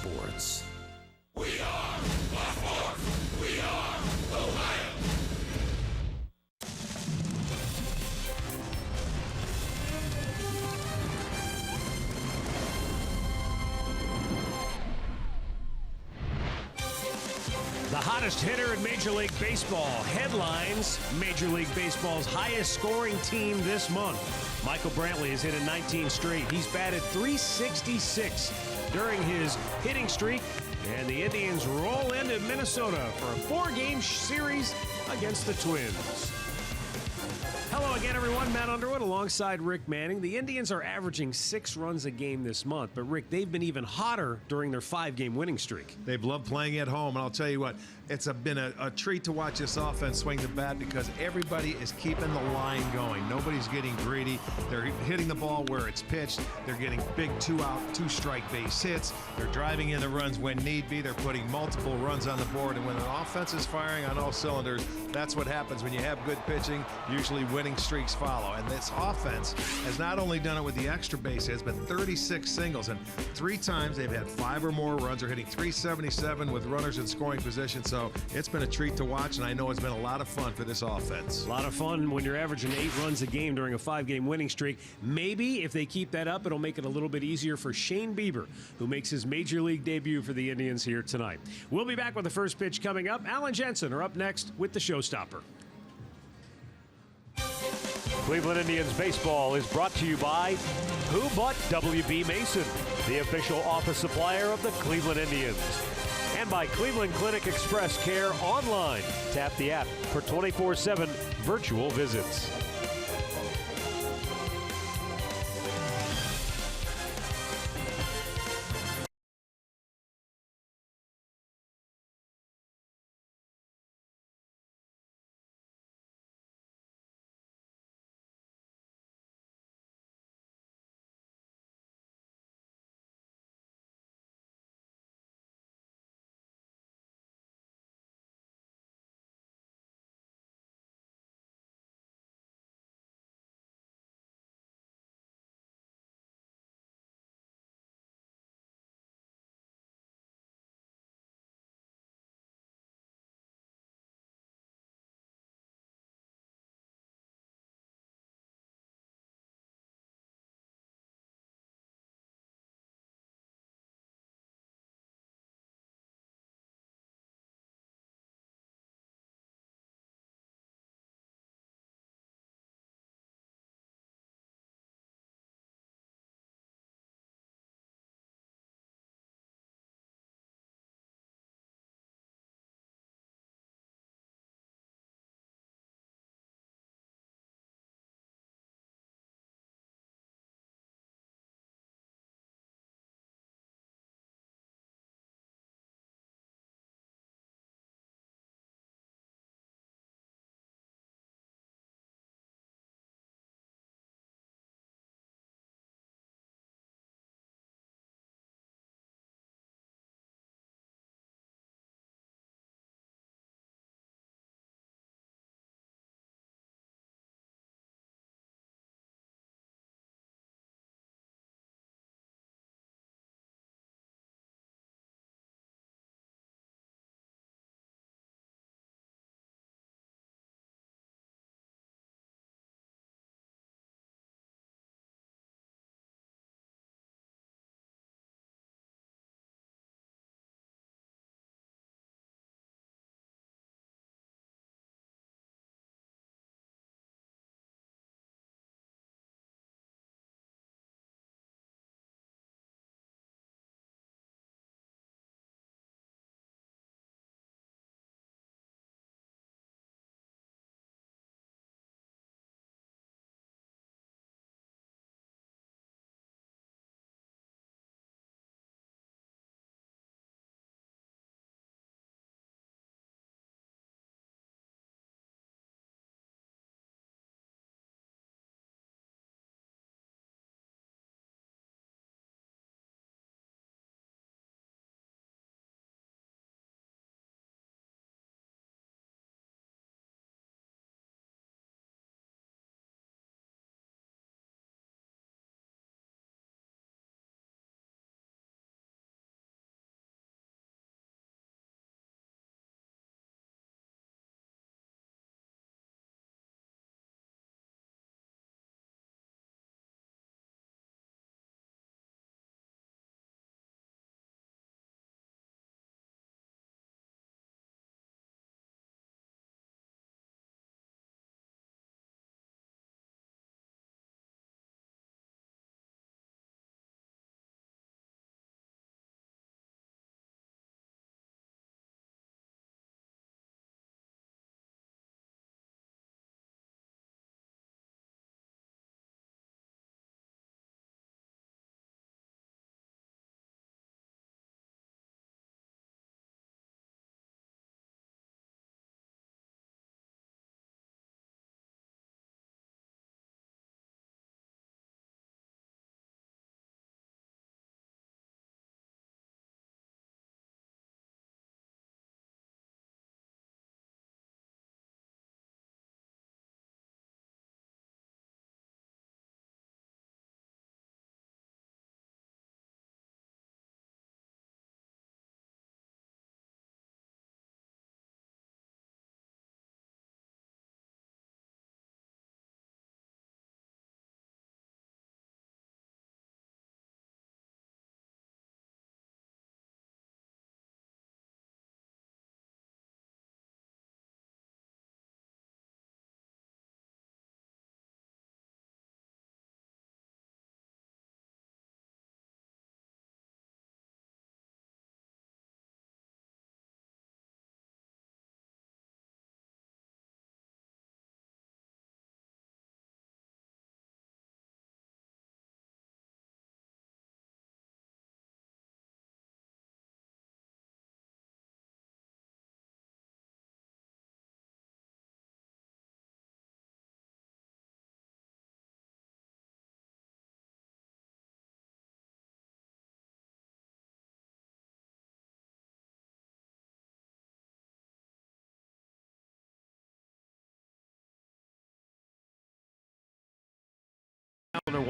sports. We are the Fourth. We are Ohio. The hottest hitter in Major League Baseball headlines Major League Baseball's highest scoring team this month. Michael Brantley has hit in 19 straight. He's batted .366 during his hitting streak, and the Indians roll into Minnesota for a four-game series against the Twins. Hello again, everyone. Matt Underwood alongside Rick Manning. The Indians are averaging 6 runs a game this month, but Rick, they've been even hotter during their 5-game winning streak. They've loved playing at home, and I'll tell you what, it's been a treat to watch this offense swing the bat because everybody is keeping the line going. Nobody's getting greedy. They're hitting the ball where it's pitched. They're getting big 2-out, 2-strike base hits. They're driving in the runs when need be. They're putting multiple runs on the board, and when an offense is firing on all cylinders, that's what happens when you have good pitching. Usually winning streaks follow, and this offense has not only done it with the extra base hits, but 36 singles, and 3 times they've had 5 or more runs. They're hitting .377 with runners in scoring position, so it's been a treat to watch, and I know it's been a lot of fun for this offense. A lot of fun when you're averaging 8 runs a game during a 5-game winning streak. Maybe if they keep that up, it'll make it a little bit easier for Shane Bieber, who makes his Major League debut for the Indians here tonight. We'll be back with the first pitch coming up. Al and Jensen are up next with the showstopper. Cleveland Indians baseball is brought to you by Who But WB Mason, the official office supplier of the Cleveland Indians. And by Cleveland Clinic Express Care online. Tap the app for 24/7 virtual visits.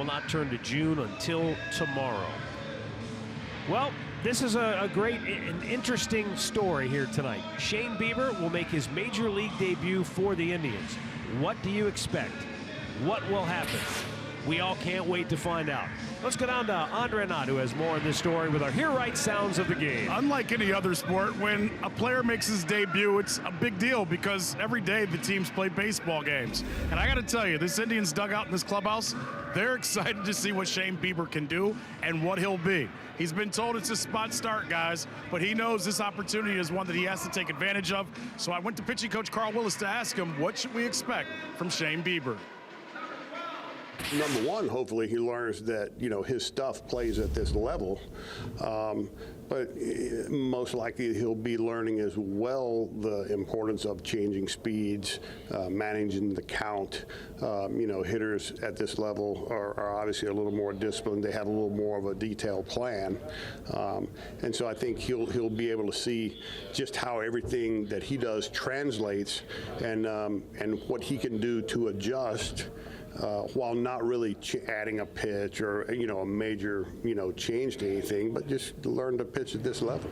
will not turn to June until tomorrow. Well, this is an interesting story here tonight. Shane Bieber will make his major league debut for the Indians. What do you expect? What will happen? We all can't wait to find out. Let's go down to Andre Knott, who has more of this story with our Hear Right sounds of the game. Unlike any other sport, when a player makes his debut, it's a big deal because every day the teams play baseball games. And I got to tell you, this Indians dugout in this clubhouse, they're excited to see what Shane Bieber can do and what he'll be. He's been told it's a spot start, guys, but he knows this opportunity is one that he has to take advantage of. So I went to pitching coach Carl Willis to ask him, what should we expect from Shane Bieber? Number one, hopefully he learns that, you know, his stuff plays at this level. But most likely he'll be learning as well the importance of changing speeds, managing the count. You know, hitters at this level are obviously a little more disciplined. They have a little more of a detailed plan. And so I think he'll be able to see just how everything that he does translates and what he can do to adjust while not really adding a pitch or, you know, a major, you know, change to anything, but just learn to pitch at this level.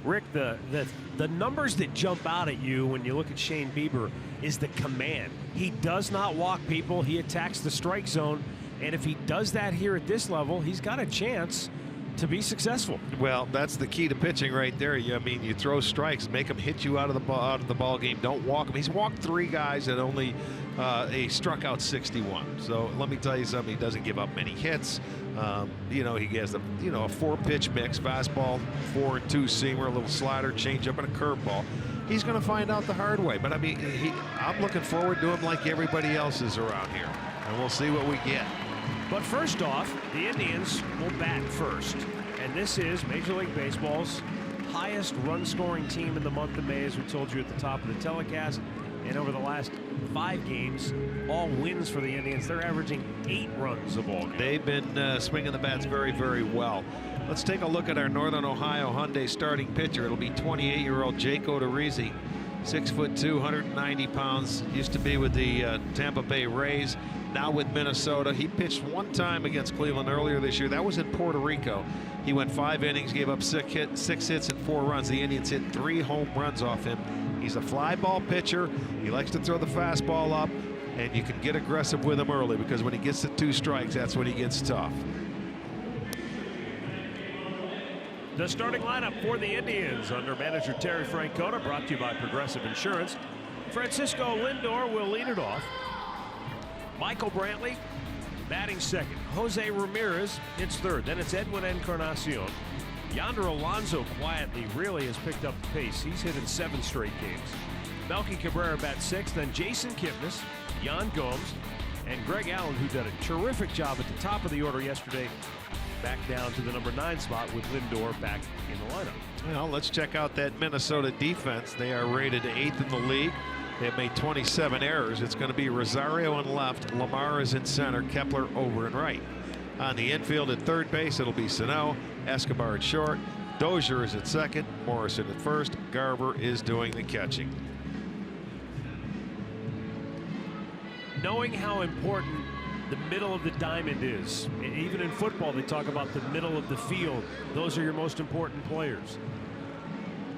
Rick, the numbers that jump out at you when you look at Shane Bieber is the command. He does not walk people. He attacks the strike zone. And if he does that here at this level, he's got a chance to be successful. Well, that's the key to pitching right there. I mean, you throw strikes, make him hit you out of the ball game. Don't walk him. He's walked 3 guys and only he struck out 61. So let me tell you something. He doesn't give up many hits. You know, he has a 4-pitch mix: fastball, 4 and 2 seamer, a little slider, changeup, and a curveball. He's going to find out the hard way. But I mean, I'm looking forward to him like everybody else is around here, and we'll see what we get. But first off, the Indians will bat first. And this is Major League Baseball's highest run-scoring team in the month of May, as we told you at the top of the telecast. And over the last 5 games, all wins for the Indians. They're averaging 8 runs a ball game. They've been swinging the bats very, very well. Let's take a look at our Northern Ohio Hyundai starting pitcher. It'll be 28-year-old Jake Odorizzi, 6'2", 190 pounds. Used to be with the Tampa Bay Rays. Now with Minnesota. He pitched 1 time against Cleveland earlier this year. That was in Puerto Rico. He went 5 innings, gave up 6 hits and 4 runs. The Indians hit 3 home runs off him. He's a fly ball pitcher. He likes to throw the fastball up, and you can get aggressive with him early because when he gets to 2 strikes, that's when he gets tough. The starting lineup for the Indians under manager Terry Francona, brought to you by Progressive Insurance. Francisco Lindor will lead it off. Michael Brantley batting second. Jose Ramirez hits third. Then it's Edwin Encarnacion. Yonder Alonso quietly really has picked up the pace. He's hit in 7 straight games. Melky Cabrera bats sixth. Then Jason Kipnis, Yan Gomes, and Greg Allen, who did a terrific job at the top of the order yesterday, back down to the number 9 spot with Lindor back in the lineup. Well, let's check out that Minnesota defense. They are rated 8th in the league. They have made 27 errors. It's going to be Rosario in left, Lamar is in center, Kepler over and right. On the infield at third base, it'll be Sano, Escobar at short, Dozier is at second, Morrison at first, Garver is doing the catching. Knowing how important the middle of the diamond is, even in football they talk about the middle of the field. Those are your most important players.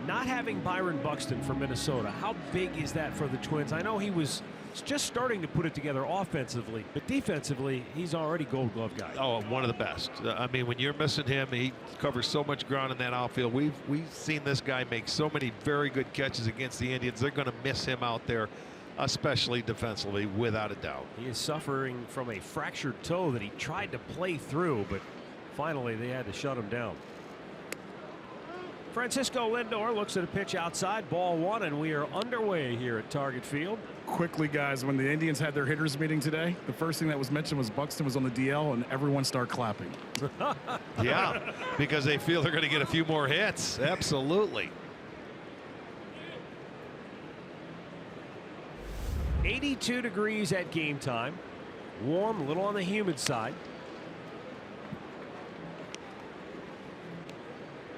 Not having Byron Buxton for Minnesota, how big is that for the Twins? I know he was just starting to put it together offensively, but defensively, he's already Gold Glove guy. Oh, one of the best. I mean, when you're missing him, he covers so much ground in that outfield. We've seen this guy make so many very good catches against the Indians. They're going to miss him out there, especially defensively, without a doubt. He is suffering from a fractured toe that he tried to play through, but finally they had to shut him down. Francisco Lindor looks at a pitch outside, ball 1, and we are underway here at Target Field. Quickly, guys, when the Indians had their hitters meeting today, the first thing that was mentioned was Buxton was on the DL, and everyone started clapping. Yeah, because they feel they're going to get a few more hits. Absolutely. 82 degrees at game time. Warm, a little on the humid side.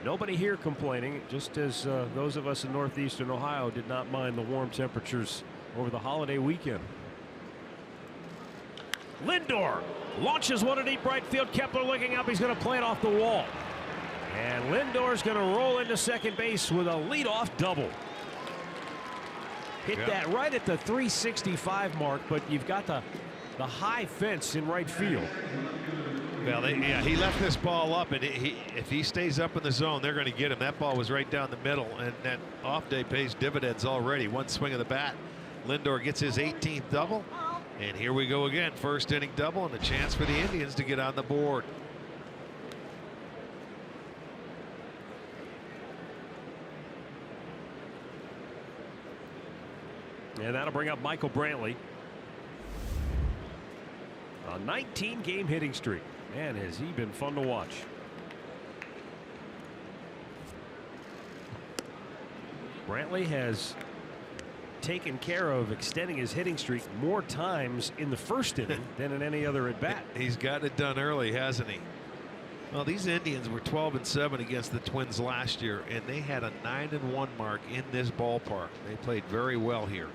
Nobody here complaining, just as those of us in northeastern Ohio did not mind the warm temperatures over the holiday weekend. Lindor launches one to deep right field. Kepler looking up. He's going to play it off the wall. And Lindor's going to roll into second base with a leadoff double. Hit that right at the 365 mark, but you've got the high fence in right field. Well, he left this ball up, and if he stays up in the zone, they're going to get him. That ball was right down the middle, and that off day pays dividends already. One swing of the bat. Lindor gets his 18th double, and here we go again. First inning double, and a chance for the Indians to get on the board. And that'll bring up Michael Brantley. A 19-game hitting streak. Man, has he been fun to watch. Brantley has taken care of extending his hitting streak more times in the first inning than in any other at bat. He's got it done early, hasn't he? Well, these Indians were 12-7 against the Twins last year, and they had a 9-1 mark in this ballpark. They played very well here.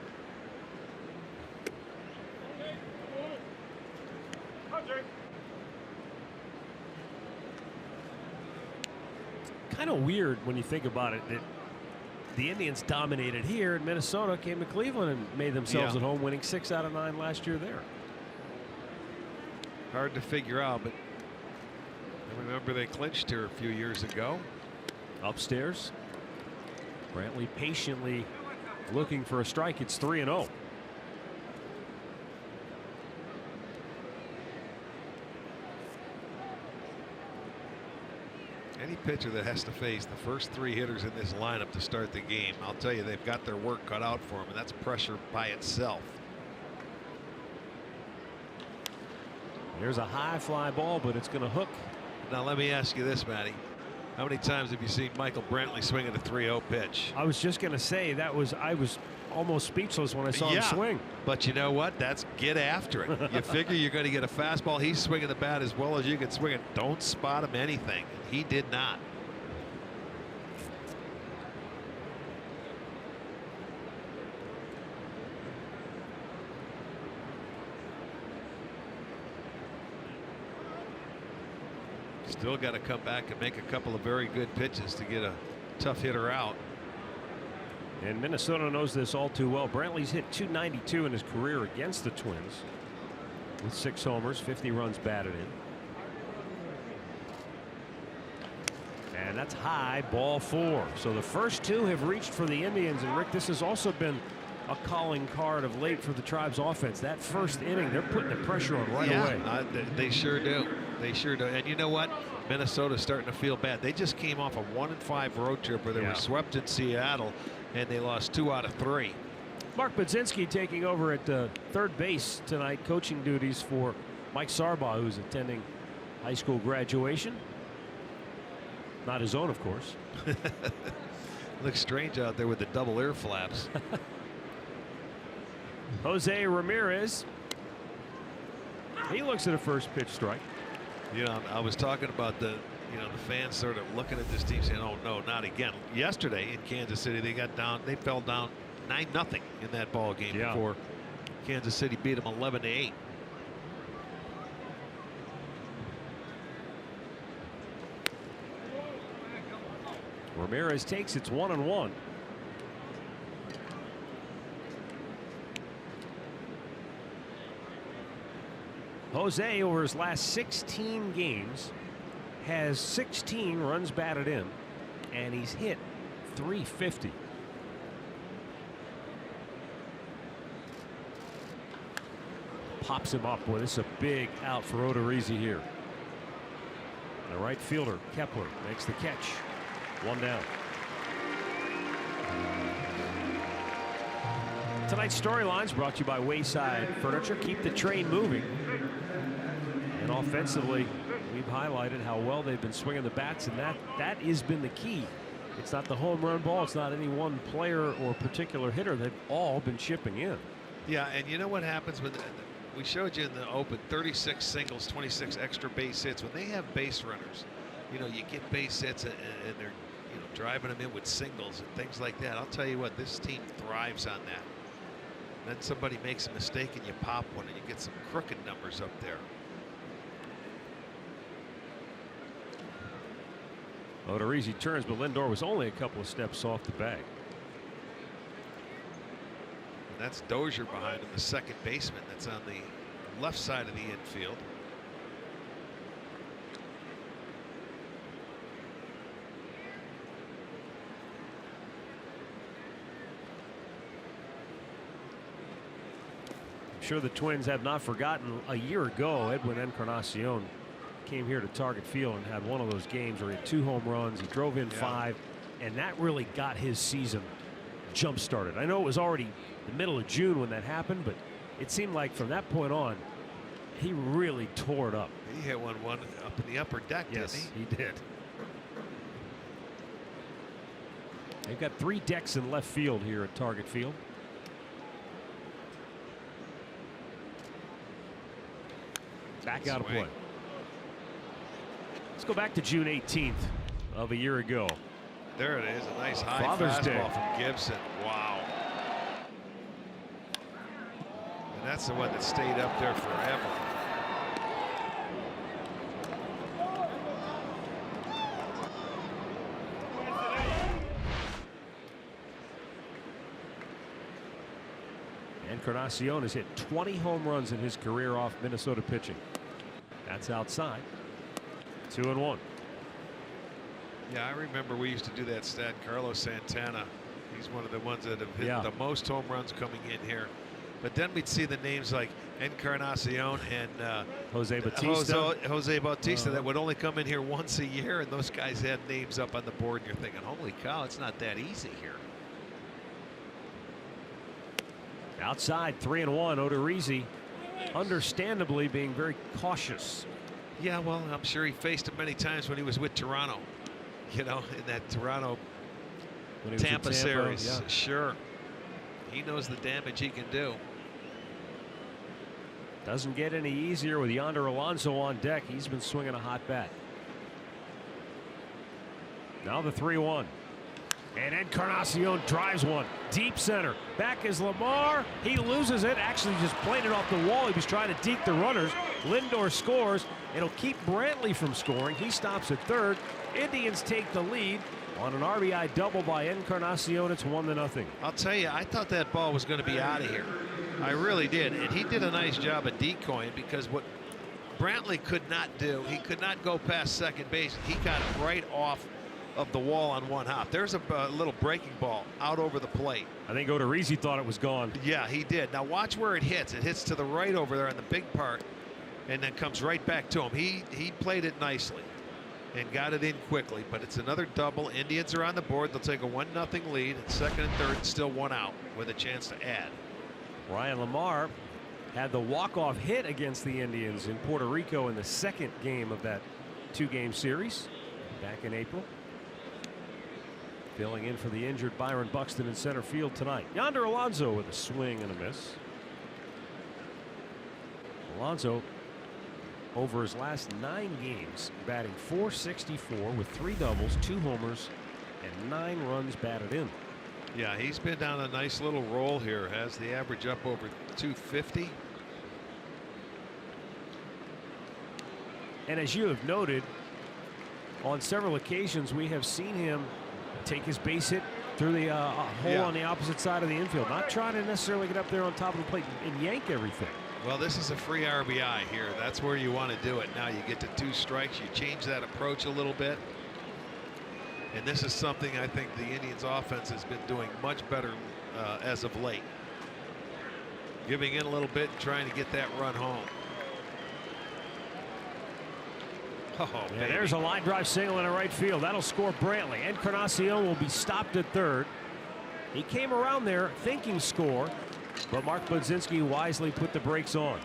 Kind of weird when you think about it that the Indians dominated here, and Minnesota came to Cleveland and made themselves at home, winning 6 out of 9 last year there. Hard to figure out, but I remember they clinched here a few years ago. Upstairs, Brantley patiently looking for a strike. It's 3-0. Any pitcher that has to face the first 3 hitters in this lineup to start the game, I'll tell you, they've got their work cut out for them, and that's pressure by itself. There's a high fly ball, but it's going to hook. Now let me ask you this, Matty. How many times have you seen Michael Brantley swing at a 3-0 pitch? I was just going to say I was almost speechless when I saw him swing. But you know what? That's get after it. You figure you're going to get a fastball. He's swinging the bat as well as you can swing it. Don't spot him anything. He did not. Still got to come back and make a couple of very good pitches to get a tough hitter out. And Minnesota knows this all too well. Brantley's hit .292 in his career against the Twins with 6 homers, 50 runs batted in. And that's high, ball 4. So the first 2 have reached for the Indians. And Rick, this has also been a calling card of late for the Tribe's offense. That first inning, they're putting the pressure on right away. They sure do. They sure do. And you know what? Minnesota's starting to feel bad. They just came off a 1-5 road trip where they were swept in Seattle, and they lost 2 out of 3. Mark Budzinski taking over at third base tonight, coaching duties for Mike Sarbaugh, who's attending high school graduation. Not his own, of course. Looks strange out there with the double ear flaps. Jose Ramirez. He looks at a first pitch strike. You know, I was talking about the fans sort of looking at this team saying, oh no, not again. Yesterday in Kansas City, they fell down 9-0 in that ball game before Kansas City beat them 11-8. Ramirez takes it's 1-1. Jose, over his last 16 games, has 16 runs batted in, and he's hit .350. Pops him up. Boy, this is a big out for Odorizzi here. The right fielder, Kepler, makes the catch. 1 down. Tonight's storylines brought to you by Wayside Furniture. Keep the train moving. And offensively, we've highlighted how well they've been swinging the bats, and that has been the key. It's not the home run ball. It's not any one player or particular hitter. They've all been chipping in. Yeah, and you know what happens when we showed you in the open 36 singles, 26 extra base hits. When they have base runners, you get base hits and they're driving them in with singles and things like that. I'll tell you what, this team thrives on that. Then somebody makes a mistake and you pop one and you get some crooked numbers up there. Odorizzi turns, but Lindor was only a couple of steps off the bag. And that's Dozier behind him, the second baseman that's on the left side of the infield. I'm sure the Twins have not forgotten a year ago Edwin Encarnacion came here to Target Field and had one of those games where he had 2 home runs, he drove in 5, and that really got his season jump started. I know it was already the middle of June when that happened, but it seemed like from that point on he really tore it up. He hit one up in the upper deck. Yes, didn't he did. They've got 3 decks in left field here at Target Field. Back out of play. Let's go back to June 18th of a year ago. There it is, a nice high Father's fastball Day from Gibson. Wow. And that's the one that stayed up there forever. Encarnacion has hit 20 home runs in his career off Minnesota pitching. That's outside. 2-1. Yeah, I remember we used to do that stat. Carlos Santana, he's one of the ones that have hit the most home runs coming in here. But then we'd see the names like Encarnacion and Jose Bautista. Jose Bautista that would only come in here once a year, and those guys had names up on the board, and you're thinking, holy cow, it's not that easy here. Outside, 3-1. Odorizzi understandably being very cautious. Yeah, well, I'm sure he faced him many times when he was with Toronto. You know, in that Toronto Tampa series. Yeah. Sure. He knows the damage he can do. Doesn't get any easier with Yonder Alonso on deck. He's been swinging a hot bat. Now the 3-1. And Encarnacion drives one deep center. Back is Lamar. He loses it. Actually just played it off the wall. He was trying to deke the runners. Lindor scores. It'll keep Brantley from scoring. He stops at third. Indians take the lead on an RBI double by Encarnacion. It's 1-0. I'll tell you, I thought that ball was going to be out of here. I really did. And he did a nice job of decoying, because what Brantley could not do, he could not go past second base. He got right off of the wall on one hop. There's a little breaking ball out over the plate. I think Odorizzi thought it was gone. Yeah, he did. Now watch where it hits. It hits to the right over there on the big part, and then comes right back to him. He played it nicely and got it in quickly, but it's another double. Indians are on the board. They'll take a 1-0 lead at second and third, still 1 out with a chance to add. Ryan Lamar had the walk-off hit against the Indians in Puerto Rico in the second game of that 2-game series back in April. Filling in for the injured Byron Buxton in center field tonight. Yonder Alonso with a swing and a miss. Alonso, over his last 9 games, batting .464 with 3 doubles, 2 homers, and 9 runs batted in. Yeah, he's been down a nice little roll here. Has the average up over 250. And as you have noted, on several occasions we have seen him take his base hit through the hole on the opposite side of the infield, not trying to necessarily get up there on top of the plate and yank everything. Well, this is a free RBI here. That's where you want to do it. Now you get to 2 strikes. You change that approach a little bit. And this is something I think the Indians offense has been doing much better as of late. Giving in a little bit and trying to get that run home. Oh, yeah, there's a line drive single in the right field. That'll score Brantley. Encarnacion will be stopped at third. He came around there thinking score, but Mark Budzinski wisely put the brakes on.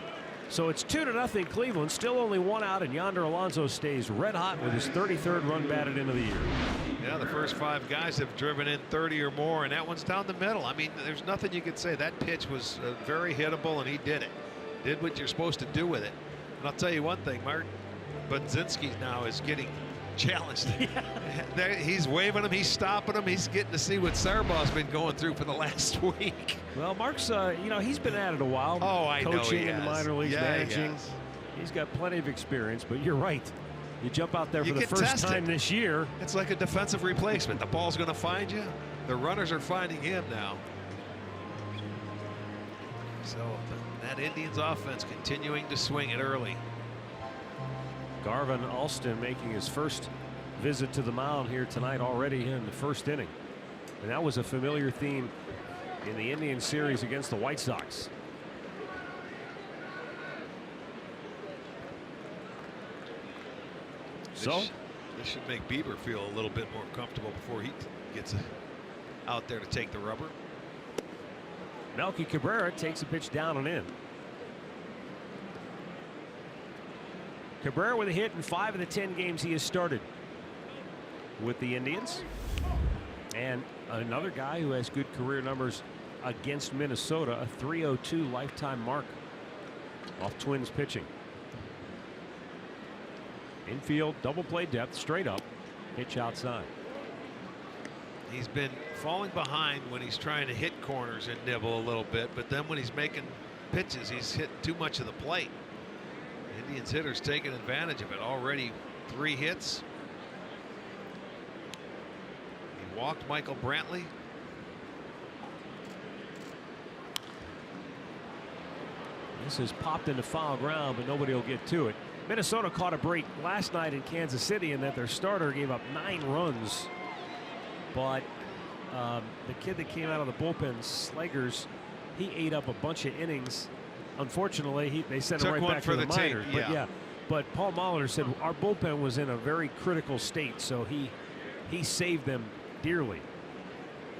So it's 2-0 Cleveland. Still only 1 out, and Yonder Alonso stays red hot with his 33rd run batted into the year. Yeah, the first 5 guys have driven in 30 or more, and that one's down the middle. I mean, there's nothing you could say. That pitch was very hittable, and he did it. Did what you're supposed to do with it. And I'll tell you one thing, Mark Budzinski now is getting challenged. There, he's waving him, he's stopping him, he's getting to see what Sarbaugh's been going through for the last week. Well, Mark's, you know, he's been at it a while. Oh, I know he coaching in the has. minor leagues, Yeah, he managing. has. He's got plenty of experience, but you're right. You jump out there You for the get first time tested. this year. It's like a defensive replacement. The ball's going to find you. The runners are finding him now. So that Indians offense continuing to swing it early. Garvin Alston making his first visit to the mound here tonight already in the first inning. And that was a familiar theme in the Indian series against the White Sox. So This should make Bieber feel a little bit more comfortable before he gets out there to take the rubber. Melky Cabrera takes a pitch down and in. Cabrera with a hit in 5 of the 10 games he has started with the Indians. And another guy who has good career numbers against Minnesota, a .302 lifetime mark off Twins pitching. Infield, double play depth, straight up, pitch outside. He's been falling behind when he's trying to hit corners and nibble a little bit, but then when he's making pitches, he's hitting too much of the plate. Indians hitters taking advantage of it. Already 3 hits. He walked Michael Brantley. This has popped into foul ground, but nobody will get to it. Minnesota caught a break last night in Kansas City in that their starter gave up 9 runs. But the kid that came out of the bullpen, Slegers, he ate up a bunch of innings. Unfortunately, they sent him Took right one back for to the the tape, minors. yeah. But Paul Molitor said our bullpen was in a very critical state, so he saved them dearly.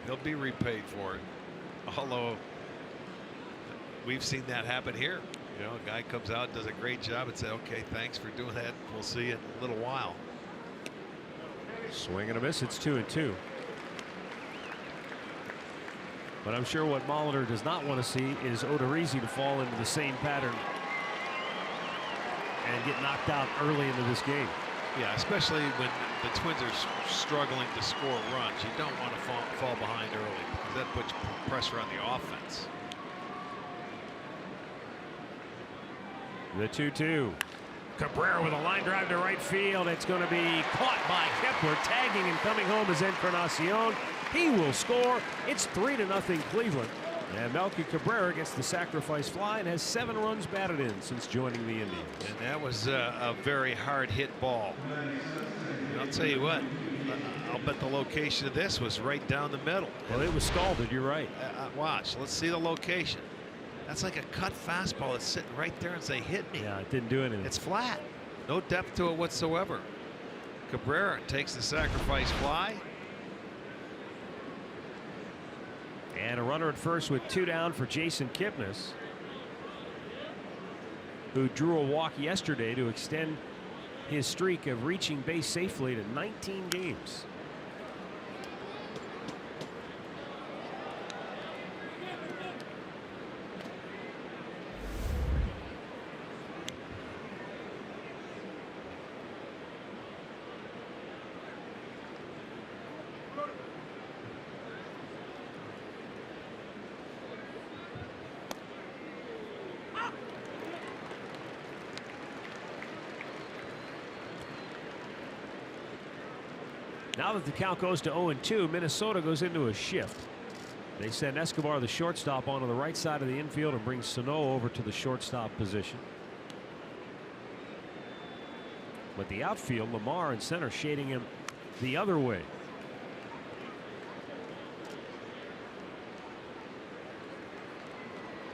He'll be repaid for it. Although we've seen that happen here. You know, a guy comes out, does a great job, and say, okay, thanks for doing that. We'll see you in a little while. Swing and a miss. It's 2-2. But I'm sure what Molitor does not want to see is Odorizzi to fall into the same pattern and get knocked out early into this game. Yeah, especially when the Twins are struggling to score runs. You don't want to fall behind early because that puts pressure on the offense. The 2-2. Cabrera with a line drive to right field. It's going to be caught by Kepler. Tagging and coming home is Encarnacion. He will score. It's 3-0 Cleveland. And Melky Cabrera gets the sacrifice fly and has 7 runs batted in since joining the Indians. And that was a very hard hit ball. And I'll tell you what, I'll bet the location of this was right down the middle. Well, it was scalded. You're right. Watch, let's see the location. That's like a cut fastball that's sitting right there and say, hit me. Yeah, it didn't do anything. It's flat. No depth to it whatsoever. Cabrera takes the sacrifice fly. And a runner at first with 2 down for Jason Kipnis, who drew a walk yesterday to extend his streak of reaching base safely to 19 games. Now that the count goes to 0-2, Minnesota goes into a shift. They send Escobar, the shortstop, onto the right side of the infield and bring Sano over to the shortstop position. But the outfield, Lamar in center, shading him the other way.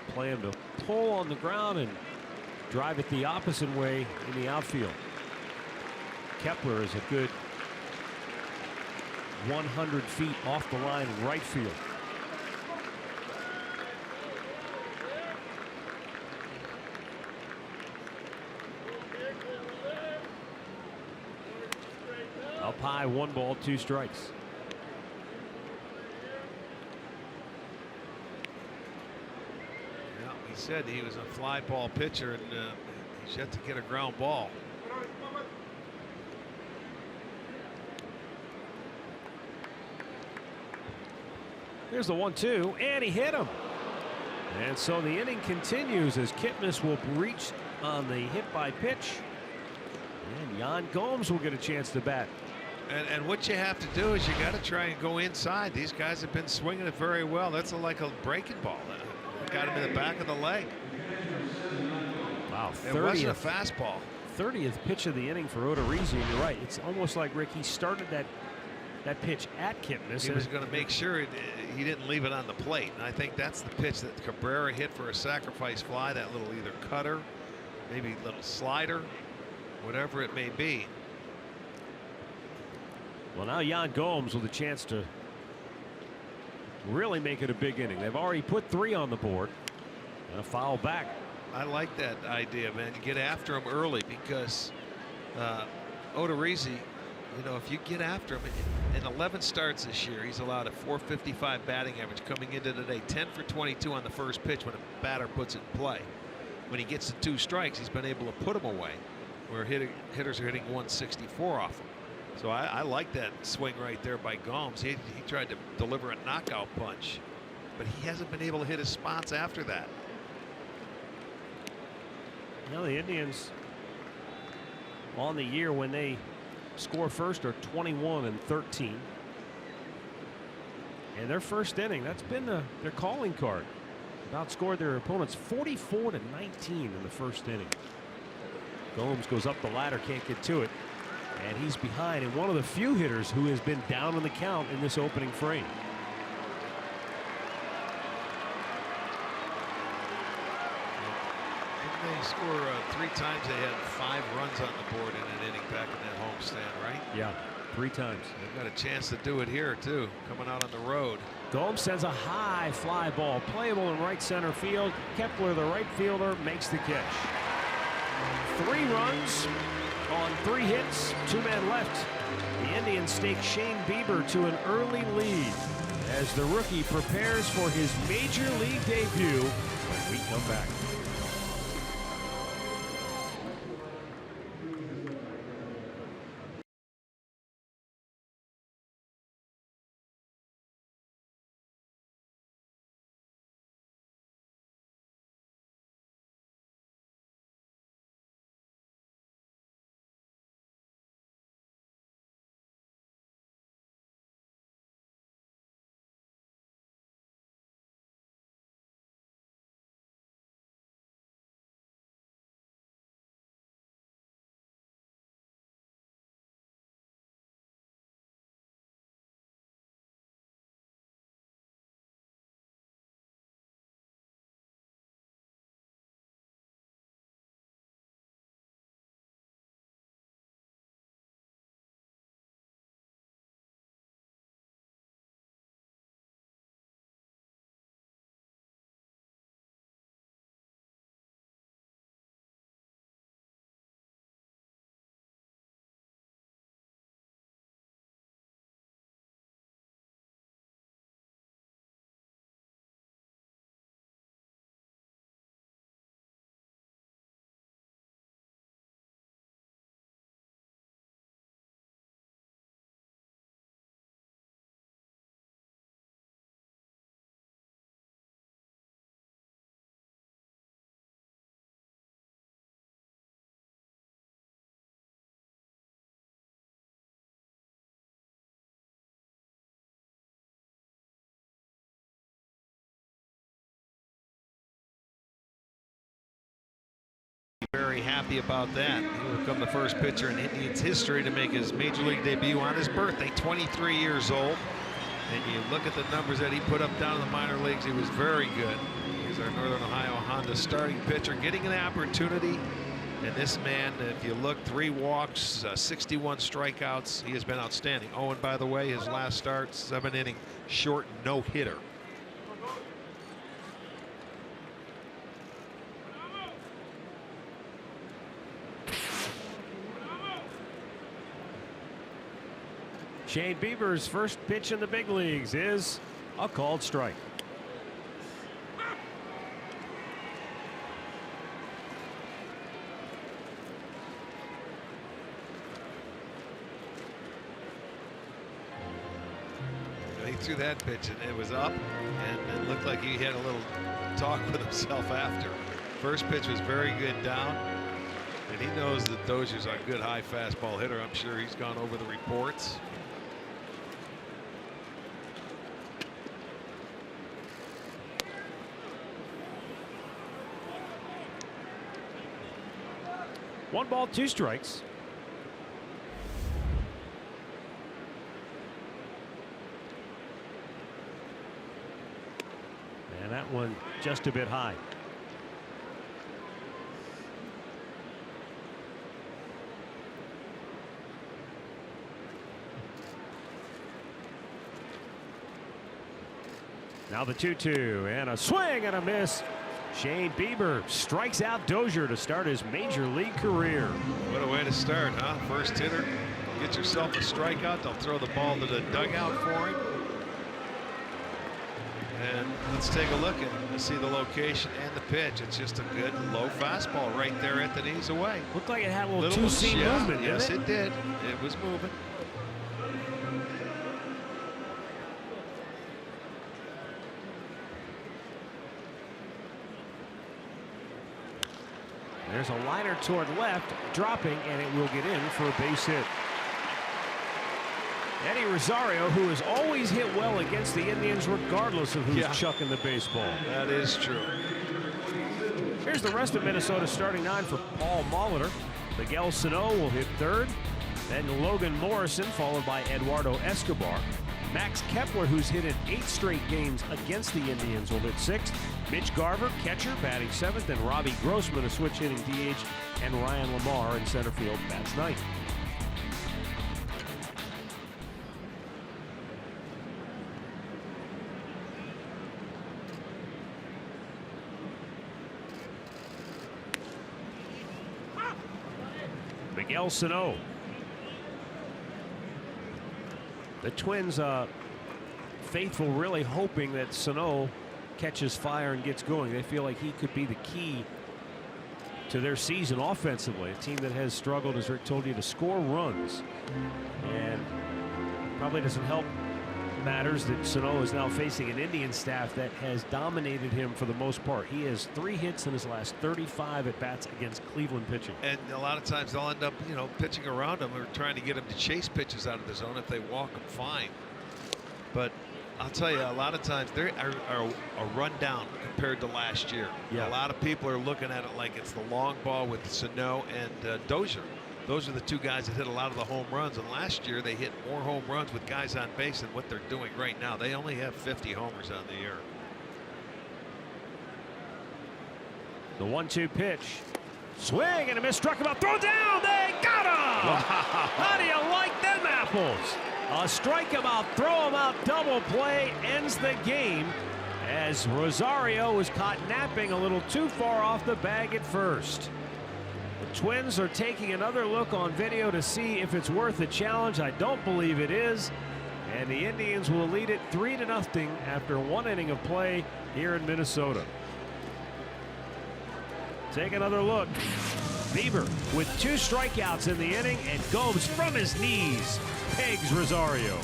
Play him to pull on the ground and drive it the opposite way in the outfield. Kepler is a good 100 feet off the line in right field. Up high, 1 ball, 2 strikes. Yeah, he said he was a fly ball pitcher and he's yet to get a ground ball. Here's the 1-2, and he hit him. And so the inning continues as Kipnis will reach on the hit by pitch. And Jan Gomes will get a chance to bat. And what you have to do is you got to try and go inside. These guys have been swinging it very well. That's like a breaking ball. Got him in the back of the leg. Wow, It wasn't a fastball. 30th pitch of the inning for Odorizzi, and you're right. It's almost like Rick, he started that pitch at Kipnis. He was going to make sure he didn't leave it on the plate. And I think that's the pitch that Cabrera hit for a sacrifice fly, that little either cutter, maybe little slider, whatever it may be. Well, now Jan Gomes with a chance to really make it a big inning. They've already put 3 on the board. And a foul back. I like that idea, man. You get after him early because Odorizzi, you know, if you get after him in 11 starts this year, he's allowed a .455 batting average coming into today. 10 for 22 on the first pitch when a batter puts it in play. When he gets to 2 strikes, he's been able to put them away, where hitters are hitting 164 off him. So I like that swing right there by Gomes. He tried to deliver a knockout punch, but he hasn't been able to hit his spots after that. Now the Indians on the year when they score first are 21-13. And their first inning, that's been their calling card. Outscored their opponents 44-19 in the first inning. Gomes goes up the ladder, can't get to it. And he's behind, and one of the few hitters who has been down on the count in this opening frame. Didn't they score 3 times? They had 5 runs on the board in an inning back in that homestand, right? Yeah, 3 times. They've got a chance to do it here, too, coming out on the road. Gomes sends a high fly ball, playable in right center field. Kepler, the right fielder, makes the catch. 3 runs on 3 hits, 2 men left. The Indians stake Shane Bieber to an early lead as the rookie prepares for his major league debut when we come back. Very happy about that. He will become the first pitcher in Indians history to make his major league debut on his birthday, 23 years old. And you look at the numbers that he put up down in the minor leagues, he was very good. He's our Northern Ohio Honda starting pitcher, getting an opportunity. And this man, if you look, 3 walks, 61 strikeouts. He has been outstanding. Oh, and by the way, his last start, 7-inning short no-hitter. Shane Bieber's first pitch in the big leagues is a called strike. He threw that pitch, and it was up, and it looked like he had a little talk with himself after. First pitch was very good down, and he knows that Dozier's a good high fastball hitter. I'm sure he's gone over the reports. One ball, two strikes. And that one just a bit high. Now the 2-2 and a swing and a miss. Shane Bieber strikes out Dozier to start his major league career. What a way to start, huh? First hitter, get yourself a strikeout. They'll throw the ball to the dugout for him. And let's take a look and see the location and the pitch. It's just a good low fastball right there at the knees away. Looked like it had a little two-seam movement, yes, didn't it did. It was moving. There's a liner toward left, dropping, and it will get in for a base hit. Eddie Rosario, who has always hit well against the Indians, regardless of who's chucking the baseball. That is true. Here's the rest of Minnesota's starting nine for Paul Molitor. Miguel Sano will hit third. Then Logan Morrison, followed by Eduardo Escobar. Max Kepler, who's hit in 8 straight games against the Indians, will hit sixth. Mitch Garver, catcher, batting seventh. And Robbie Grossman, a switch hitting DH. And Ryan Lamar in center field, bats ninth. Miguel Sano. The Twins, faithful, really hoping that Sano catches fire and gets going. They feel like he could be the key to their season offensively. A team that has struggled, as Rick told you, to score runs. And probably doesn't help matters that Sano is now facing an Indian staff that has dominated him for the most part. He has 3 hits in his last 35 at bats against Cleveland pitching. And a lot of times they'll end up, pitching around him or trying to get him to chase pitches out of the zone. If they walk him, fine. But I'll tell you, a lot of times they are a rundown compared to last year. Yeah. A lot of people are looking at it like it's the long ball with Sano and Dozier. Those are the 2 guys that hit a lot of the home runs, and last year they hit more home runs with guys on base than what they're doing right now. They only have 50 homers on the year. The 1-2 pitch. Swing and a miss, struck him out, throw down, they got him! Wow. How do you like them apples? A strike him out, throw him out, double play ends the game as Rosario was caught napping a little too far off the bag at first. The Twins are taking another look on video to see if it's worth a challenge. I don't believe it is. And the Indians will lead it 3-0 after 1 inning of play here in Minnesota. Take another look. Bieber with 2 strikeouts in the inning and goes from his knees. Pegs Rosario.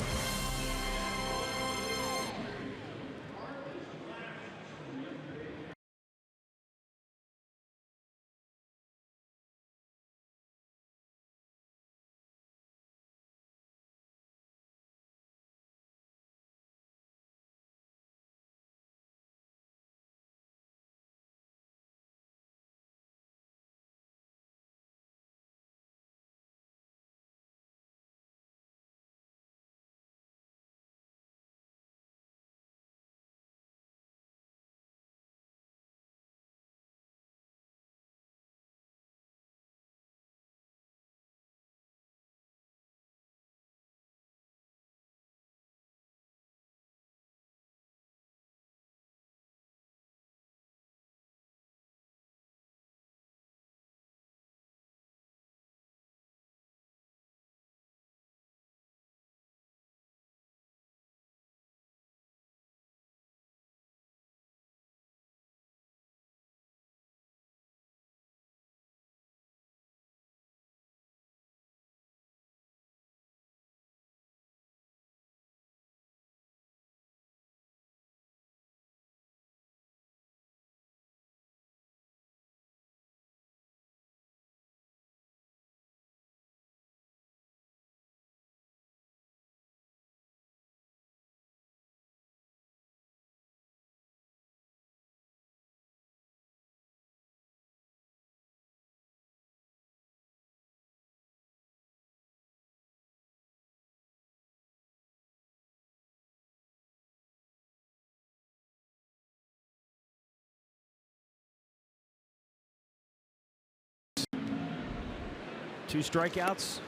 2 strikeouts,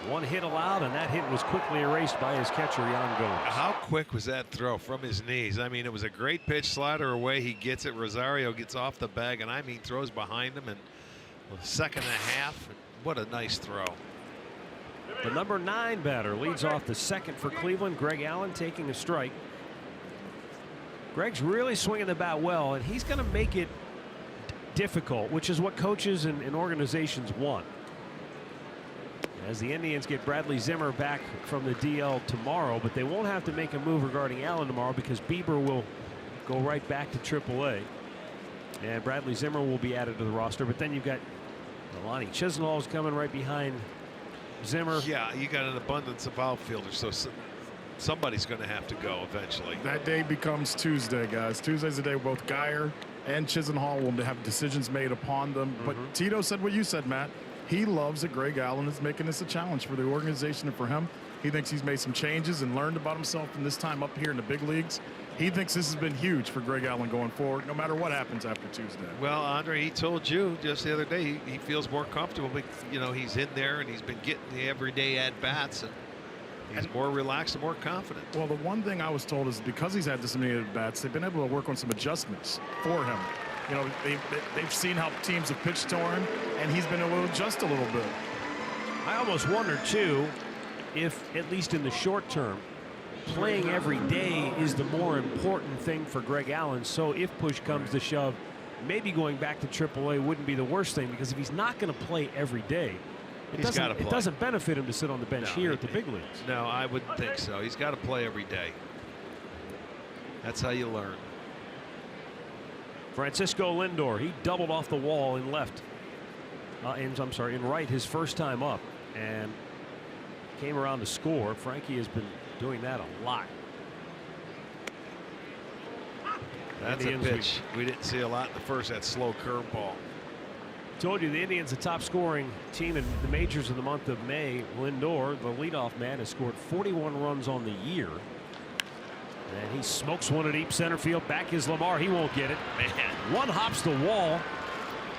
1 hit allowed, and that hit was quickly erased by his catcher, Yan Gomes. How quick was that throw from his knees? I mean, it was a great pitch, slider away. He gets it. Rosario gets off the bag, and I mean, throws behind him, and a second and a half. What a nice throw. The number 9 batter leads off the second for Cleveland. Greg Allen taking a strike. Greg's really swinging the bat well, and he's going to make it difficult, which is what coaches and organizations want. As the Indians get Bradley Zimmer back from the DL tomorrow, but they won't have to make a move regarding Allen tomorrow because Bieber will go right back to AAA. And Bradley Zimmer will be added to the roster. But then you've got Lonnie Chisenhall's coming right behind Zimmer. Yeah, you got an abundance of outfielders, so somebody's going to have to go eventually. That day becomes Tuesday, guys. Tuesday's the day both Geyer and Chisenhall will have decisions made upon them. But Tito said what you said, Matt. He loves that Greg Allen is making this a challenge for the organization and for him. He thinks he's made some changes and learned about himself in this time up here in the big leagues. He thinks this has been huge for Greg Allen going forward, no matter what happens after Tuesday. Well, Andre, he told you just the other day he feels more comfortable. You know, he's in there and he's been getting the everyday at bats, and he's more relaxed and more confident. Well, the one thing I was told is because he's had this many at bats, they've been able to work on some adjustments for him. You know, they've seen how teams have pitched to him, and he's been able to adjust a little bit. I almost wonder, too, if, at least in the short term, playing every day is the more important thing for Greg Allen. So if push comes to shove, maybe going back to AAA wouldn't be the worst thing, because if he's not going to play every day, it doesn't benefit him to sit on the bench here at the big leagues. No, I wouldn't think so. He's got to play every day. That's how you learn. Francisco Lindor, he doubled off the wall in left. In right his first time up, and came around to score. Frankie has been doing that a lot. That's a pitch we didn't see a lot in the first, that slow curveball. Told you the Indians, the top scoring team in the majors in the month of May. Lindor, the leadoff man, has scored 41 runs on the year. And he smokes one at deep center field. Back is Lamar. He won't get it. Man, one hops the wall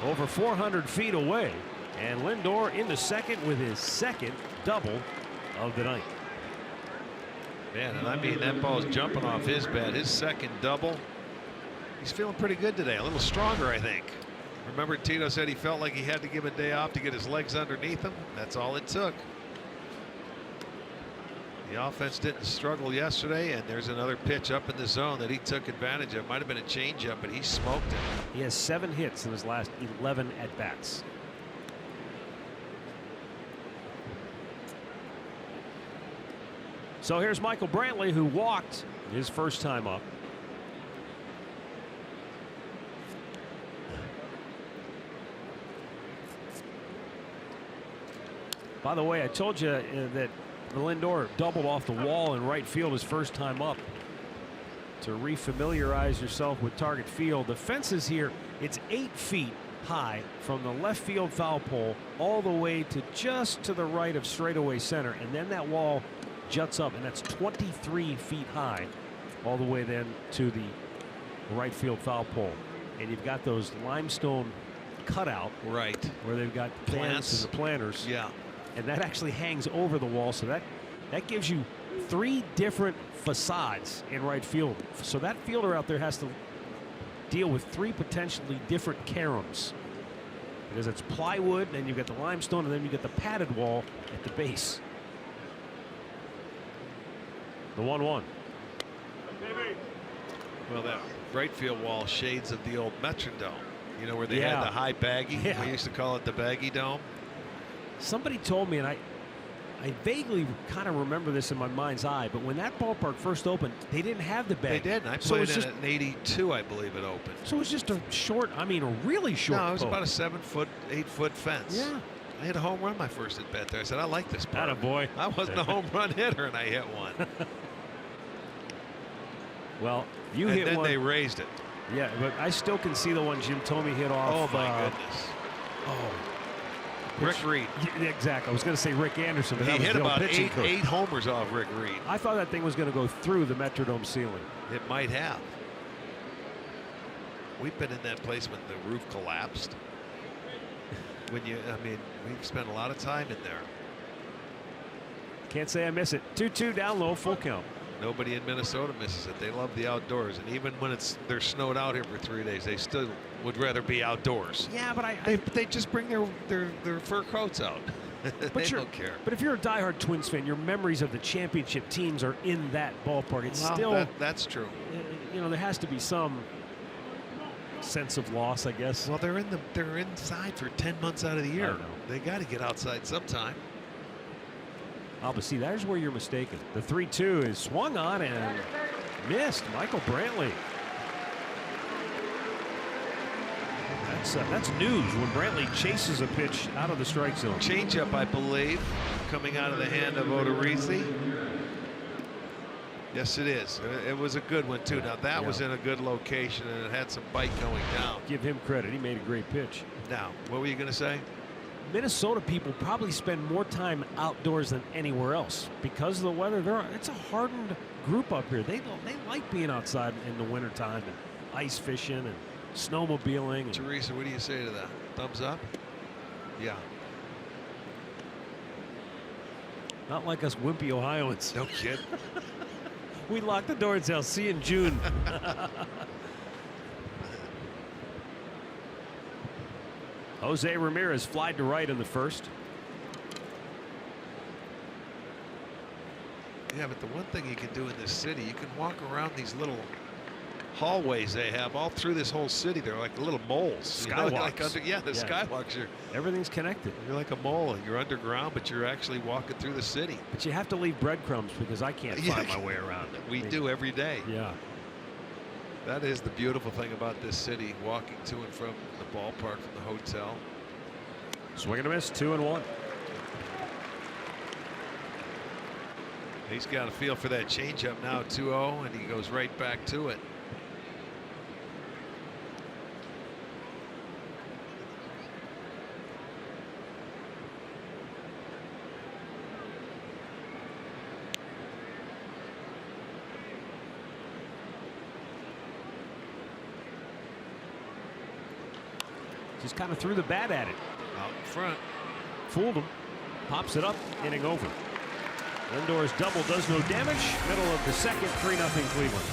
over 400 feet away. And Lindor in the second with his second double of the night. Man, and I mean, that ball's jumping off his bat. His second double. He's feeling pretty good today. A little stronger, I think. Remember, Tito said he felt like he had to give a day off to get his legs underneath him. That's all it took. The offense didn't struggle yesterday, and there's another pitch up in the zone that he took advantage of. Might have been a changeup, but he smoked it. He has 7 hits in his last 11 at-bats. So here's Michael Brantley, who walked his first time up. By the way, I told you that Lindor doubled off the wall in right field his first time up. To refamiliarize yourself with target field, the fences here, it's 8 feet high from the left field foul pole all the way to just to the right of straightaway center, and then that wall juts up, and that's 23 feet high all the way then to the right field foul pole. And you've got those limestone cutout right where they've got plants and the planters. Yeah. And that actually hangs over the wall, so that gives you 3 different facades in right field. So that fielder out there has to deal with 3 potentially different caroms, because it's plywood, and you've got the limestone, and then you get the padded wall at the base. The 1-1. Well, that right field wall shades of the old Metrodome. You know, where they had the high baggy. Yeah. We used to call it the baggy dome. Somebody told me, and I vaguely kind of remember this in my mind's eye, but when that ballpark first opened, they didn't have the bag. They didn't. I played in it in '82, I believe it opened. So it was just a short, I mean, a really short. No, it was post. about a 7-foot, 8-foot fence. Yeah. I hit a home run my first at bat there. I said, I like this part. Attaboy. I wasn't a home run hitter, and I hit one. Well, you and hit then one. They raised it. Yeah, but I still can see the one Jim Thome hit off. Oh, my goodness. Oh. Rick Reed. Yeah, exactly. I was going to say Rick Anderson, but he that was hit the about pitching coach. 8 homers off Rick Reed. I thought that thing was going to go through the Metrodome ceiling. It might have. We've been in that place when the roof collapsed. when you, I mean, we've spent a lot of time in there. Can't say I miss it. 2-2 down low, full count. Nobody in Minnesota misses it. They love the outdoors, and even when they're snowed out here for 3 days, they still would rather be outdoors. Yeah, but they just bring their fur coats out. They don't care. But if you're a diehard Twins fan, your memories of the championship teams are in that ballpark. It's still that's true. You know, there has to be some sense of loss, I guess. Well, they're inside for 10 months out of the year. I don't know. They got to get outside sometime. Oh, but see, there's where you're mistaken. The 3-2 is swung on and missed. Michael Brantley. That's news when Brantley chases a pitch out of the strike zone. Changeup, I believe, coming out of the hand of Odorizzi. Yes, it is. It was a good one, too. Now, that was in a good location, and it had some bite going down. Give him credit. He made a great pitch. Now, what were you going to say? Minnesota people probably spend more time outdoors than anywhere else because of the weather. It's a hardened group up here. They like being outside in the wintertime and ice fishing and snowmobiling. Teresa, what do you say to that? Thumbs up? Yeah. Not like us wimpy Ohioans. No kid. We lock the door and say, I'll see you in June. Jose Ramirez flied to right in the first. Yeah, but the one thing you can do in this city, you can walk around these little hallways they have all through this whole city. They're like little moles. Skywalks. Skywalks. Everything's connected. You're like a mole, and you're underground, but you're actually walking through the city. But you have to leave breadcrumbs because I can't find my way around it. We do every day. Yeah. That is the beautiful thing about this city, walking to and from the ballpark from the hotel. Swing and a miss, 2-1. He's got a feel for that changeup now, 2-0, and he goes right back to it. Just kind of threw the bat at it. Out in front. Fooled him. Pops it up, inning over. Lindor's double does no damage. Middle of the second, 3-0 Cleveland.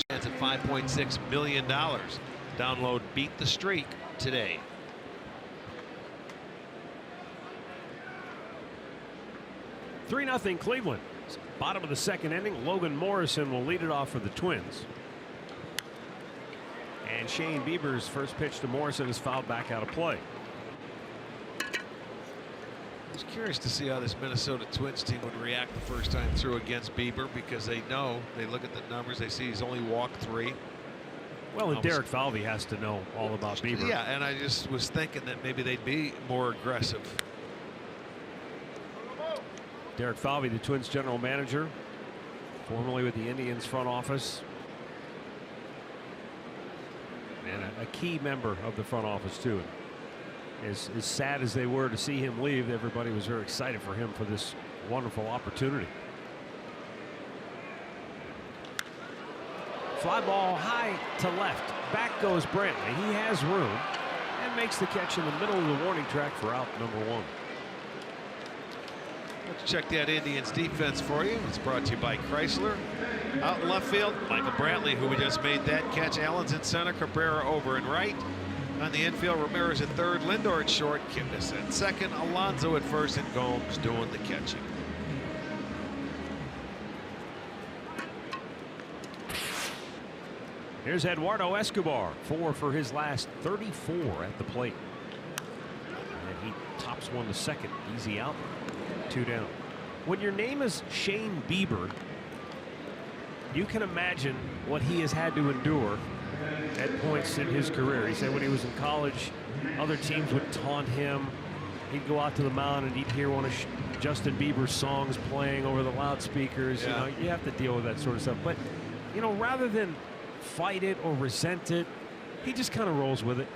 Chance at $5.6 million. Download Beat the Streak today. Three 0 Cleveland. Bottom of the second inning. Logan Morrison will lead it off for the Twins. And Shane Bieber's first pitch to Morrison is fouled back out of play. was curious to see how this Minnesota Twins team would react the first time through against Bieber, because they know, they look at the numbers, they see he's only walked 3. Well, and Derek Falvey has to know all about Bieber. Yeah, and I just was thinking that maybe they'd be more aggressive. Derek Falvey, the Twins general manager, formerly with the Indians front office, and a key member of the front office too. As sad as they were to see him leave, everybody was very excited for him for this wonderful opportunity. Fly ball high to left. Back goes Brantley. He has room and makes the catch in the middle of the warning track for out number 1. Let's check that Indians defense for you. It's brought to you by Chrysler. Out in left field, Michael Brantley, who we just made that catch. Allen's in center, Cabrera over in right. On the infield, Ramirez at third, Lindor at short, Kipnis at second, Alonso at first, and Gomes doing the catching. Here's Eduardo Escobar, 4 for his last 34 at the plate. And he tops one to second. Easy out. 2 down. When your name is Shane Bieber, you can imagine what he has had to endure at points in his career. He said when he was in college, other teams would taunt him. He'd go out to the mound and he'd hear one of Justin Bieber's songs playing over the loudspeakers. Yeah. You have to deal with that sort of stuff. But, rather than fight it or resent it, he just kind of rolls with it.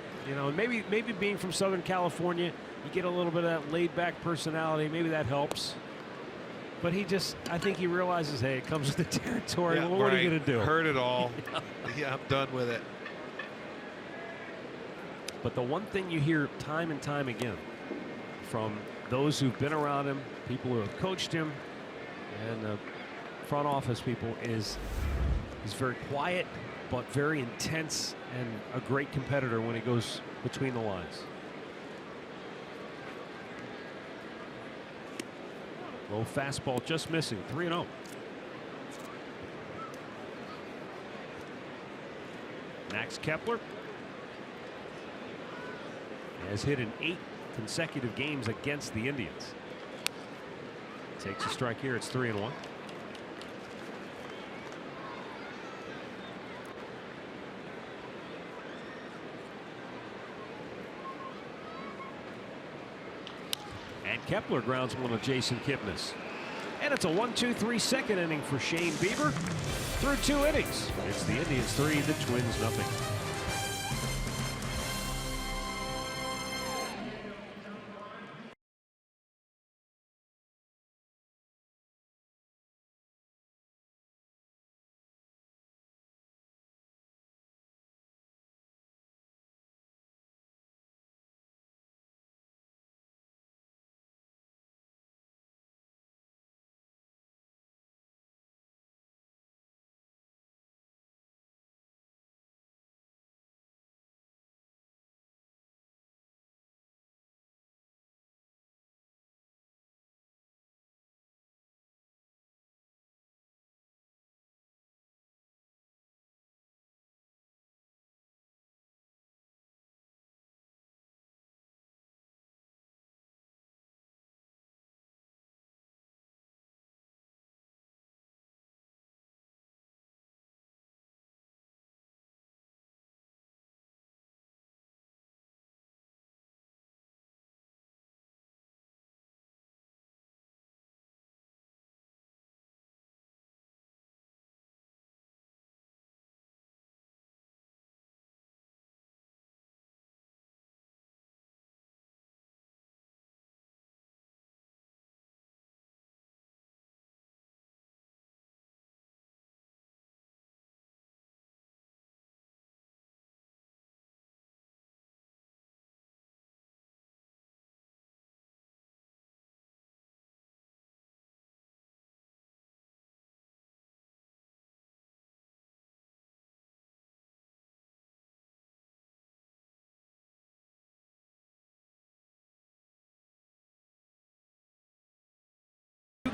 Maybe being from Southern California, you get a little bit of that laid-back personality. Maybe that helps. But I think he realizes, hey, it comes with the territory. Yeah, well, what are you going to do? Heard it all. Yeah, I'm done with it. But the one thing you hear time and time again from those who've been around him, people who have coached him, and front office people is he's very quiet, but very intense and a great competitor when he goes between the lines. Low fastball just missing. 3-0. Max Kepler has hit in 8 consecutive games against the Indians. Takes a strike here. It's 3-1. And Kepler grounds one of Jason Kipnis. And it's a 1-2-3 second inning for Shane Bieber. Through 2 innings. It's the Indians 3, the Twins nothing.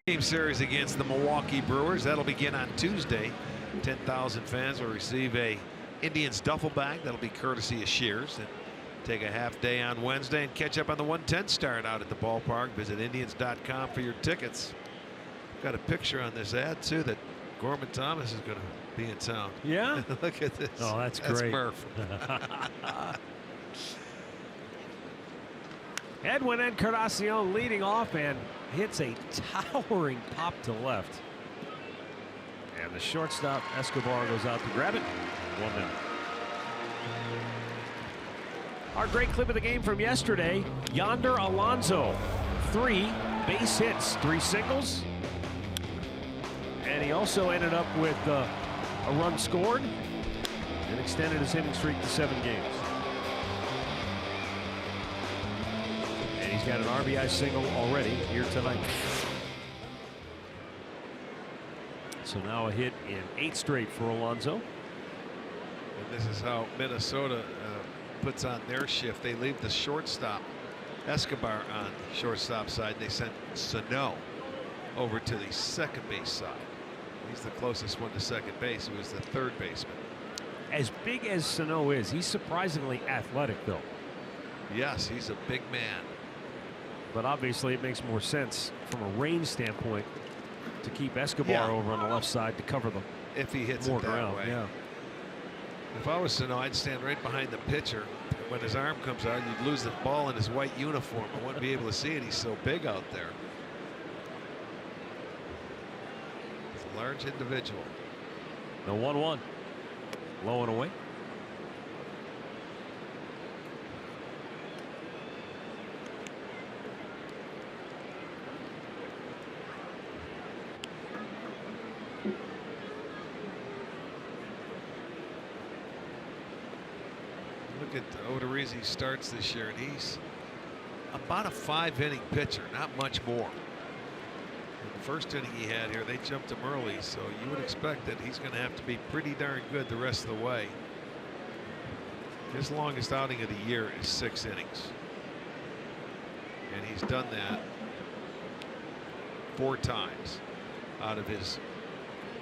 Game series against the Milwaukee Brewers. That'll begin on Tuesday. 10,000 fans will receive a Indians duffel bag. That'll be courtesy of Shears. And Take a half day on Wednesday and catch up on the 110 start out at the ballpark. Visit Indians.com for your tickets. Got a picture on this ad too that Gorman Thomas is going to be in town. Yeah. Look at this. Oh, that's great. Murph. Edwin Encarnacion leading off and hits a towering pop to left. And the shortstop Escobar goes out to grab it. 1-0. Our great clip of the game from yesterday, Yonder Alonso. 3 base hits, 3 singles. And he also ended up with a run scored and extended his hitting streak to 7 games. And he's got an RBI single already here tonight. So now a hit in 8 straight for Alonso. And this is how Minnesota puts on their shift. They leave the shortstop Escobar on the shortstop side. They send Sano over to the second base side. He's the closest one to second base. He was the third baseman. As big as Sano is, he's surprisingly athletic, though. Yes, he's a big man. But obviously, it makes more sense from a range standpoint to keep Escobar over on the left side to cover the if he hits more it that ground. way. Yeah. If I was Sano, I'd stand right behind the pitcher. When his arm comes out, you'd lose the ball in his white uniform. I wouldn't be able to see it. He's so big out there. He's a large individual. The 1-1. Low and away. Look at Odorizzi starts this year, and he's about a 5-inning pitcher, not much more. In the first inning he had here, they jumped him early, so you would expect that he's going to have to be pretty darn good the rest of the way. His longest outing of the year is 6 innings. And he's done that 4 times out of his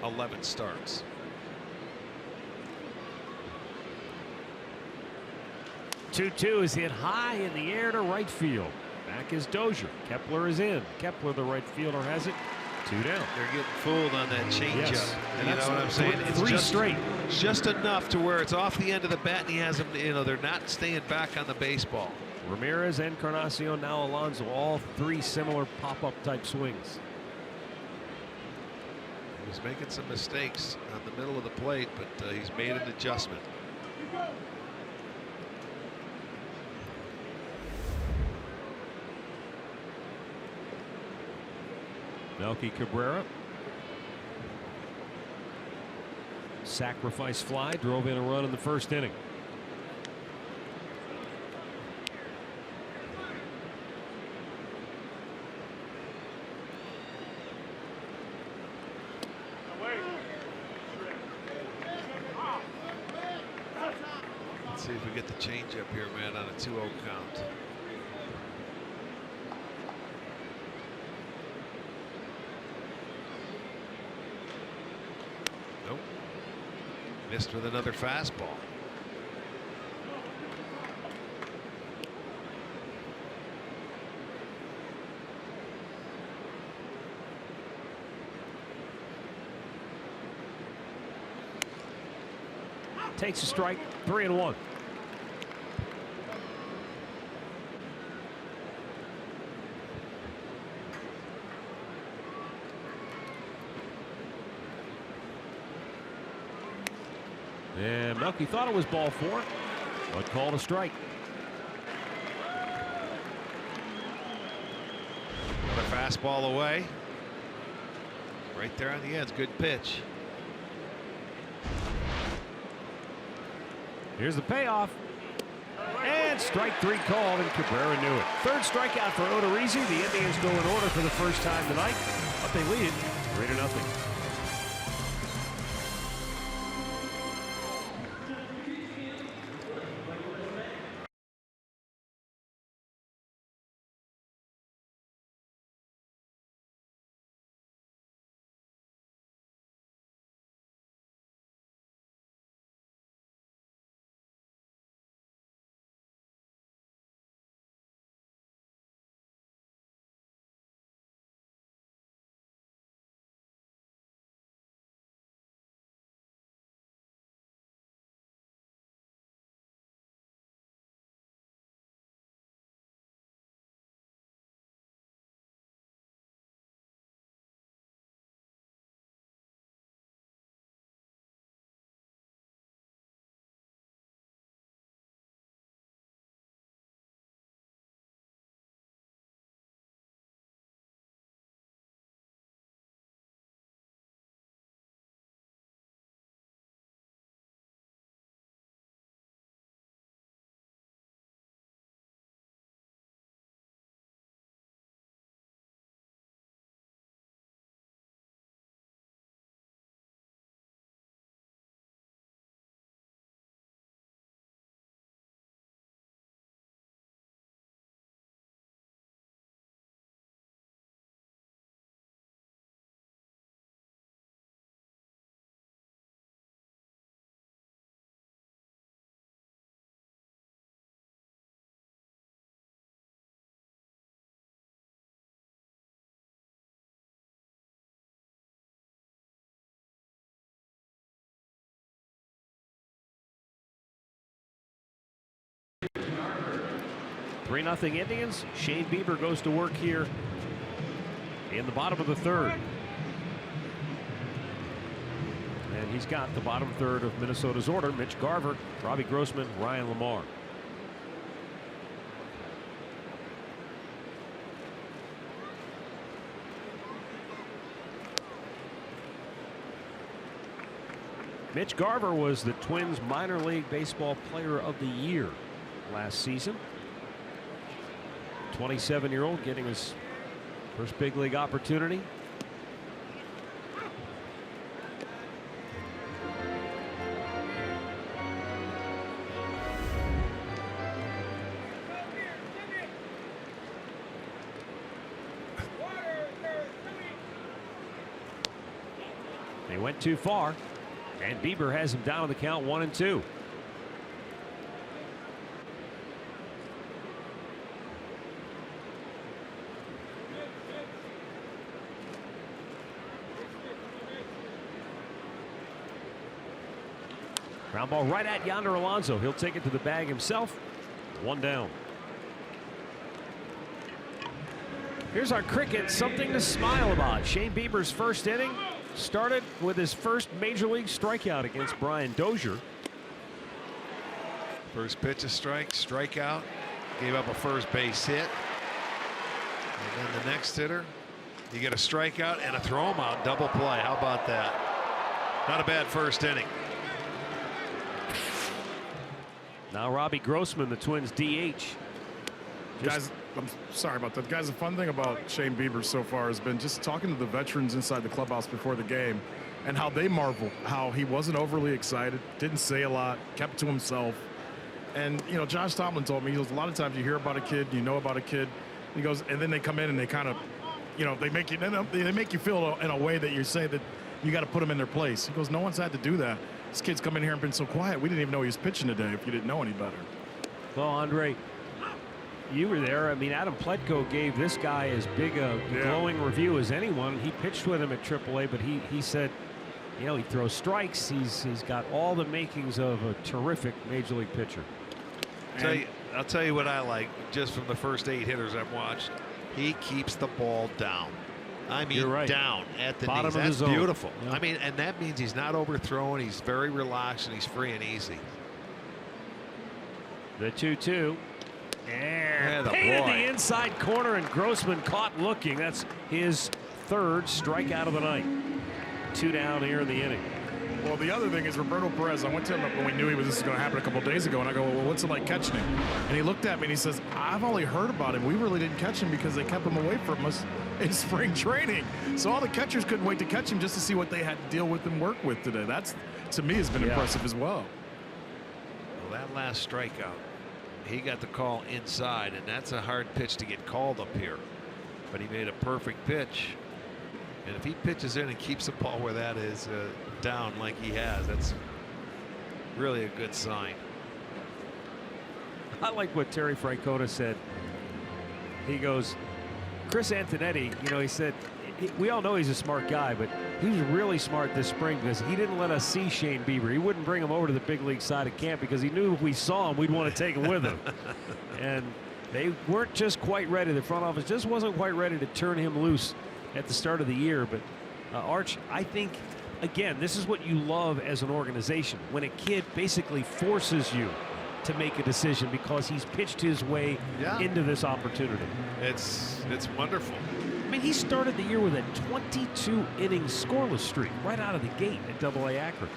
11 starts. Two is hit high in the air to right field. Back is Dozier. Kepler is in. Kepler, the right fielder, has it. 2 down. They're getting fooled on that changeup. Yes. You know what I'm saying? It's 3 straight. Just enough to where it's off the end of the bat, and he has them. You know, they're not staying back on the baseball. Ramirez, Encarnacion, now Alonso, all 3 similar pop-up type swings. He was making some mistakes on the middle of the plate, but he's made an adjustment. Melky Cabrera. Sacrifice fly, drove in a run in the first inning. Let's see if we get the changeup here, man, on a 2-0 count. Nope. Missed with another fastball. Takes a strike, 3-1. And Melky thought it was ball 4, but called a strike. Another fastball away. Right there on the edge. Good pitch. Here's the payoff. And strike 3 called, and Cabrera knew it. 3rd strikeout for Odorizzi. The Indians go in order for the first time tonight, but they lead it 3-0. 3-0 Indians. Shane Bieber goes to work here in the bottom of the third. And he's got the bottom third of Minnesota's order. Mitch Garver, Robbie Grossman, Ryan Lamar. Mitch Garver was the Twins minor league baseball player of the year last season. 27-year-old getting his first big league opportunity. They went too far. And Bieber has him down on the count 1-2. Ground ball right at Yonder Alonso. He'll take it to the bag himself. 1 down. Here's our cricket, something to smile about. Shane Bieber's first inning started with his first major league strikeout against Brian Dozier. First pitch a strikeout, gave up a first base hit. And then the next hitter, you get a strikeout and a throw him out, double play. How about that? Not a bad first inning. Now Robbie Grossman, the Twins DH. Guys, I'm sorry about that. Guys, the fun thing about Shane Bieber so far has been just talking to the veterans inside the clubhouse before the game and how they marvel, how he wasn't overly excited, didn't say a lot, kept to himself. And, you know, Josh Tomlin told me, he goes, a lot of times you hear about a kid, you know about a kid. He goes, and then they come in and they kind of, you know, they make you feel in a way that you say that you got to put them in their place. He goes, no one's had to do that. This kid's come in here and been so quiet. We didn't even know he was pitching today if you didn't know any better. Well, Andre, you were there. I mean, Adam Pletko gave this guy as big a glowing review as anyone. He pitched with him at AAA, but he said, you know, he throws strikes. He's got all the makings of a terrific major league pitcher. I'll tell you what I like just from the first 8 hitters I've watched. He keeps the ball down. I mean, You're right. down at the Bottom knees. of the That's zone. beautiful. Yeah. I mean, and that means he's not overthrowing. He's very relaxed and he's free and easy. The 2-2. And the painted boy. the inside corner, and Grossman caught looking. That's his third strikeout of the night. 2 down here in the inning. Well, the other thing is Roberto Perez. I went to him when we knew this was going to happen a couple days ago, and I go, well, what's it like catching him? And he looked at me and he says, I've only heard about him. We really didn't catch him because they kept him away from us in spring training. So all the catchers couldn't wait to catch him just to see what they had to deal with and work with today. That's, to me, has been impressive as well. Well, that last strikeout, he got the call inside, and that's a hard pitch to get called up here. But he made a perfect pitch. And if he pitches in and keeps the ball where that is down like he has, that's really a good sign. I like what Terry Francona said. He goes, Chris Antonetti, you know, he said, we all know he's a smart guy, but he was really smart this spring because he didn't let us see Shane Bieber. He wouldn't bring him over to the big league side of camp because he knew if we saw him, we'd want to take him with him. And they weren't just quite ready. The front office just wasn't quite ready to turn him loose at the start of the year. But Arch, I think, again, this is what you love as an organization, when a kid basically forces you to make a decision because he's pitched his way into this opportunity. It's wonderful. I mean, he started the year with a 22-inning scoreless streak right out of the gate at AA Akron.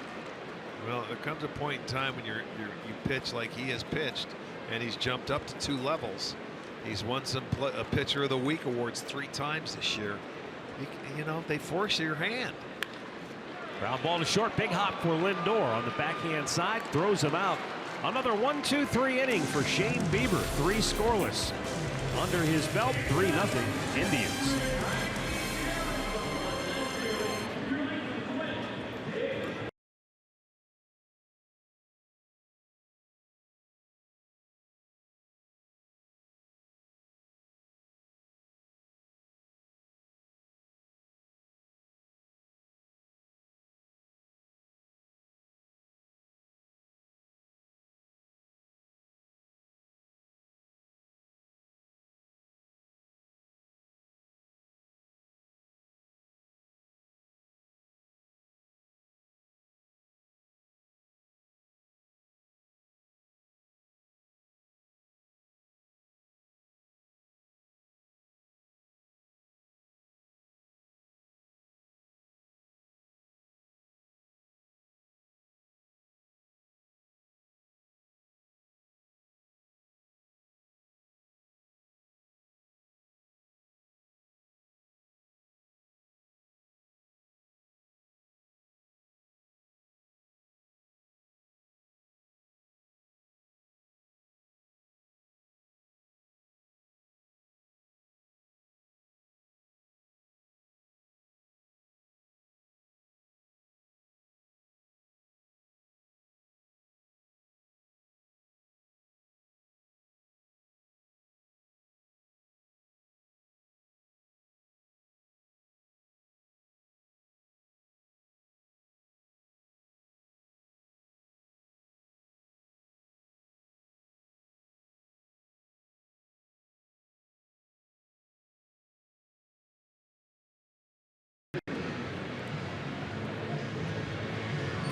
Well, there comes a point in time when you pitch like he has pitched, and he's jumped up to 2 levels. He's won some Pitcher of the Week awards 3 times this year. You know, they force your hand. Ground ball to short, big hop for Lindor on the backhand side, throws him out. Another 1-2-3 inning for Shane Bieber, 3 scoreless. Under his belt, 3-0 Indians.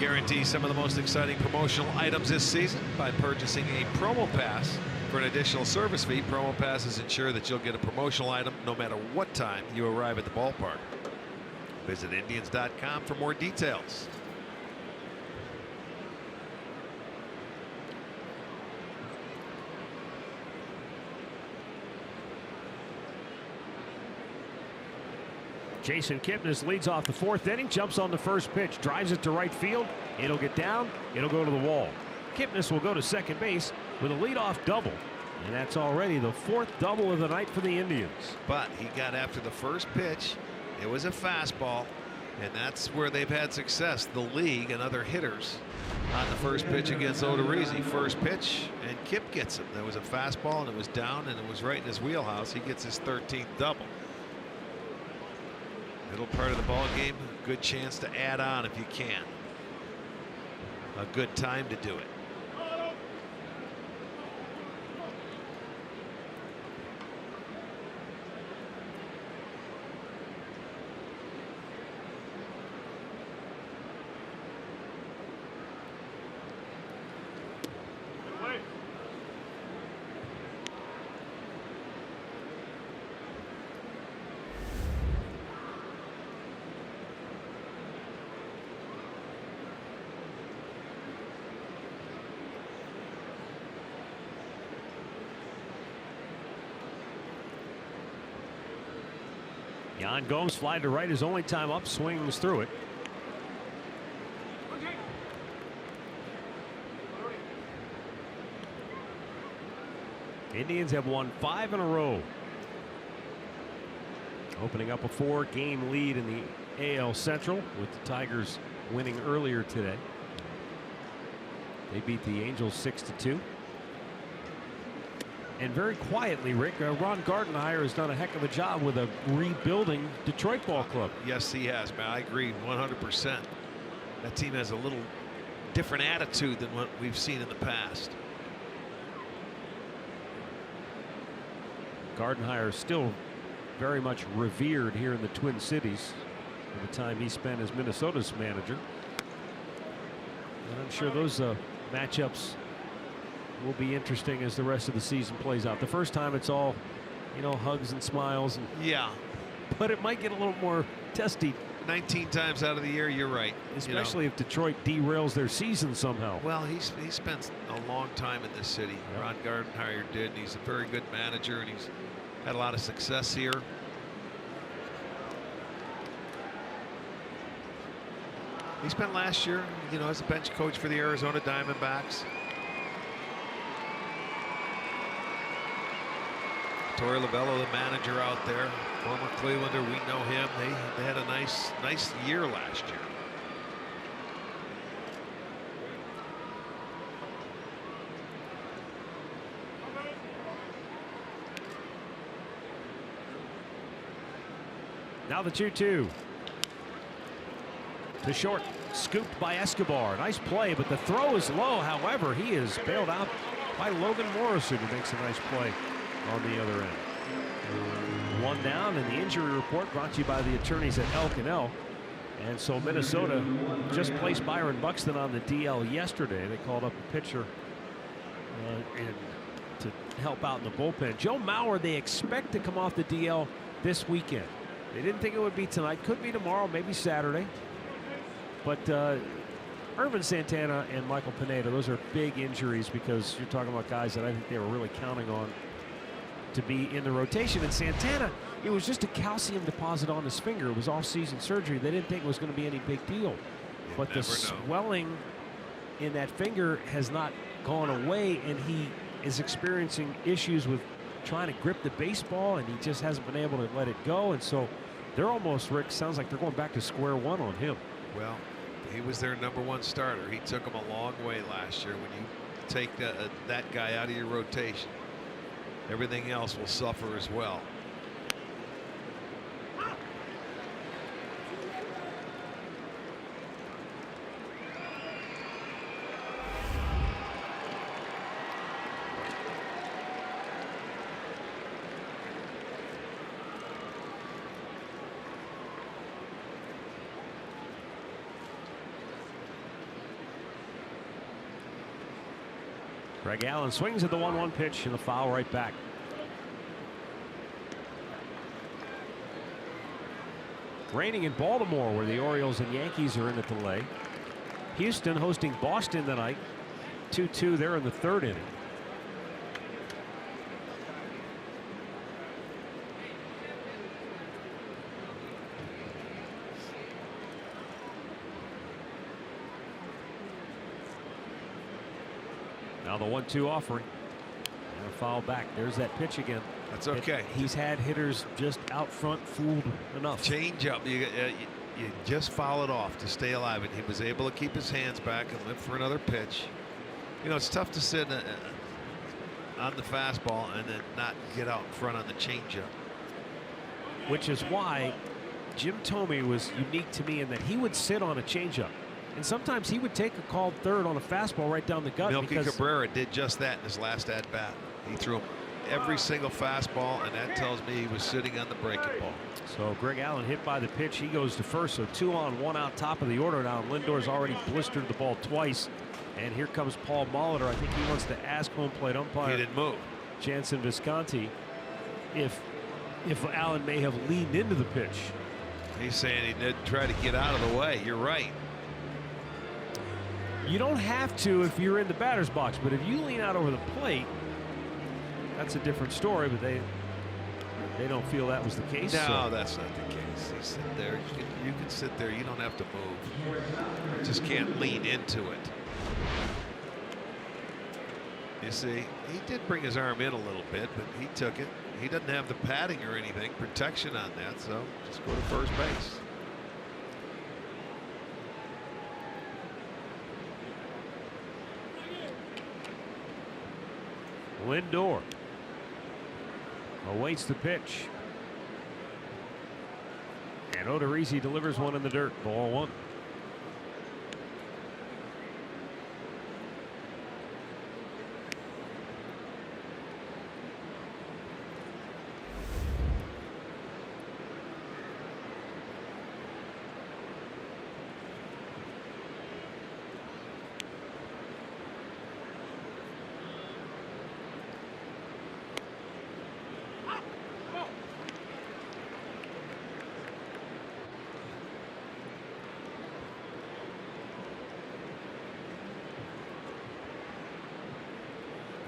Guarantee some of the most exciting promotional items this season by purchasing a promo pass for an additional service fee. Promo passes ensure that you'll get a promotional item no matter what time you arrive at the ballpark. Visit Indians.com for more details. Jason Kipnis leads off the 4th inning, jumps on the first pitch, drives it to right field. It'll get down, it'll go to the wall. Kipnis will go to second base with a leadoff double. And that's already the 4th double of the night for the Indians. But he got after the first pitch. It was a fastball, and that's where they've had success, the league and other hitters, on the first pitch against Odorizzi. First pitch, and Kip gets him. There was a fastball, and it was down, and it was right in his wheelhouse. He gets his 13th double. Middle part of the ball game, good chance to add on if you can. A good time to do it. Jan Gomes fly to right his only time up, swings through it. Indians have won 5 in a row, opening up a 4-game lead in the AL Central, with the Tigers winning earlier today. They beat the Angels 6-2. And very quietly, Rick, Ron Gardenhire has done a heck of a job with a rebuilding Detroit ball club. Yes, he has, man. I agree 100%. That team has a little different attitude than what we've seen in the past. Gardenhire is still very much revered here in the Twin Cities for the time he spent as Minnesota's manager. And I'm sure those matchups will be interesting as the rest of the season plays out. The first time it's all, you know, hugs and smiles. And, yeah. But it might get a little more testy. 19 times out of the year, you're right. Especially if Detroit derails their season somehow. Well, he spent a long time in this city. Yep. Ron Gardenhire did. And he's a very good manager, and he's had a lot of success here. He spent last year, you know, as a bench coach for the Arizona Diamondbacks. Torey Lovullo, the manager out there, former Clevelander, we know him. They had a nice year last year. Now the 2-2 to short, scooped by Escobar. Nice play, but the throw is low. However, he is bailed out by Logan Morrison, who makes a nice play on the other end. One down, and the injury report brought to you by the attorneys at Elk & Elk. And so Minnesota just placed Byron Buxton on the DL yesterday. They called up a pitcher to help out in the bullpen. Joe Mauer, they expect to come off the DL this weekend. They didn't think it would be tonight. Could be tomorrow, maybe Saturday. But Ervin Santana and Michael Pineda, those are big injuries, because you're talking about guys that I think they were really counting on to be in the rotation. And Santana, it was just a calcium deposit on his finger. It was off-season surgery. They didn't think it was going to be any big deal. But the swelling in that finger has not gone away, and he is experiencing issues with trying to grip the baseball, and he just hasn't been able to let it go. And so they're almost, Rick, sounds like they're going back to square one on him. Well, he was their #1 starter. He took them a long way last year. When you take that guy out of your rotation, everything else will suffer as well. Greg Allen swings at the 1-1 pitch and a foul right back. Raining in Baltimore, where the Orioles and Yankees are in the delay. Houston hosting Boston tonight. 2-2 there in the 3rd inning. Now the 1-2 offering. And a foul back. There's that pitch again. That's okay. He's had hitters just out front fooled enough. Change up. You just foul it off to stay alive, and he was able to keep his hands back and live for another pitch. You know, it's tough to sit on the fastball and then not get out in front on the changeup. Which is why Jim Thome was unique to me in that he would sit on a changeup. And sometimes he would take a called third on a fastball right down the gut. Milky Cabrera did just that in his last at-bat. He threw him every single fastball, and that tells me he was sitting on the breaking ball. So Greg Allen hit by the pitch. He goes to first. So 2 on, 1 out, top of the order now. Lindor's already blistered the ball twice. And here comes Paul Molitor. I think he wants to ask home plate umpire. He didn't move. Jansen Visconti if Allen may have leaned into the pitch. He's saying he did try to get out of the way. You're right. You don't have to if you're in the batter's box, but if you lean out over the plate, that's a different story. But they don't feel that was the case. No, so. that's not the case. You sit there. You can sit there. You don't have to move. You just can't lean into it. You see, he did bring his arm in a little bit, but he took it. He doesn't have the padding or anything, protection on that, so just go to first base. Lindor awaits the pitch. And Odorizzi delivers one in the dirt. Ball 1.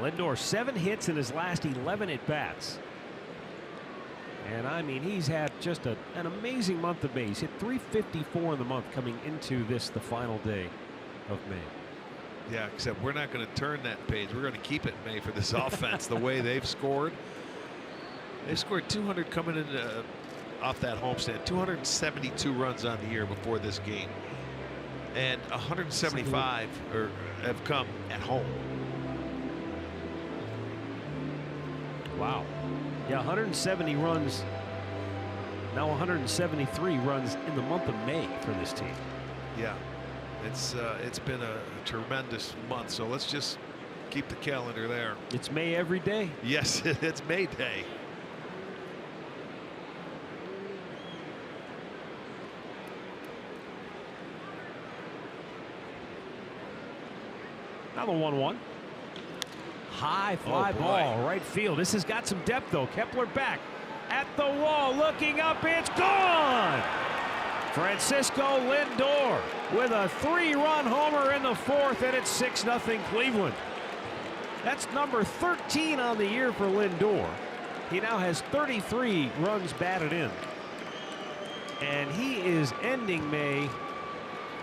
Lindor 7 hits in his last 11 at bats. And I mean, he's had just an amazing month of May. He's hit .354 in the month coming into this, the final day of May. Yeah, except we're not going to turn that page. We're going to keep it in May for this offense. The way they've scored. They scored 200 coming in off that homestand. 272 runs on the year before this game. And 175 have come at home. Wow. Yeah, 170 runs. Now 173 runs in the month of May for this team. Yeah, it's been a tremendous month. So let's just keep the calendar there. It's May every day. Yes, it's May Day. Now the 1-1. High fly ball, right field. This has got some depth, though. Kepler back at the wall, looking up. It's gone. Francisco Lindor with a 3-run homer in the 4th, and it's 6-0 Cleveland. That's number 13 on the year for Lindor. He now has 33 runs batted in. And he is ending May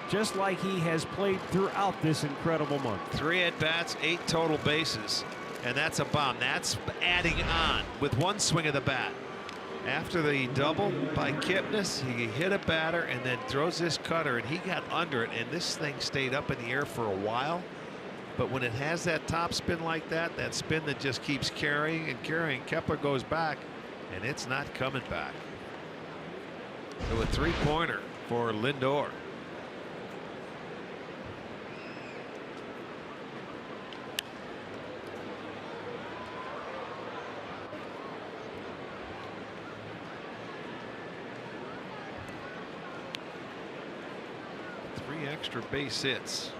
just like he has played throughout this incredible month. 3 at-bats, 8 total bases, and that's a bomb. That's adding on with 1 swing of the bat. After the double by Kipnis, he hit a batter and then throws this cutter, and he got under it, and this thing stayed up in the air for a while. But when it has that top spin like that, that spin that just keeps carrying and carrying, Kepler goes back, and it's not coming back. So a 3-pointer for Lindor. Extra base hits.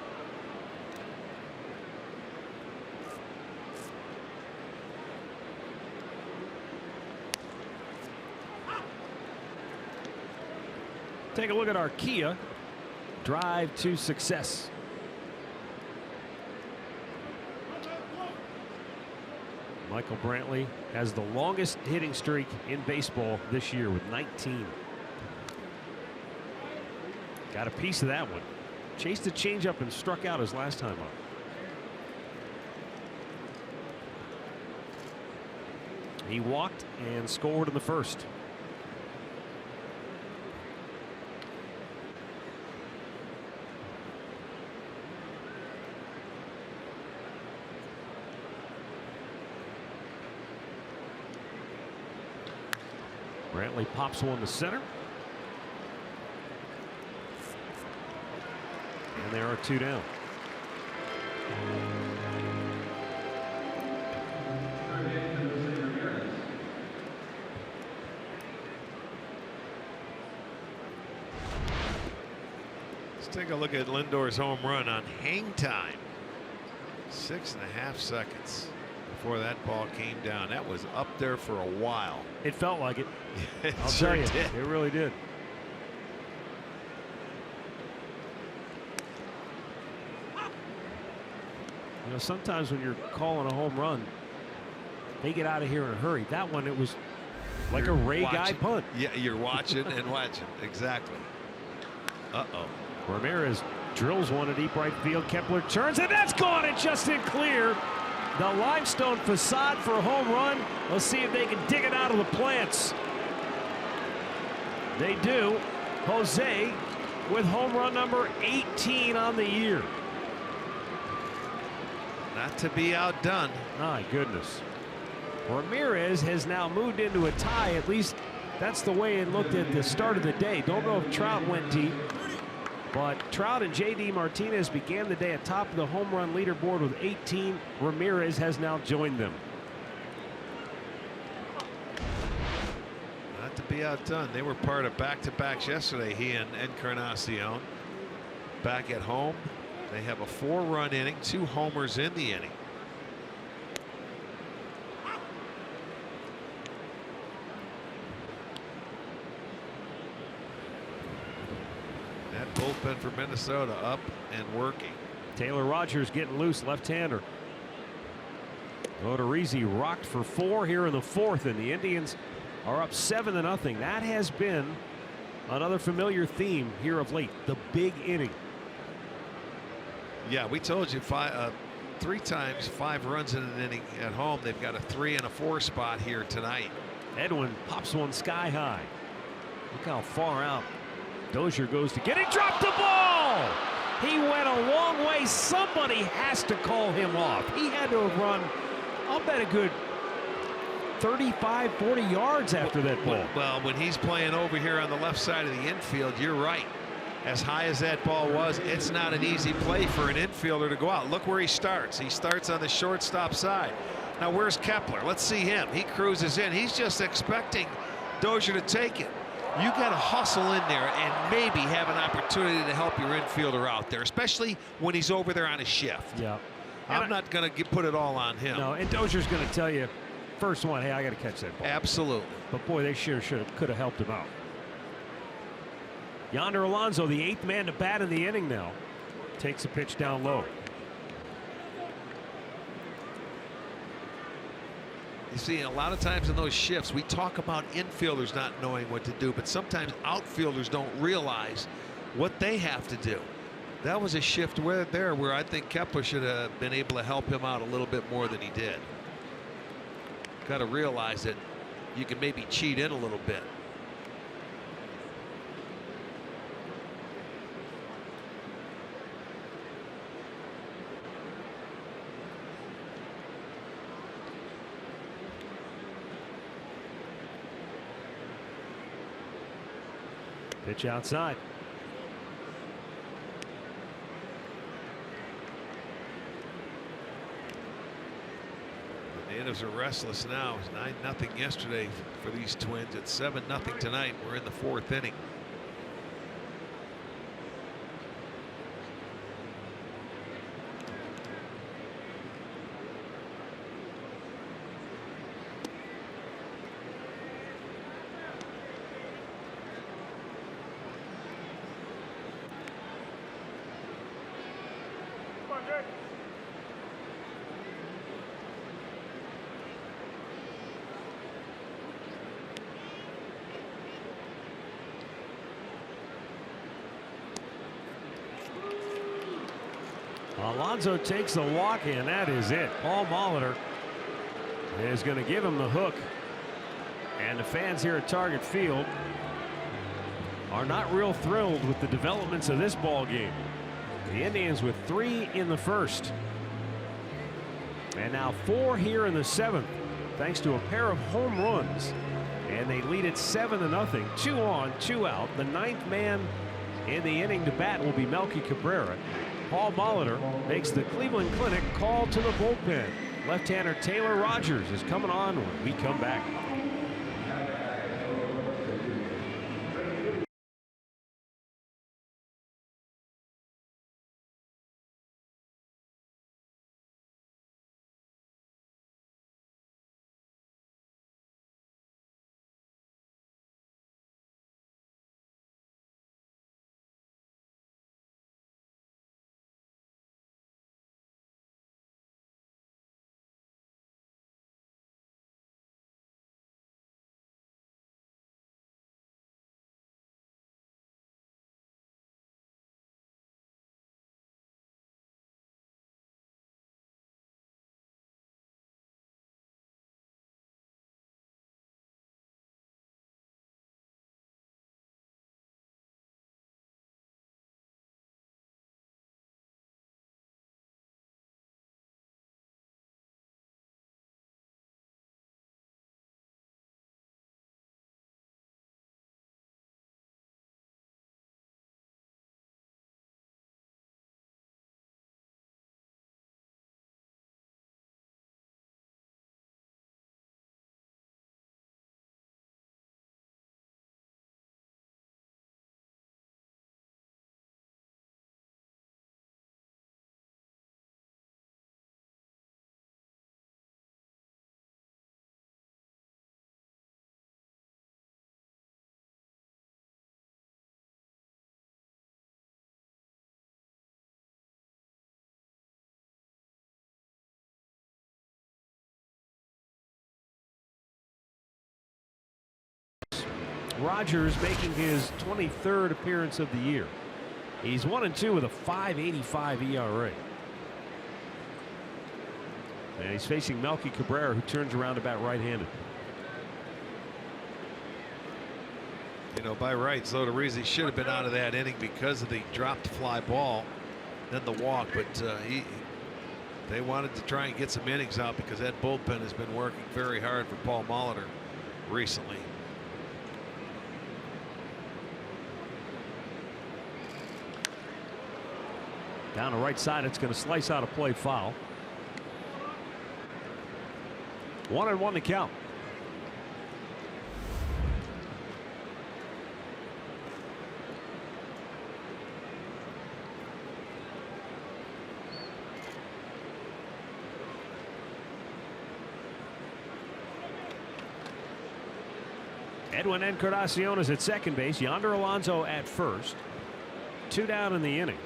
Take a look at our Kia drive to success. Michael Brantley has the longest hitting streak in baseball this year with 19. Got a piece of that one. Chased the changeup and struck out his last time up. He walked and scored in the first. Brantley pops one to center. And there are two down. Let's take a look at Lindor's home run on hang time. 6.5 seconds before that ball came down. That was up there for a while. It felt like it. It I'll sure tell you, did. it really did. You know, sometimes when you're calling a home run, they get out of here in a hurry. That one, it was like a Ray Guy punt. Yeah, you're watching and watching. Exactly. Uh-oh. Ramirez drills one to deep right field. Kepler turns, and that's gone. It just didn't clear. The limestone facade for a home run. Let's see if they can dig it out of the plants. They do. Jose with home run number 18 on the year. Not to be outdone. My goodness. Ramirez has now moved into a tie. At least that's the way it looked at the start of the day. Don't know if Trout went deep, but Trout and J.D. Martinez began the day atop of the home run leaderboard with 18. Ramirez has now joined them. Not to be outdone. They were part of back-to-backs yesterday, he and Encarnacion. Back at home, they have a 4-run inning, 2 homers in the inning. That bullpen for Minnesota up and working. Taylor Rogers getting loose, left-hander. Odorizzi rocked for 4 here in the 4th, and the Indians are up 7-0. That has been another familiar theme here of late, the big inning. Yeah, we told you 3 times 5 runs in an inning at home. They've got a 3 and a 4 spot here tonight. Edwin pops one sky high. Look how far out Dozier goes to get it. Dropped the ball. He went a long way. Somebody has to call him off. He had to have run, I'll bet, a good 35, 40 yards after that ball. Well, when he's playing over here on the left side of the infield, you're right. As high as that ball was, it's not an easy play for an infielder to go out. Look where he starts. He starts on the shortstop side. Now, where's Kepler? Let's see him. He cruises in. He's just expecting Dozier to take it. You got to hustle in there and maybe have an opportunity to help your infielder out there, especially when he's over there on a shift. Yeah. I'm not going to put it all on him. No, and Dozier's going to tell you, first one, hey, I got to catch that ball. Absolutely. But boy, they could have helped him out. Yonder Alonso, the 8th man to bat in the inning now, takes a pitch down low. You see, a lot of times in those shifts, we talk about infielders not knowing what to do, but sometimes outfielders don't realize what they have to do. That was a shift where I think Kepler should have been able to help him out a little bit more than he did. Got to realize that you can maybe cheat in a little bit. Pitch outside. The natives are restless now. It was 9-0 yesterday for these Twins. It's 7-0 tonight. We're in the 4th inning. Alonso takes the walk, and that is it. Paul Molitor is going to give him the hook. And the fans here at Target Field are not real thrilled with the developments of this ball game. The Indians with 3 in the first. And now 4 here in the 7th, thanks to a pair of home runs. And they lead it 7-0. 2 on, 2 out. The 9th man in the inning to bat will be Melky Cabrera. Paul Molitor makes the Cleveland Clinic call to the bullpen. Left-hander Taylor Rogers is coming on when we come back. Rogers making his 23rd appearance of the year. He's 1-2 with a 5.85 ERA. And he's facing Melky Cabrera, who turns around about right-handed. You know, by rights, though, he should have been out of that inning because of the dropped fly ball, then the walk. But they wanted to try and get some innings out because that bullpen has been working very hard for Paul Molitor recently. Down the right side, it's going to slice out a play foul. 1-1 to count. Edwin Encarnacion is at second base. Yonder Alonso at first. 2 down in the inning.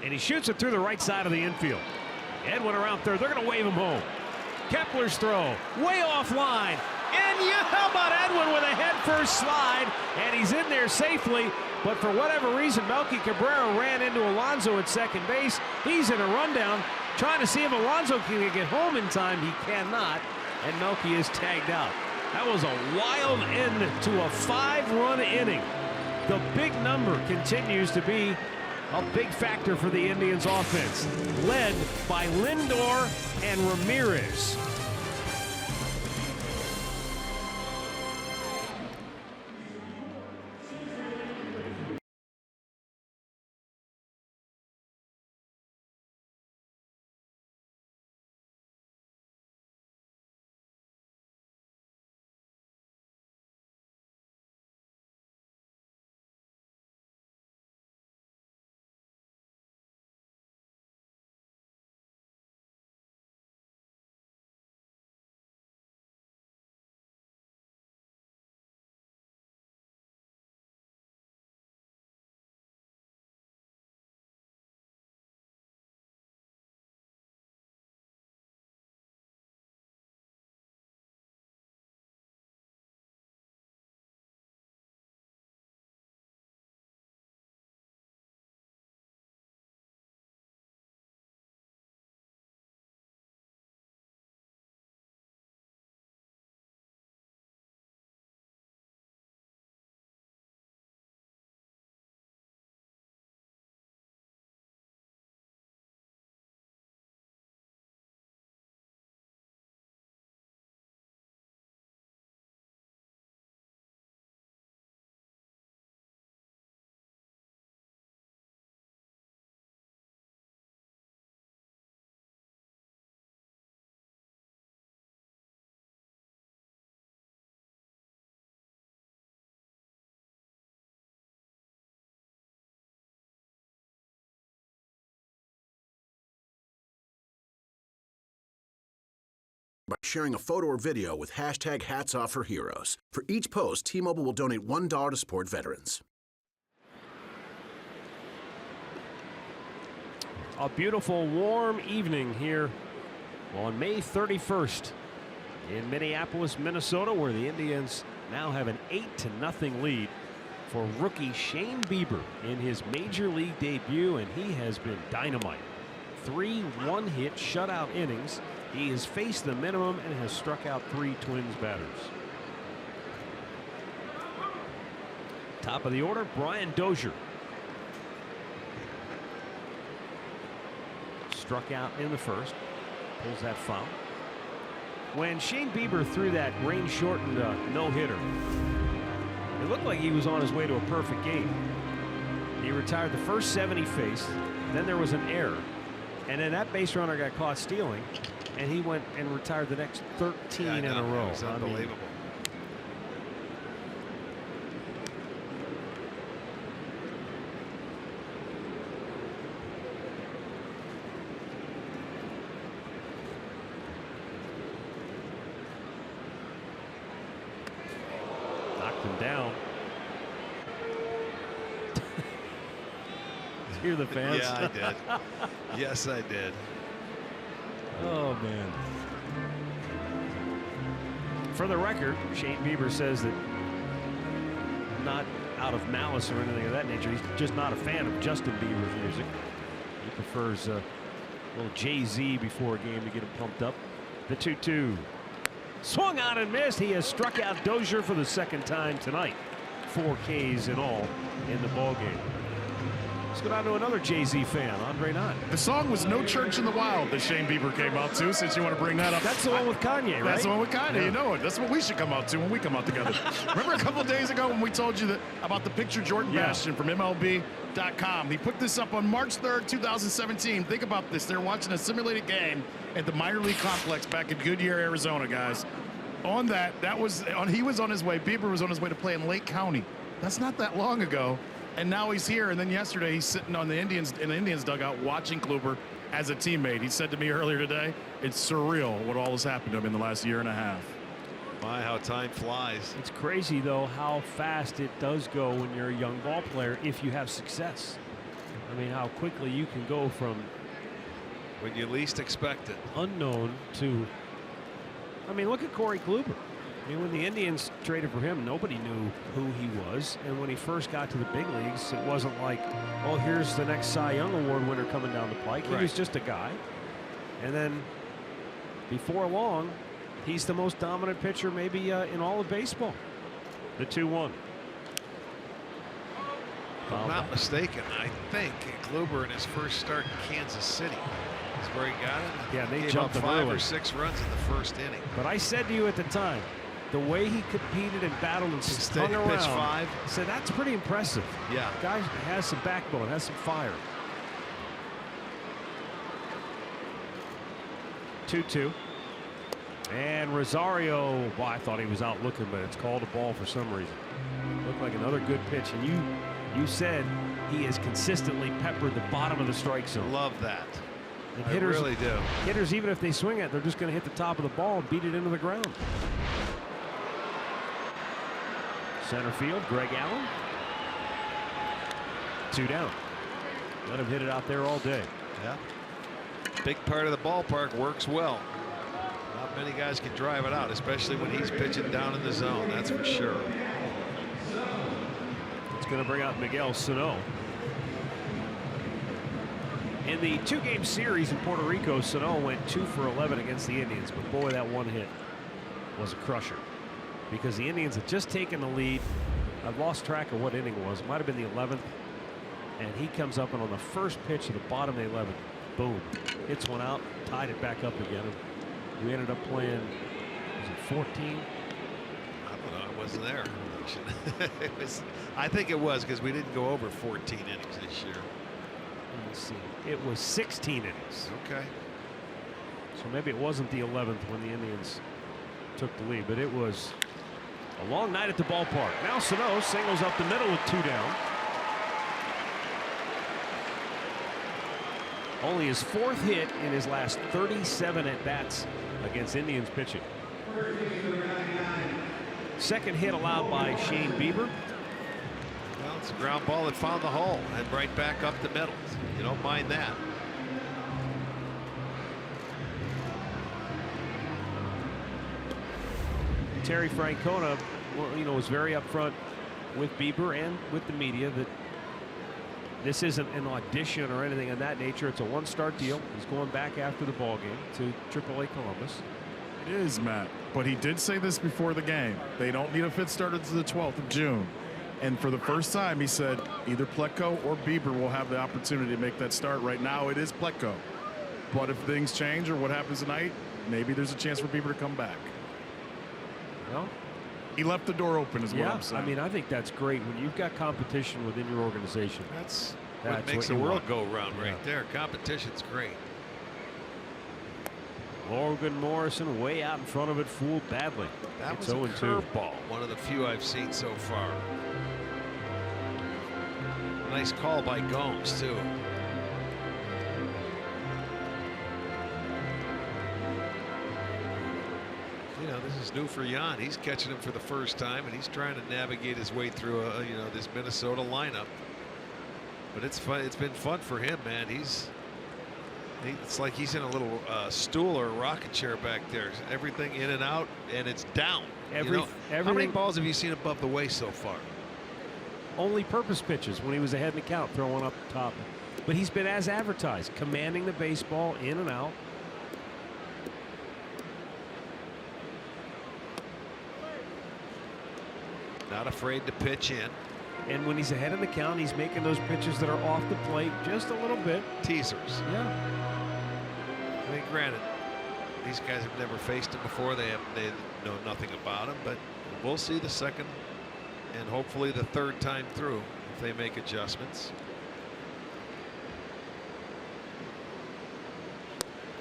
And he shoots it through the right side of the infield. Edwin around third. They're going to wave him home. Kepler's throw way offline. And how about Edwin with a head-first slide? And he's in there safely. But for whatever reason, Melky Cabrera ran into Alonso at second base. He's in a rundown, trying to see if Alonso can get home in time. He cannot. And Melky is tagged out. That was a wild end to a 5-run inning. The big number continues to be a big factor for the Indians offense, led by Lindor and Ramirez. by sharing a photo or video with hashtag HatsOffForHeroes. For each post, T-Mobile will donate $1 to support veterans. A beautiful, warm evening here on May 31st in Minneapolis, Minnesota, where the Indians now have an 8-0 lead for rookie Shane Bieber in his major league debut, and he has been dynamite. 3 one-hit shutout innings. He has faced the minimum and has struck out 3 Twins batters. Top of the order, Brian Dozier. Struck out in the first. Pulls that foul. When Shane Bieber threw that rain-shortened no-hitter, it looked like he was on his way to a perfect game. He retired the first 7 he faced. Then there was an error. And then that base runner got caught stealing, and he went and retired the next 13 in a row. It's unbelievable. Knocked him down. Hear the fans? Yeah, I did. Yes, I did. Oh, man. For the record, Shane Bieber says that, not out of malice or anything of that nature, he's just not a fan of Justin Bieber's music. He prefers a little Jay-Z before a game to get him pumped up. The 2-2. Swung on and missed. He has struck out Dozier for the second time tonight. 4 Ks in all in the ballgame. Let's go down to another Jay-Z fan, Andre Knott. The song was No Church in the Wild that Shane Bieber came out to, since you want to bring that up. That's the one with Kanye, right? That's the one with Kanye, Yeah. you know it. That's what we should come out to when we come out together. Remember a couple of days ago when we told you that about the picture Jordan Bastian from MLB.com? He put this up on March 3rd, 2017. Think about this. They're watching a simulated game at the minor league complex back in Goodyear, Arizona, guys. On that was he was on his way. Bieber was on his way to play in Lake County. That's not that long ago. And now he's here, and then yesterday he's sitting on the Indians dugout watching Kluber as a teammate. He said to me earlier today, it's surreal what all has happened to him in the last year and a half. My, how time flies. It's crazy, though, how fast it does go when you're a young ball player if you have success. I mean, how quickly you can go from When you least expect it. unknown to, I mean, look at Corey Kluber. I mean, when the Indians traded for him, nobody knew who he was. And when he first got to the big leagues, it wasn't like, oh, here's the next Cy Young Award winner coming down the pike. He was just a guy. And then before long, he's the most dominant pitcher maybe in all of baseball. The 2-1. If I'm not mistaken, I think Kluber in his first start in Kansas City is where he got it. Yeah, they gave jumped up him 5 early. or 6 runs in the first inning. But I said to you at the time, the way he competed and battled and hung around, pitch 5. I said that's pretty impressive. Yeah. Guy has some backbone, has some fire. 2-2. And Rosario, well, I thought he was out looking, but it's called a ball for some reason. Looked like another good pitch, and you said he has consistently peppered the bottom of the strike zone. Love that. And I really do. Hitters, even if they swing it, they're just going to hit the top of the ball and beat it into the ground. Center field, Greg Allen. 2 down. Let him hit it out there all day. Yeah. Big part of the ballpark, works well. Not many guys can drive it out, especially when he's pitching down in the zone, that's for sure. It's going to bring out Miguel Sano. In the 2-game series in Puerto Rico, Sano went 2 for 11 against the Indians, but boy, that one hit was a crusher because the Indians had just taken the lead. I've lost track of what inning it was. It might have been the 11th, and he comes up, and on the first pitch of the bottom of the 11th, boom, hits one out, tied it back up again. We ended up playing, was it 14? I don't know, I wasn't there. I think it was, because we didn't go over 14 innings this year. Let me see. It was 16 innings. Okay. So maybe it wasn't the 11th when the Indians took the lead, but it was a long night at the ballpark. Now Sano singles up the middle with 2 down. Only his 4th hit in his last 37 at-bats against Indians pitching. 2nd hit allowed by Shane Bieber. Well, it's a ground ball that found the hole and right back up the middle. You don't mind that. Terry Francona, was very upfront with Bieber and with the media that this isn't an audition or anything of that nature. It's a 1-start deal. He's going back after the ball game to AAA Columbus. It is, Matt. But he did say this before the game. They don't need a 5th starter to the 12th of June. And for the first time, he said either Pleco or Bieber will have the opportunity to make that start. Right now, it is Pleco. But if things change or what happens tonight, maybe there's a chance for Bieber to come back. Well, he left the door open is what I'm saying. I mean, I think that's great when you've got competition within your organization. That's what makes the world go round right there. Competition's great. Logan Morrison way out in front of it, fooled badly. That it's was a 0-2. curveball, one of the few I've seen so far. Nice call by Gomes, too. This is new for Jan. He's catching him for the first time, and he's trying to navigate his way through this Minnesota lineup. But it's fun. It's been fun for him, man. It's like he's in a little stool or a rocket chair back there. Everything in and out, and it's down. How many balls have you seen above the waist so far? Only purpose pitches when he was ahead in the count, throwing up top. But he's been as advertised, commanding the baseball in and out. Not afraid to pitch in. And when he's ahead in the count, he's making those pitches that are off the plate just a little bit. Teasers. Yeah. I mean, granted, these guys have never faced him before. They know nothing about him, but we'll see the second and hopefully the 3rd time through if they make adjustments.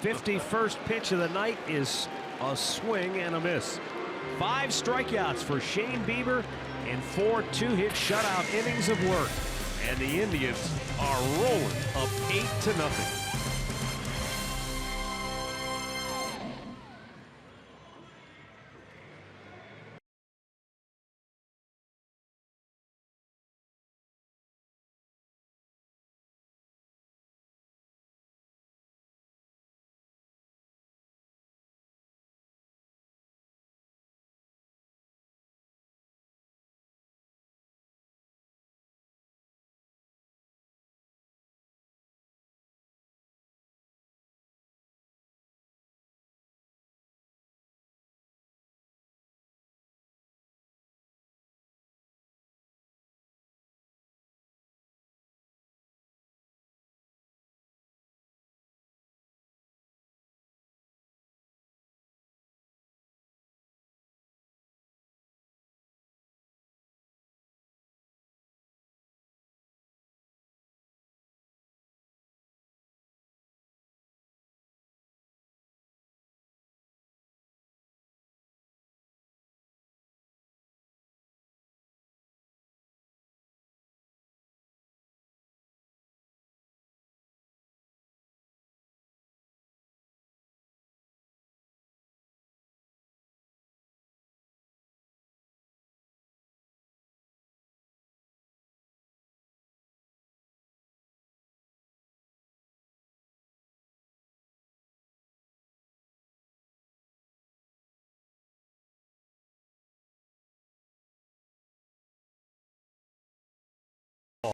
51st pitch of the night is a swing and a miss. 5 strikeouts for Shane Bieber and 4 2-hit shutout innings of work. And the Indians are rolling up 8-0.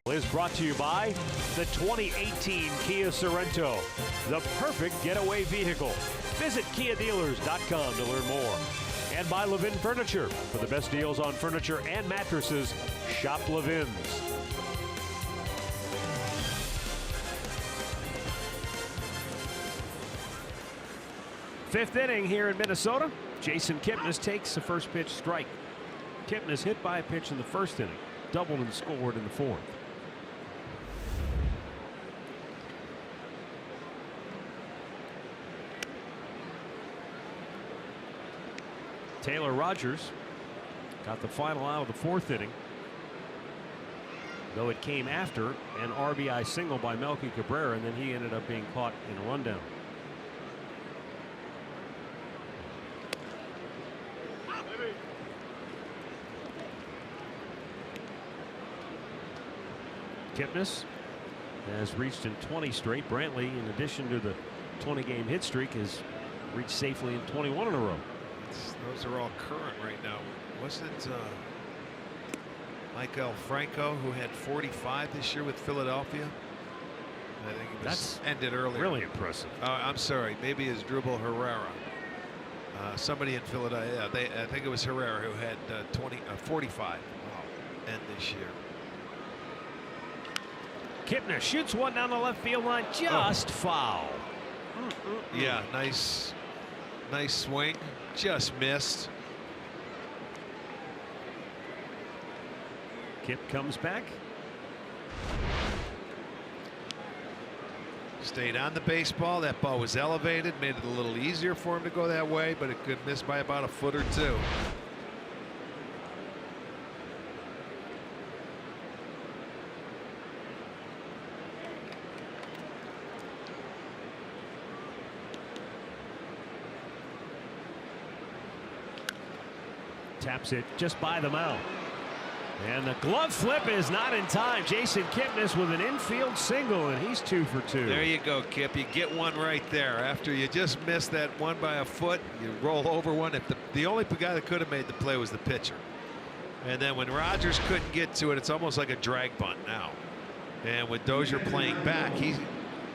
Is brought to you by the 2018 Kia Sorento, the perfect getaway vehicle. Visit KiaDealers.com to learn more. And by Levin Furniture. For the best deals on furniture and mattresses, shop Levin's. Fifth inning here in Minnesota. Jason Kipnis takes the first pitch strike. Kipnis hit by a pitch in the 1st inning, doubled and scored in the 4th. Taylor Rogers got the final out of the 4th inning. though it came after an RBI single by Melky Cabrera, and then he ended up being caught in a rundown. Kipnis has reached in 20 straight. Brantley, in addition to the 20-game hit streak, has reached safely in 21 in a row. Those are all current right now. Wasn't it Michael Franco who had 45 this year with Philadelphia? I think it was ended earlier. Really impressive. I'm sorry, maybe it's Drupal Herrera. Somebody in Philadelphia. I think it was Herrera who had 45 end this year. Kipnis shoots one down the left field line, just foul. Yeah, nice swing, just missed. Kip comes back. Stayed on the baseball. That ball was elevated, made it a little easier for him to go that way, but it could miss by about a foot or two. Taps it just by the mound. And the glove flip is not in time. Jason Kipnis with an infield single, and he's 2 for 2. There you go, Kip. You get one right there. After you just missed that one by a foot, you roll over one. If the only guy that could have made the play was the pitcher. And then when Rogers couldn't get to it, it's almost like a drag bunt now. And with Dozier playing back,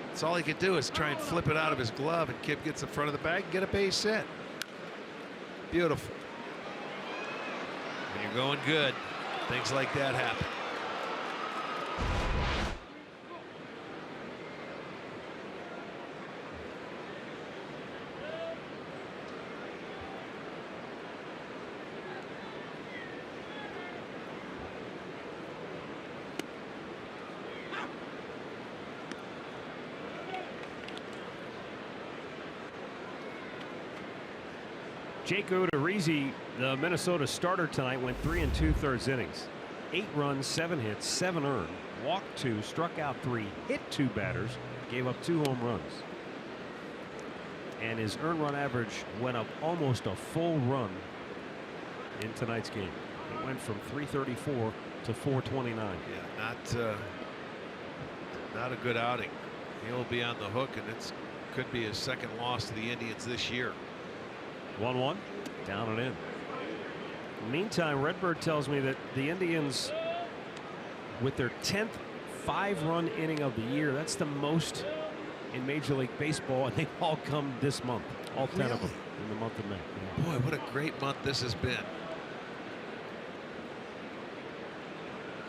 that's all he could do is try and flip it out of his glove, and Kip gets in front of the bag and get a base hit. Beautiful. When you're going good, things like that happen. Jake Odorizzi, the Minnesota starter tonight, went 3 2/3 innings. 8 runs, 7 hits, 7 earned, walked 2, struck out 3, hit 2 batters, gave up 2 home runs. And his earned run average went up almost a full run in tonight's game. It went from 334 to 429. Yeah, not a good outing. He'll be on the hook, and it could be his second loss to the Indians this year. 1-1, down and in. Meantime, Redbird tells me that the Indians, with their 10th 5-run inning of the year, that's the most in Major League Baseball, and they've all come this month, all 10 of them in the month of May. Yeah. Boy, what a great month this has been.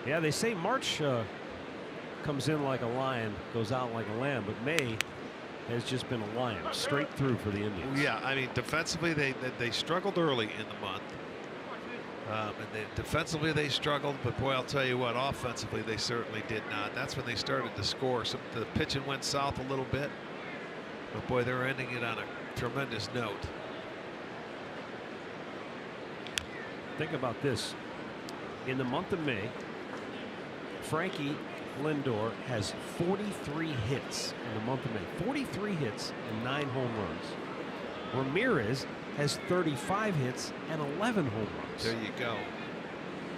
Yeah, they say March comes in like a lion, goes out like a lamb, but May has just been a lion straight through for the Indians. Yeah, I mean, defensively they struggled early in the month. And defensively they struggled, but boy, I'll tell you what, offensively they certainly did not. That's when they started to score. The pitching went south a little bit, but boy, they're ending it on a tremendous note. Think about this. In the month of May, Frankie Lindor has 43 hits in the month of May. 43 hits and 9 home runs. Ramirez has 35 hits and 11 home runs. There you go.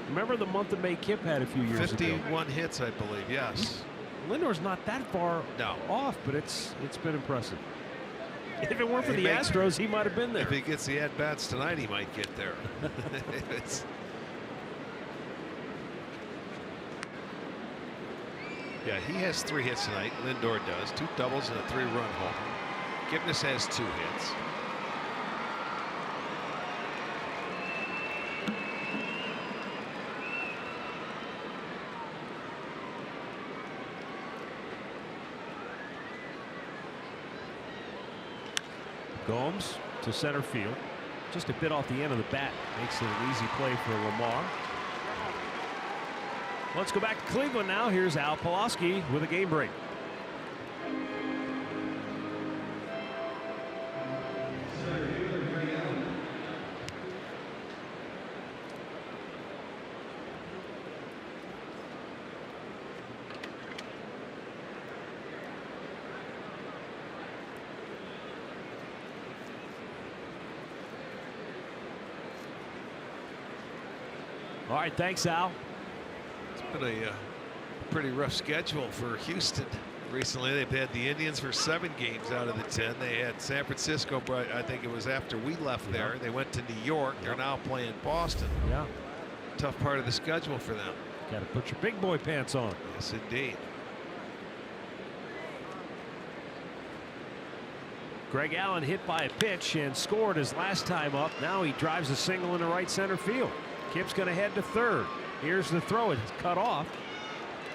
Remember the month of May Kip had a few years 51 ago. hits, I believe. Yes. Lindor's not that far off, but it's been impressive. If it weren't for the Astros, he might have been there. If he gets the at-bats tonight, he might get there. Yeah, he has 3 hits tonight. Lindor does. 2 doubles and a 3-run home. Kipnis has 2 hits. Gomes to center field, just a bit off the end of the bat, makes it an easy play for Lamar. Let's go back to Cleveland now. Here's Al Pulaski with a game break. All right, thanks, Al. It's been a pretty rough schedule for Houston. Recently, they've had the Indians for 7 games out of the 10. They had San Francisco, but I think it was after we left there. They went to New York. They're now playing Boston. Yeah. Tough part of the schedule for them. Got to put your big boy pants on. Yes, indeed. Greg Allen hit by a pitch and scored his last time up. Now he drives a single into right center field. Kip's going to head to third. Here's the throw. It's cut off.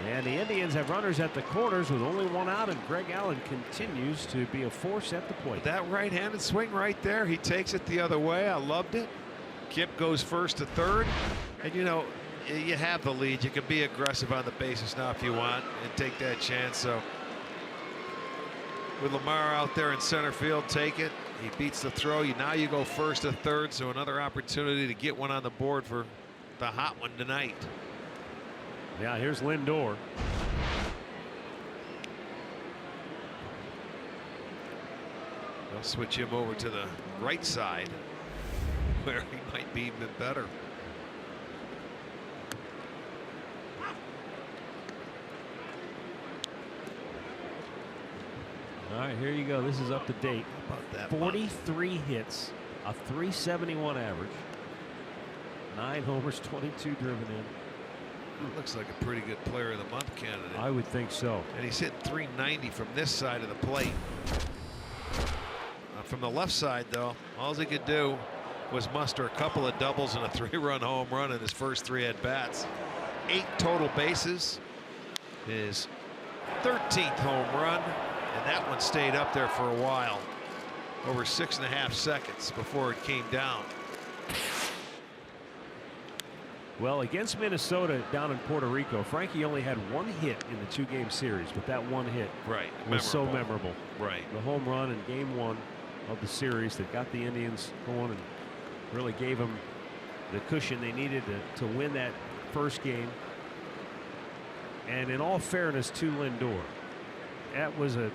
And the Indians have runners at the corners with only 1 out, and Greg Allen continues to be a force at the plate. That right-handed swing right there, he takes it the other way. I loved it. Kip goes first to third. And, you know, you have the lead. You can be aggressive on the bases now if you want and take that chance. So with Lamar out there in center field, take it. He beats the throw. Now you go first to third, so another opportunity to get one on the board for the hot one tonight. Yeah, here's Lindor. They'll switch him over to the right side where he might be even better. All right, here you go. This is up to date. How about that? 43 hits, a 371 average, 9 homers, 22 driven in. Looks like a pretty good player of the month candidate. I would think so. And he's hit 390 from this side of the plate. From the left side, though, all he could do was muster a couple of doubles and a 3-run home run in his first 3 at-bats. 8 total bases. His 13th home run, and that one stayed up there for a while, over 6.5 seconds before it came down. Well, against Minnesota down in Puerto Rico, Frankie only had 1 hit in the 2-game series, but that 1 hit was so memorable. Right. The home run in game 1 of the series that got the Indians going and really gave them the cushion they needed to win that first game. And in all fairness to Lindor, that was a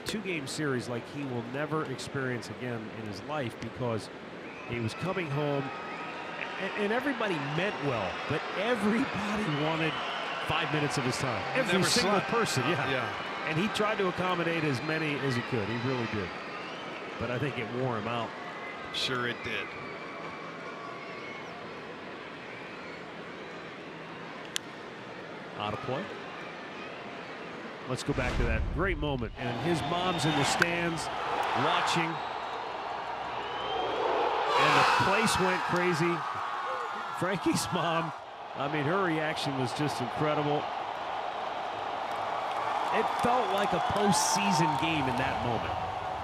2-game series like he will never experience again in his life, because he was coming home. And everybody meant well, but everybody wanted 5 minutes of his time. Every single person, yeah. And he tried to accommodate as many as he could. He really did. But I think it wore him out. Sure it did. Out of play. Let's go back to that great moment. And his mom's in the stands watching. And the place went crazy. Frankie's mom, I mean, her reaction was just incredible. It felt like a postseason game in that moment.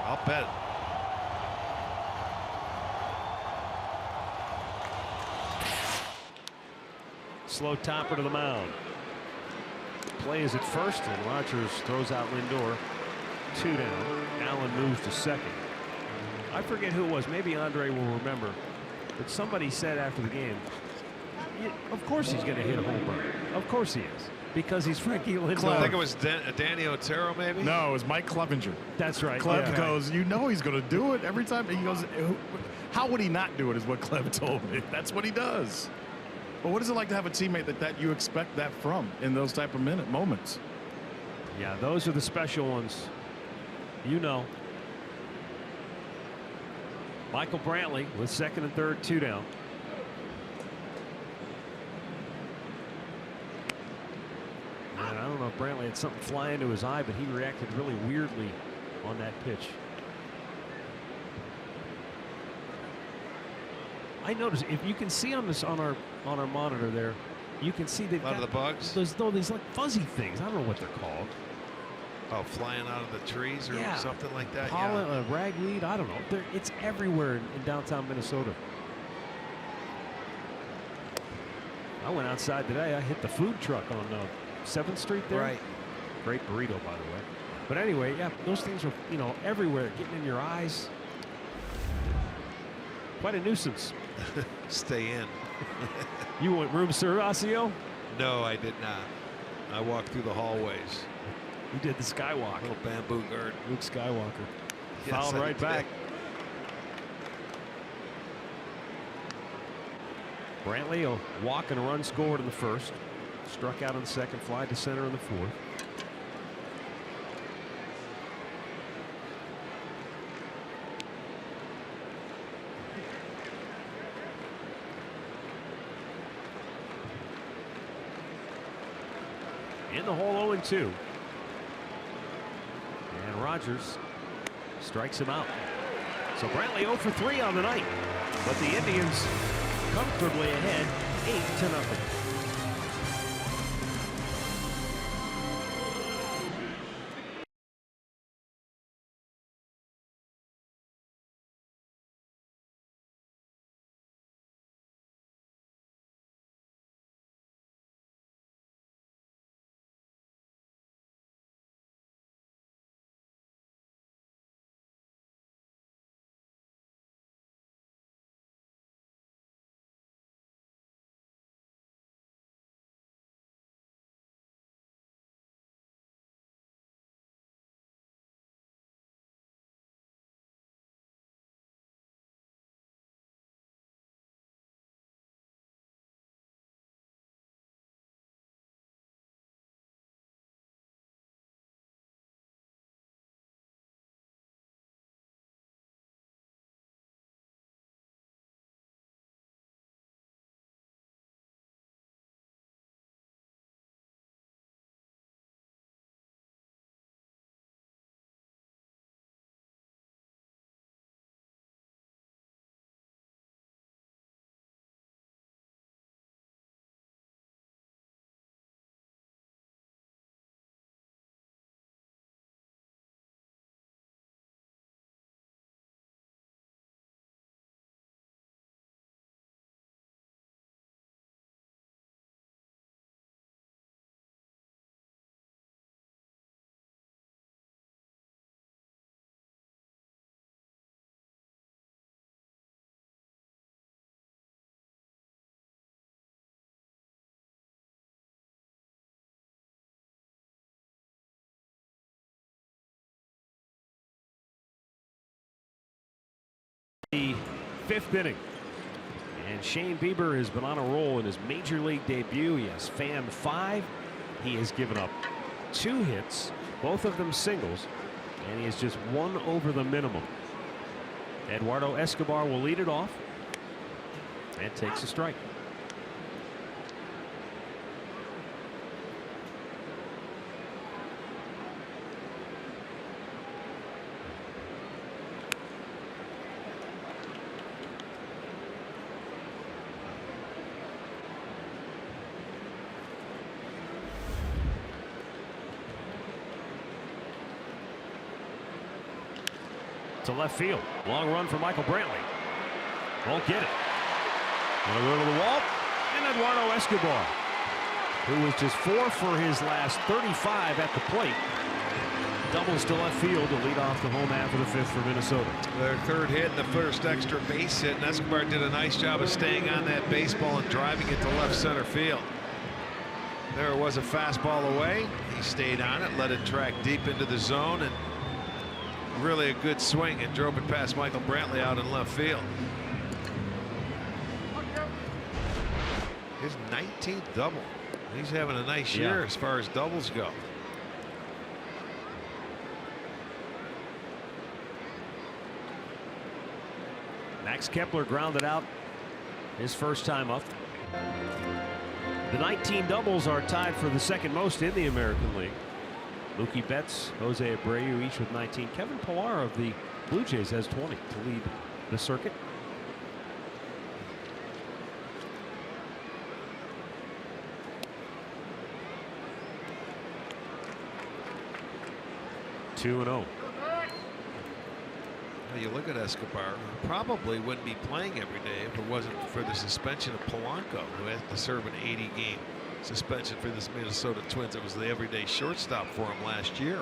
I'll bet. Slow topper to the mound. Play is at first, and Rogers throws out Lindor. 2 down. Allen moves to second. I forget who it was. Maybe Andre will remember. But somebody said after the game, of course he's going to hit a home run. Of course he is. Because he's Frankie Lindor. I think it was Danny Otero, maybe? No, it was Mike Clevenger. That's right. Cleb goes, you know he's going to do it every time. He goes, how would he not do it is what Cleb told me. That's what he does. But what is it like to have a teammate that you expect that from in those type of moments? Yeah, those are the special ones. You know. Michael Brantley with second and third, 2 down. And I don't know if Brantley had something fly into his eye, but he reacted really weirdly on that pitch. I noticed, if you can see on this on our monitor there, you can see they've A lot got of the bugs? these like fuzzy things. I don't know what they're called. Oh, flying out of the trees or something like that? Pollen, ragweed, I don't know. It's everywhere in downtown Minnesota. I went outside today. I hit the food truck on 7th Street there. Right. Great burrito, by the way. But anyway, yeah, those things are, everywhere, getting in your eyes. Quite a nuisance. Stay in. You went room servicio? No, I did not. I walked through the hallways. You did the skywalk. Little bamboo guard. Luke Skywalker. Yes, Fouled I right did. back. Brantley, a walk and a run scored in the first. Struck out on the second, fly to center in the fourth. In the hole, 0-2. And Rogers strikes him out. So Brantley 0 for 3 on the night. But the Indians comfortably ahead, 8-0. The fifth inning. And Shane Bieber has been on a roll in his major league debut. He has fanned 5. He has given up 2 hits, both of them singles, and he is just 1 over the minimum. Eduardo Escobar will lead it off and takes a strike. To left field. Long run for Michael Brantley. Won't get it. Gonna go to the wall. And Eduardo Escobar, who was just 4 for his last 35 at the plate, doubles to left field to lead off the home half of the 5th for Minnesota. Their third hit and the first extra base hit, and Escobar did a nice job of staying on that baseball and driving it to left center field. There was a fastball away. He stayed on it, let it track deep into the zone, and really a good swing, and drove it past Michael Brantley out in left field. His 19th double. He's having a nice year as far as doubles go. Max Kepler grounded out his first time up. The 19 doubles are tied for the second most in the American League. Mookie Betts, Jose Abreu, each with 19. Kevin Pillar of the Blue Jays has 20 to lead the circuit. Two and 0. You look at Escobar, who probably wouldn't be playing every day if it wasn't for the suspension of Polanco, who had to serve an 80-game suspension for this Minnesota Twins. It was the everyday shortstop for him last year.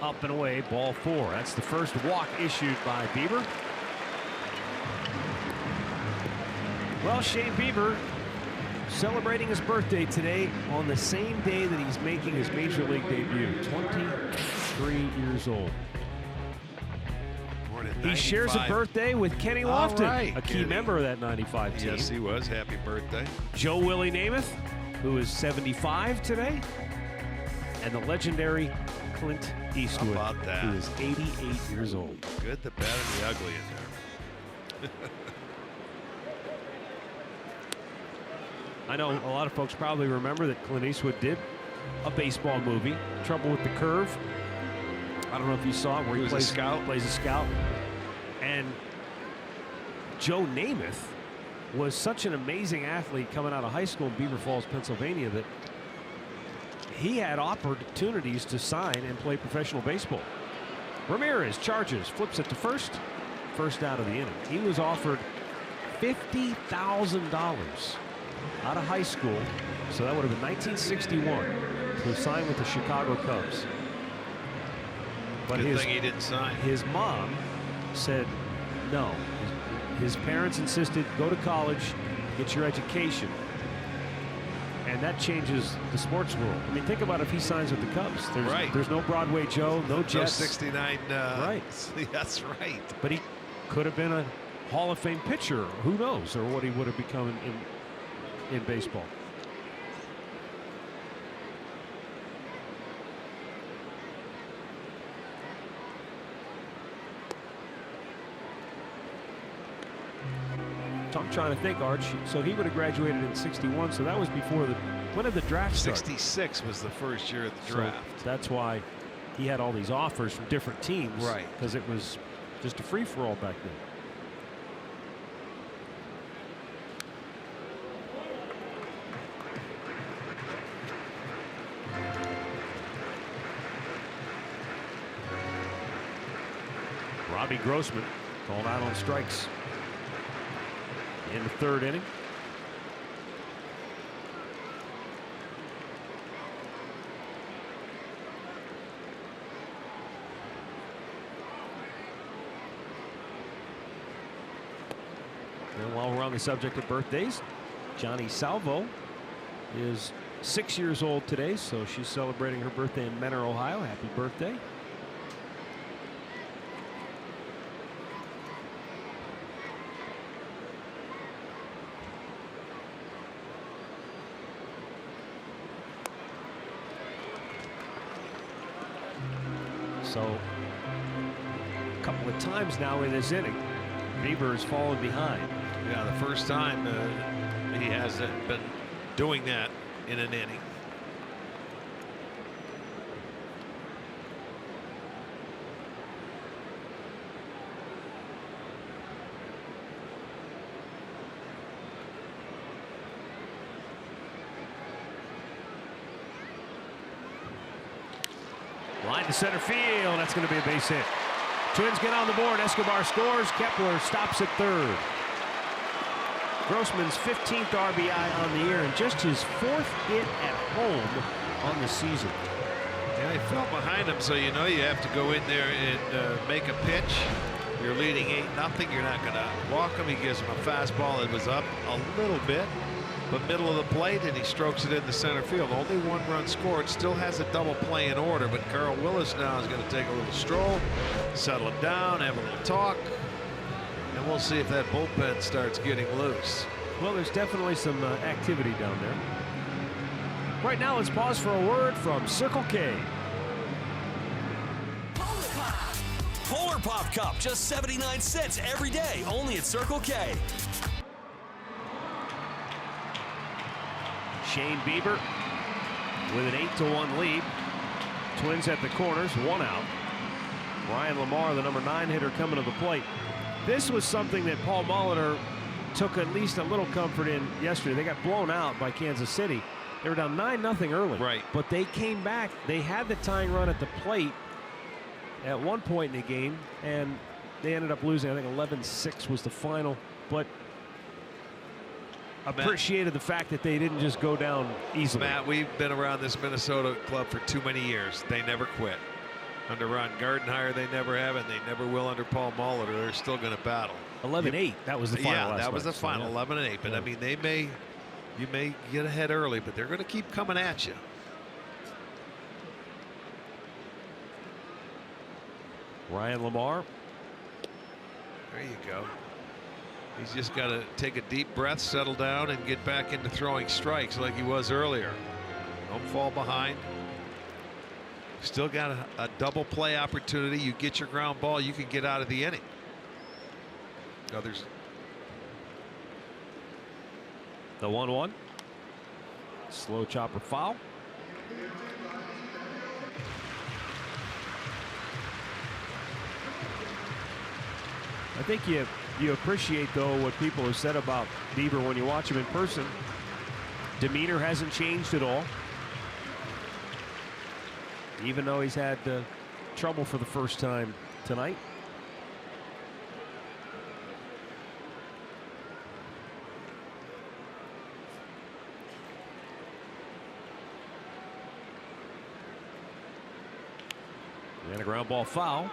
up and away, ball 4. That's the first walk issued by Bieber. Well, Shane Bieber celebrating his birthday today on the same day that he's making his Major League debut, 23 years old. He shares a birthday with Kenny Lofton, a key member of that 95 team. Yes, he was. Happy birthday. Joe Willie Namath, who is 75 today, and the legendary Clint Eastwood, How about that? who is 88 years old. Good, the bad, and the ugly in there. I know a lot of folks probably remember that Clint Eastwood did a baseball movie, Trouble with the Curve. I don't know if you saw it, where he plays a scout. And Joe Namath was such an amazing athlete coming out of high school in Beaver Falls, Pennsylvania, that he had opportunities to sign and play professional baseball. Ramirez charges, flips it to first out of the inning. He was offered $50,000 out of high school, so that would have been 1961, to sign with the Chicago Cubs. But Good thing he didn't sign. His mom said no. His parents insisted, go to college, get your education. And that changes the sports world. I mean, think about if he signs with the Cubs. There's no Broadway Joe, no Jets. No 69. Right. That's right. But he could have been a Hall of Fame pitcher. Who knows, or what he would have become in baseball. So I'm trying to think, Arch. So he would have graduated in 61. So that was before when did the draft start? 66 was the first year of the draft. So that's why he had all these offers from different teams. Right. Because it was just a free-for-all back then. Robbie Grossman called out on strikes in the 3rd inning. And while we're on the subject of birthdays, Johnny Salvo is 6 years old today, so she's celebrating her birthday in Menor, Ohio. Happy birthday. So a couple of times now in this inning, Bieber has fallen behind. Yeah, the first time he hasn't been doing that in an inning. Line to center field. That's going to be a base hit. Twins get on the board. Escobar scores. Kepler stops at 3rd. Grossman's 15th RBI on the year and just his 4th hit at home on the season. Yeah, he fell behind him, so you know you have to go in there and make a pitch. You're leading 8-0. You're not going to walk him. He gives him a fastball that was up a little bit, but middle of the plate, and he strokes it into center field. Only 1 run scored. Still has a double play in order, but Carl Willis now is going to take a little stroll, settle it down, have a little talk, and we'll see if that bullpen starts getting loose. Well, there's definitely some activity down there. Right now, let's pause for a word from Circle K. Polar Pop Cup, just 79 cents every day, only at Circle K. Shane Bieber with an 8-1 lead. Twins at the corners, 1 out. Ryan Lamar, the number 9 hitter, coming to the plate. This was something that Paul Molitor took at least a little comfort in yesterday. They got blown out by Kansas City. They were down 9-0 early. Right. But they came back. They had the tying run at the plate at one point in the game, and they ended up losing. I think 11-6 was the final. But appreciated the fact that they didn't just go down easily. Matt, we've been around this Minnesota club for too many years. They never quit. Under Ron Gardenhire, they never have, and they never will under Paul Molitor. They're still going to battle. 11-8. That was the final. Yeah, that was the night, final, 11-8. But I mean, you may get ahead early, but they're going to keep coming at you. Ryan Lamar. There you go. He's just got to take a deep breath, settle down, and get back into throwing strikes like he was earlier. Don't fall behind. Still got a double play opportunity. You get your ground ball, you can get out of the inning. Others. The 1-1. Slow chopper foul. I think you appreciate, though, what people have said about Bieber when you watch him in person. Demeanor hasn't changed at all. Even though he's had trouble for the first time tonight. And a ground ball foul.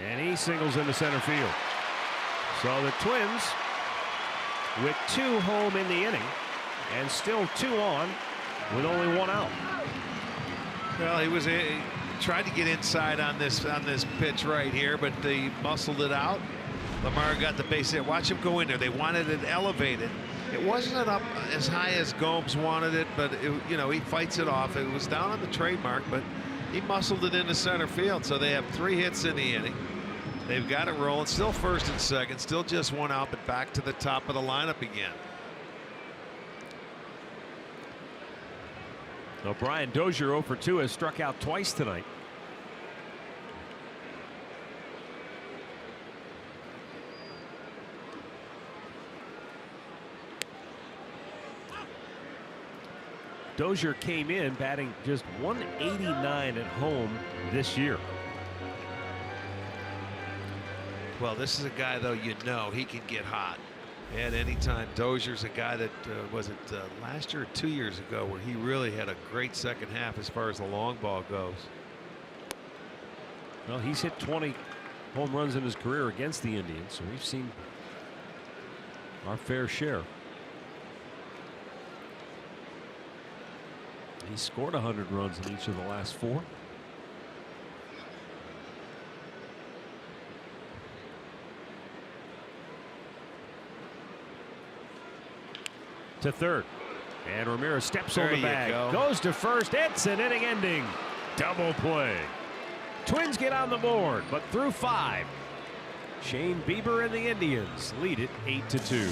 And he singles into center field. So the Twins with 2 home in the inning and still 2 on with only 1 out. Well, he tried to get inside on this pitch right here, but they muscled it out. Lamar got the base hit. Watch him go in there. They wanted it elevated. It wasn't up as high as Gomes wanted it, but he fights it off. It was down on the trademark, but he muscled it into center field. So they have 3 hits in the inning. They've got it rolling. Still first and second. Still just 1 out, but back to the top of the lineup again. Now Brian Dozier 0 for 2 has struck out twice tonight. Dozier came in batting just 189 at home this year. Well, this is a guy, though, he can get hot at any time. Dozier's a guy that was it last year or 2 years ago where he really had a great second half as far as the long ball goes. Well, he's hit 20 home runs in his career against the Indians, so we've seen our fair share. He scored 100 runs in each of the last 4. To third, and Ramirez steps on the bag, goes to first. It's an inning ending double play. Twins get on the board, but through 5, Shane Bieber and the Indians lead it 8-2.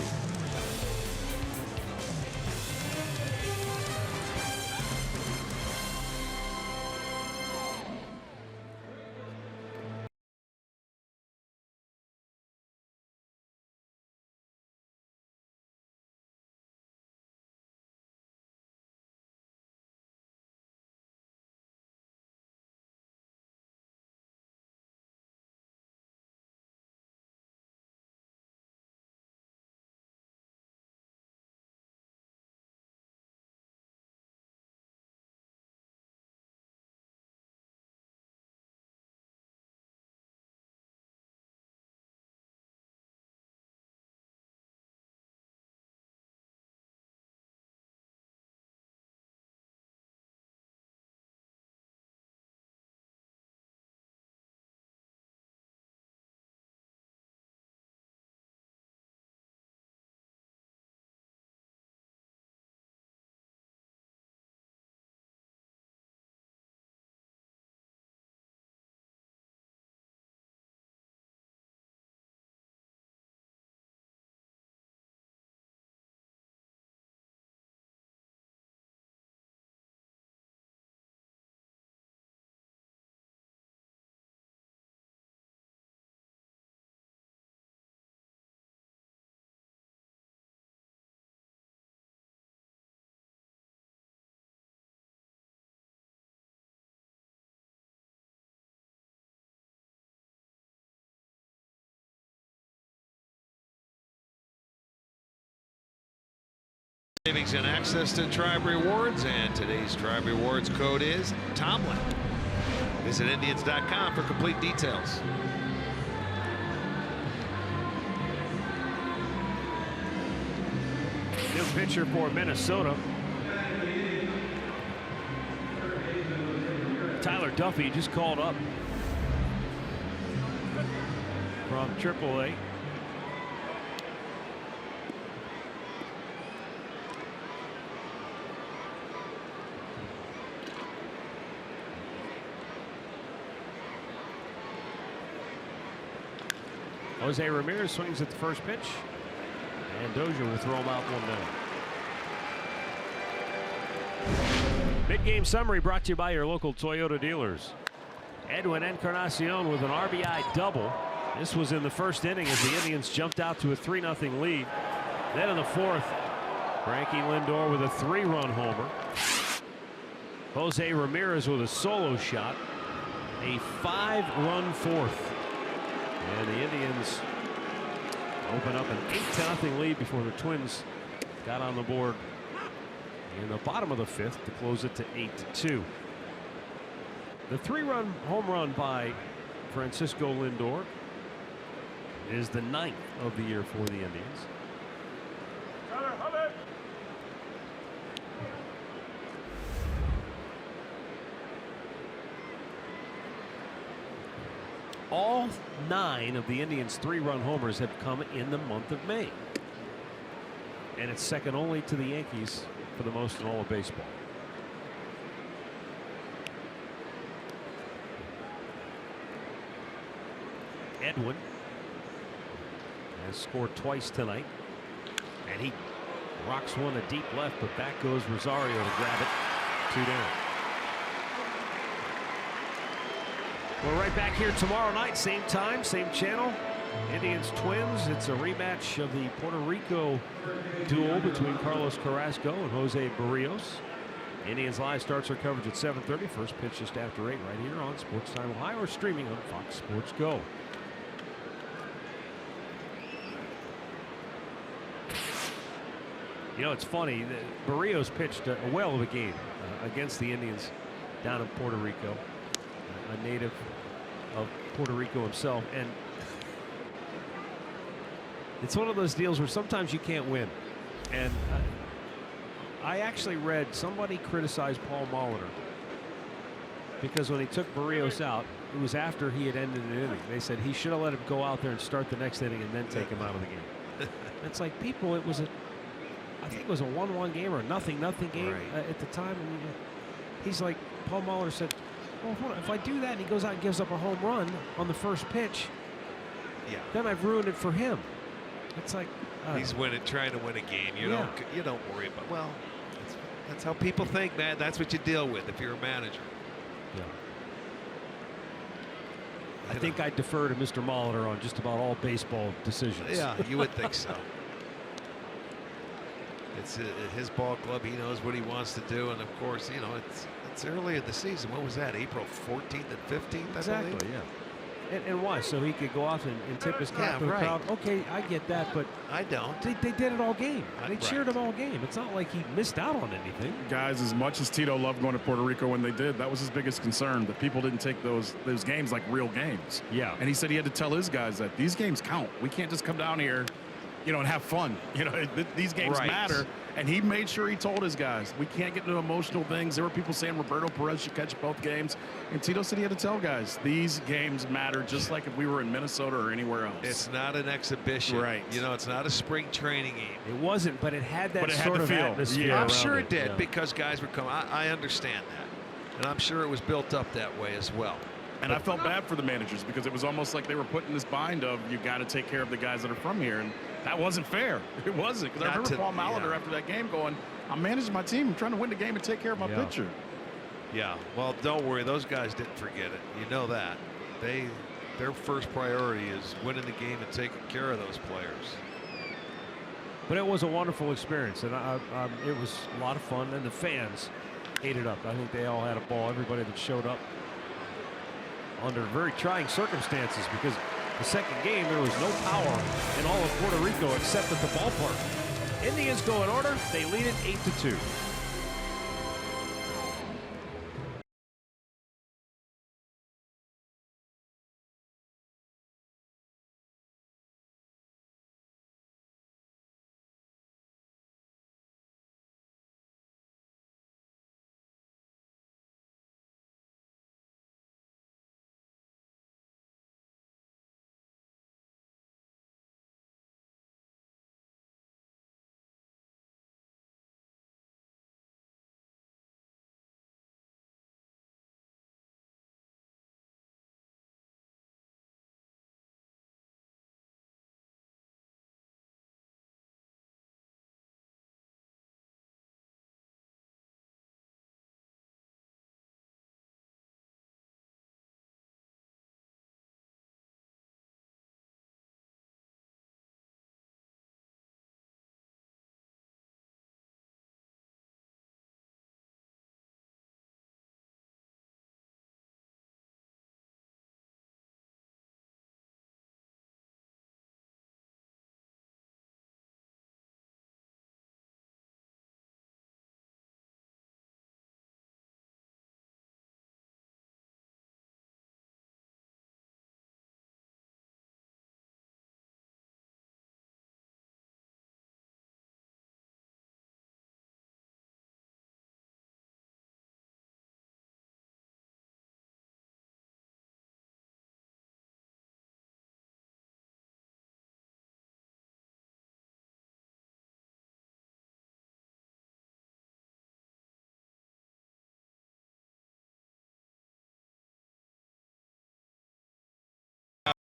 Savings and access to Tribe Rewards, and today's Tribe Rewards code is Tomlin. Visit Indians.com for complete details. New pitcher for Minnesota. Tyler Duffy just called up from AAA. Jose Ramirez swings at the first pitch, and Dozier will throw him out 1 down. Mid-game summary brought to you by your local Toyota dealers. Edwin Encarnacion with an RBI double. This was in the first inning as the Indians jumped out to a 3-0 lead. Then in the fourth, Frankie Lindor with a 3-run homer. Jose Ramirez with a solo shot. A 5-run fourth. And the Indians open up an 8-0 lead before the Twins got on the board in the bottom of the fifth to close it to 8-2. The 3-run home run by Francisco Lindor is the 9th of the year for the Indians. All 9 of the Indians' 3-run homers have come in the month of May. And it's second only to the Yankees for the most in all of baseball. Edwin has scored twice tonight. And he rocks one to deep left, but back goes Rosario to grab it. 2 down. We're right back here tomorrow night, same time, same channel. Indians Twins. It's a rematch of the Puerto Rico duel between Carlos Carrasco and Jose Barrios. Indians Live starts our coverage at 7:30. First pitch just after 8 right here on Sports Time Ohio or streaming on Fox Sports Go. You know, it's funny. Barrios pitched a whale of a game against the Indians down in Puerto Rico. A native of Puerto Rico himself, and it's one of those deals where sometimes you can't win. And I actually read somebody criticized Paul Molitor because when he took Barrios out, it was after he had ended an inning. They said he should have let him go out there and start the next inning and then take him out of the game. It's like, people, I think it was a 1-1 game or a 0-0 game at the time. And he's like, Paul Molitor said, well, hold on. If I do that and he goes out and gives up a home run on the first pitch, then I've ruined it for him. It's like he's trying to win a game. You don't worry about. Well, that's how people think, man. That's what you deal with if you're a manager. Yeah. I think I defer to Mr. Molitor on just about all baseball decisions. Yeah, you would think so. It's his ball club. He knows what he wants to do, and of course, you know, it's early in the season. What was that? April 14th and 15th. Exactly. Yeah. And why? So he could go off and tip his cap to the crowd. Okay, I get that, but I don't. They did it all game. They cheered him all game. It's not like he missed out on anything. Guys, as much as Tito loved going to Puerto Rico when they did, that was his biggest concern, that people didn't take those games like real games. Yeah. And he said he had to tell his guys that these games count. We can't just come down here, you know, and have fun. You know, these games matter. And he made sure he told his guys, we can't get into emotional things. There were people saying Roberto Perez should catch both games. And Tito said he had to tell guys, these games matter just like if we were in Minnesota or anywhere else. It's not an exhibition. Right. You know, it's not a spring training game. It wasn't, but it had that sort of atmosphere. Yeah, I'm sure it did because guys were coming. I understand that. And I'm sure it was built up that way as well. And I felt bad for the managers because it was almost like they were put in this bind of, you got to take care of the guys that are from here. And that wasn't fair. It wasn't. Because I remember Paul Molitor after that game going, I'm managing my team. I'm trying to win the game and take care of my pitcher. Yeah. Well, don't worry. Those guys didn't forget it. You know that. Their first priority is winning the game and taking care of those players. But it was a wonderful experience. And it was a lot of fun. And the fans ate it up. I think they all had a ball. Everybody that showed up under very trying circumstances, because the second game there was no power in all of Puerto Rico except at the ballpark. Indians go in order. They lead it 8-2.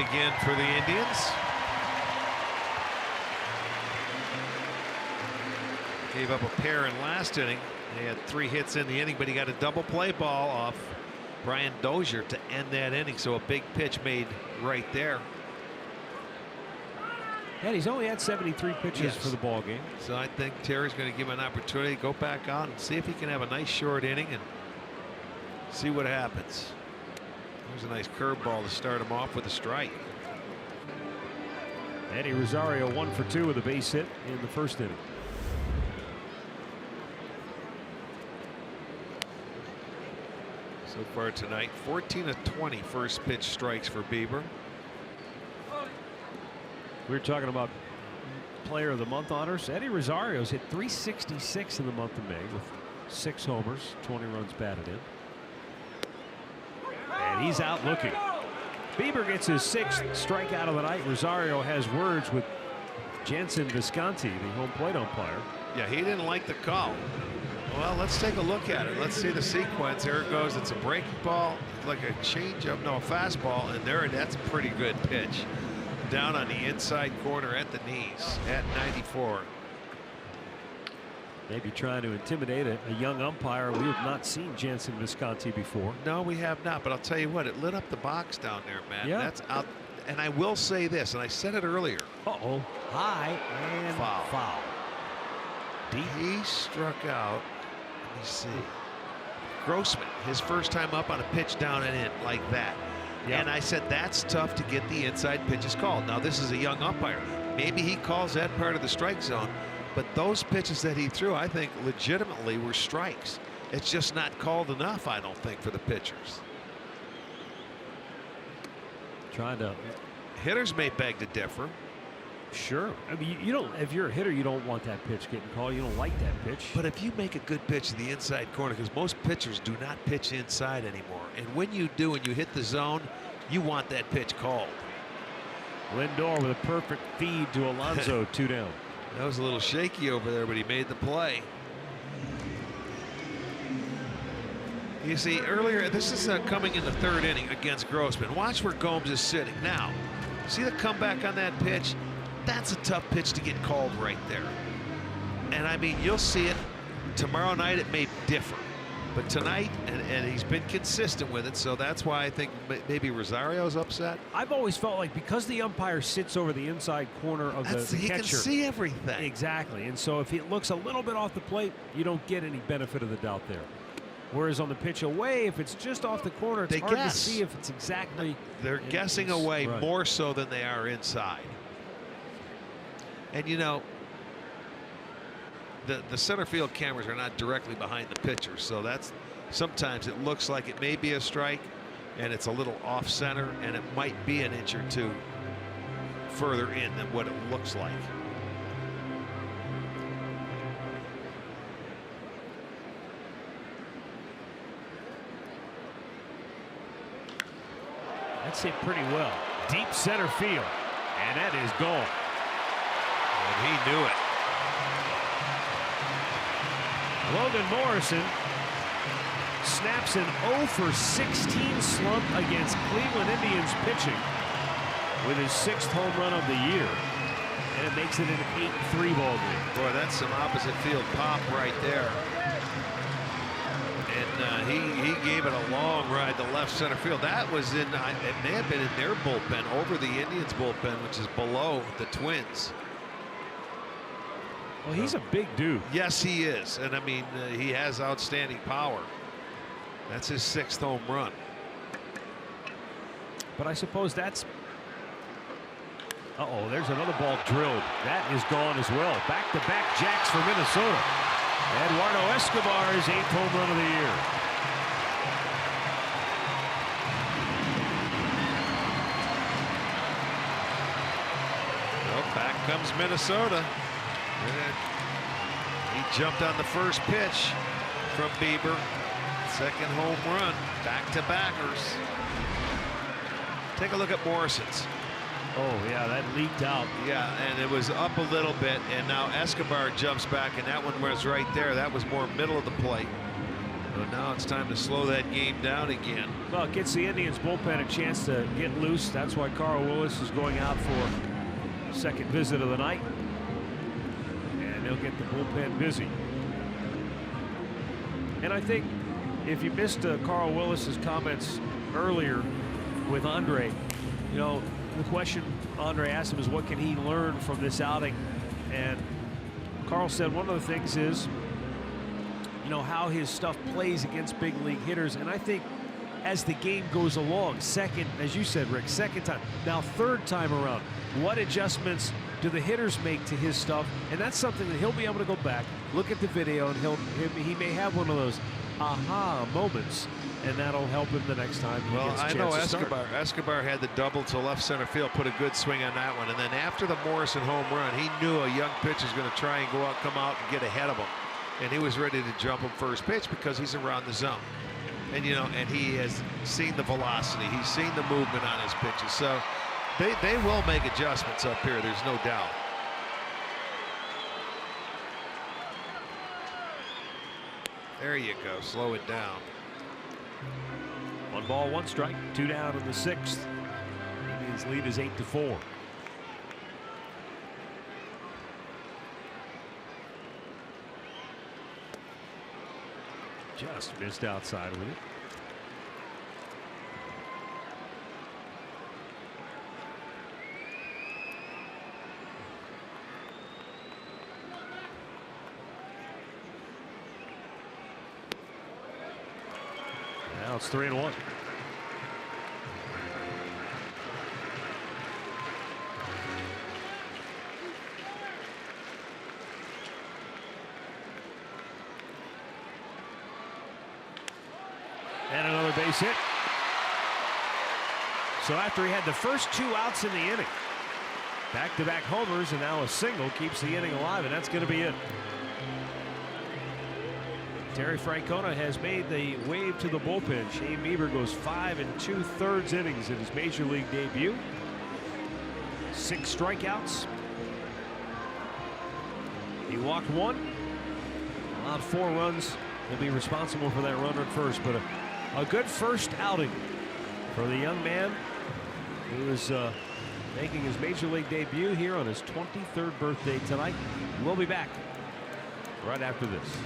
Again for the Indians. Gave up a pair in last inning. They had 3 hits in the inning, but he got a double play ball off Brian Dozier to end that inning. So a big pitch made right there. And he's only had 73 pitches for the ball game. So I think Terry's going to give him an opportunity to go back out and see if he can have a nice short inning and see what happens. There's a nice curveball to start him off with a strike. Eddie Rosario 1 for 2 with a base hit in the first inning. So far tonight, 14 of 20 first pitch strikes for Bieber. We were talking about player of the month honors. Eddie Rosario's hit 366 in the month of May with 6 homers, 20 runs batted in. And he's out looking. Bieber gets his 6th strikeout of the night. Rosario has words with Jansen Visconti, the home plate umpire. Yeah, he didn't like the call. Well, let's take a look at it. Let's see the sequence. There it goes. It's a breaking ball, like a changeup, no, a fastball, and that's a pretty good pitch. Down on the inside corner at the knees at 94. Maybe trying to intimidate a young umpire. We have not seen Jansen Visconti before. No, we have not. But I'll tell you what, it lit up the box down there, man. Yeah. That's out. And I will say this, and I said it earlier. Uh-oh. High and foul. Deep. He struck out. Let me see. Grossman, his first time up on a pitch down and in like that. Yep. And I said that's tough to get the inside pitches called. Now this is a young umpire. Maybe he calls that part of the strike zone. But those pitches that he threw, I think, legitimately were strikes. It's just not called enough, I don't think, for the pitchers. Trying to. Hitters may beg to differ. Sure. I mean, you don't. If you're a hitter, you don't want that pitch getting called. You don't like that pitch. But if you make a good pitch to the inside corner, because most pitchers do not pitch inside anymore, and when you do and you hit the zone, you want that pitch called. Lindor with a perfect feed to Alonso, 2 down. That was a little shaky over there, but he made the play. You see, earlier, this is coming in the 3rd inning against Grossman. Watch where Gomes is sitting. Now, see the comeback on that pitch? That's a tough pitch to get called right there. And I mean, you'll see it tomorrow night. It may differ. But tonight, and he's been consistent with it, so that's why I think maybe Rosario's upset. I've always felt like because the umpire sits over the inside corner of the catcher, he can see everything. Exactly, and so if it looks a little bit off the plate, you don't get any benefit of the doubt there. Whereas on the pitch away, if it's just off the corner, it's hard to see if it's exactly. They're guessing away more so than they are inside. And you know, the center field cameras are not directly behind the pitcher, so that's sometimes it looks like it may be a strike, and it's a little off center, and it might be an inch or two further in than what it looks like. That's hit pretty well. Deep center field. And that is gone. And he knew it. Logan Morrison snaps an 0 for 16 slump against Cleveland Indians pitching with his 6th home run of the year. And it makes it an 8-3 ball game. Boy, that's some opposite field pop right there. And he gave it a long ride to left center field. That was in, it may have been in their bullpen, over the Indians bullpen, which is below the Twins. Well, he's a big dude. Yes, he is. And I mean, he has outstanding power. That's his 6th home run. But I suppose that's. Uh-oh, there's another ball drilled. That is gone as well. Back-to-back jacks for Minnesota. Eduardo Escobar's 8th home run of the year. Well, back comes Minnesota. He jumped on the first pitch from Bieber. 2nd home run. Back-to-backers. Take a look at Morrison's. Oh, yeah, that leaked out. Yeah, and it was up a little bit, and now Escobar jumps back, and that one was right there. That was more middle of the plate. But now it's time to slow that game down again. Well, it gets the Indians bullpen a chance to get loose. That's why Carl Willis is going out for 2nd visit of the night. And they'll get the bullpen busy. And I think if you missed Carl Willis's comments earlier with Andre, you know, the question Andre asked him is what can he learn from this outing, and Carl said one of the things is, you know, how his stuff plays against big league hitters. And I think as the game goes along, second, as you said, Rick, 2nd time, now 3rd time around, what adjustments do the hitters make to his stuff? And that's something that he'll be able to go back, look at the video, and he may have one of those aha moments, and that'll help him the next time he gets a chance to start. Well, I know Escobar had the double to left center field, put a good swing on that one, and then after the Morrison home run, he knew a young pitcher's going to try and go out, come out, and get ahead of him, and he was ready to jump him first pitch because he's around the zone, and you know, and he has seen the velocity, he's seen the movement on his pitches, so they will make adjustments up here. There's no doubt. There you go. Slow it down. 1 ball, 1 strike, 2 down in the 6th. Indians lead is 8-4. Just missed outside with it. Now it's 3-1. And another base hit. So after he had the first 2 outs in the inning, back-to-back homers and now a single keeps the inning alive, and that's going to be it. Terry Francona has made the wave to the bullpen. Shane Bieber goes 5 2/3 innings in his major league debut. 6 strikeouts. He walked 1, allowed 4 runs. He'll be responsible for that runner at first, but a good first outing for the young man who is making his major league debut here on his 23rd birthday tonight. We'll be back right after this.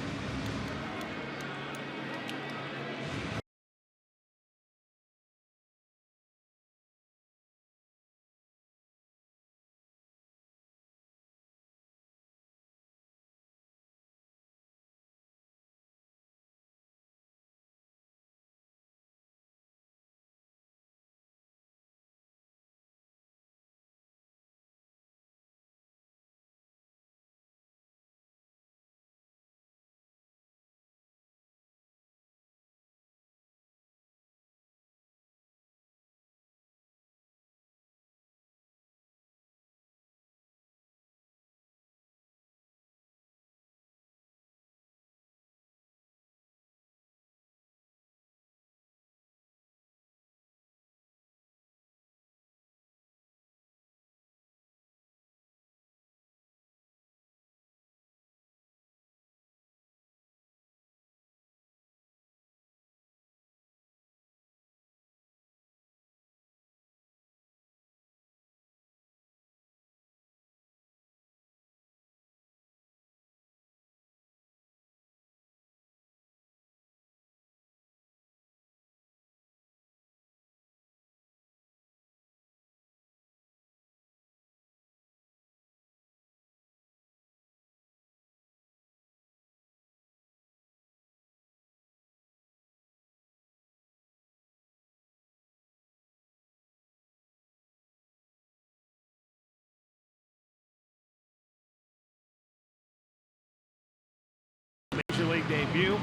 debut.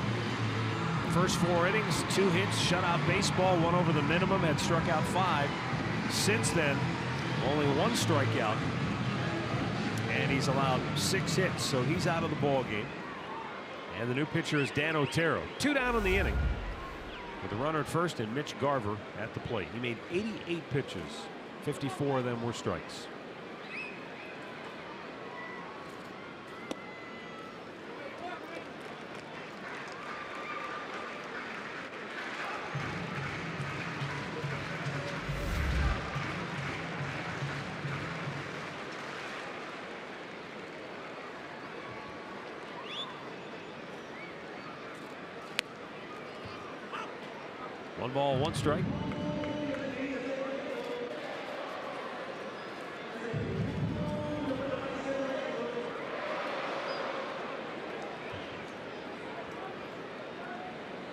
First 4 innings, 2 hits, shutout baseball, 1 over the minimum, had struck out 5. Since then, only 1 strikeout, and he's allowed 6 hits, so he's out of the ball game. And the new pitcher is Dan Otero. 2 down in the inning with the runner at first and Mitch Garver at the plate. He made 88 pitches, 54 of them were strikes. One ball, 1 strike.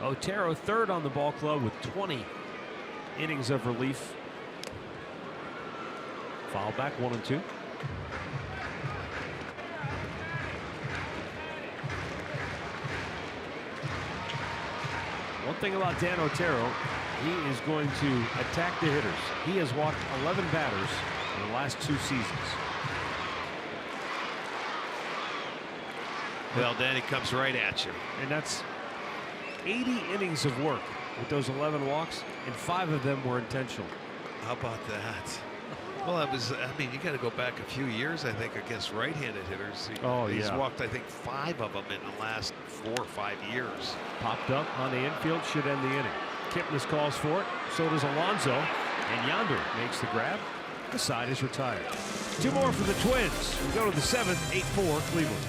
Otero third on the ball club with 20 innings of relief. Foul back 1-2. One thing about Dan Otero, he is going to attack the hitters. He has walked 11 batters in the last 2 seasons. Well, Danny comes right at you. And that's 80 innings of work with those 11 walks, and 5 of them were intentional. How about that? Well, that was, I mean, you got to go back a few years, I think, against right-handed hitters. He's walked, I think, 5 of them in the last 4 or 5 years. Popped up on the infield, should end the inning. Kipnis calls for it, so does Alonso, and Yonder makes the grab. The side is retired. 2 more for the Twins. We go to the 7th, 8-4 Cleveland.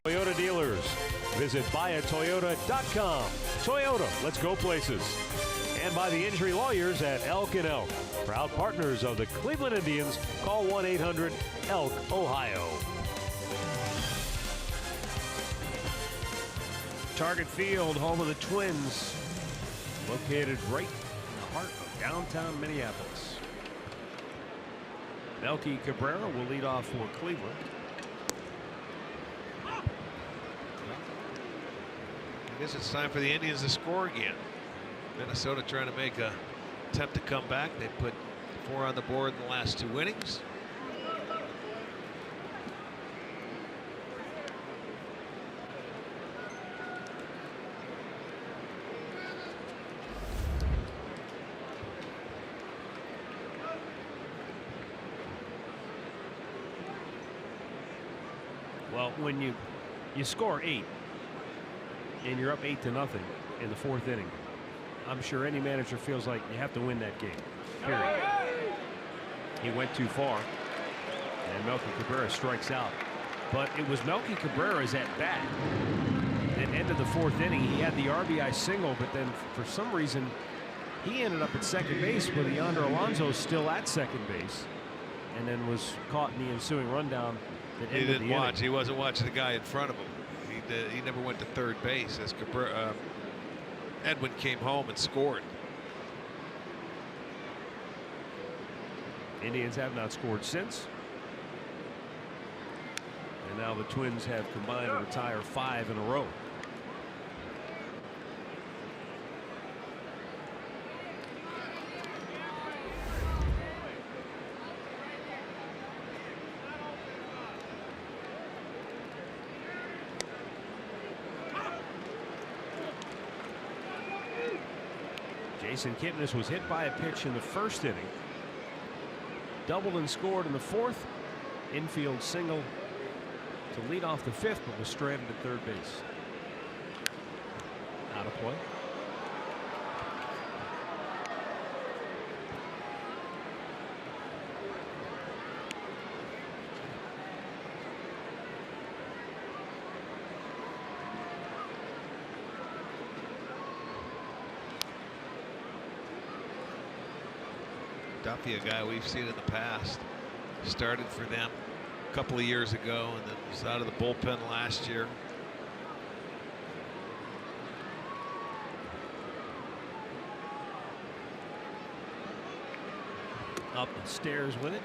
Toyota dealers. Visit buyatoyota.com. Toyota, let's go places. And by the injury lawyers at Elk & Elk. Proud partners of the Cleveland Indians. Call 1-800-ELK, Ohio. Target Field, home of the Twins. Located right in the heart of downtown Minneapolis. Melky Cabrera will lead off for Cleveland. I guess it's time for the Indians to score again. Minnesota trying to make a attempt to come back. They put 4 on the board in the last 2 innings. Well, when you score 8 and you're up 8-0 in the 4th inning, I'm sure any manager feels like you have to win that game. Period. He went too far, and Melky Cabrera strikes out. But it was Melky Cabrera's at bat that ended the fourth inning. He had the RBI single, but then for some reason he ended up at second base with Yonder Alonso still at second base, and then was caught in the ensuing rundown that ended He didn't the watch. inning. He wasn't watching the guy in front of him. He never went to third base as Edwin came home and scored. Indians have not scored since. And now the Twins have combined to retire 5 in a row. Jason Kipnis was hit by a pitch in the first inning. Doubled and scored in the fourth. Infield single to lead off the fifth, but was stranded at third base. Out of play. Duffy, a guy we've seen in the past, started for them a couple of years ago and then was out of the bullpen last year. Up the stairs with it.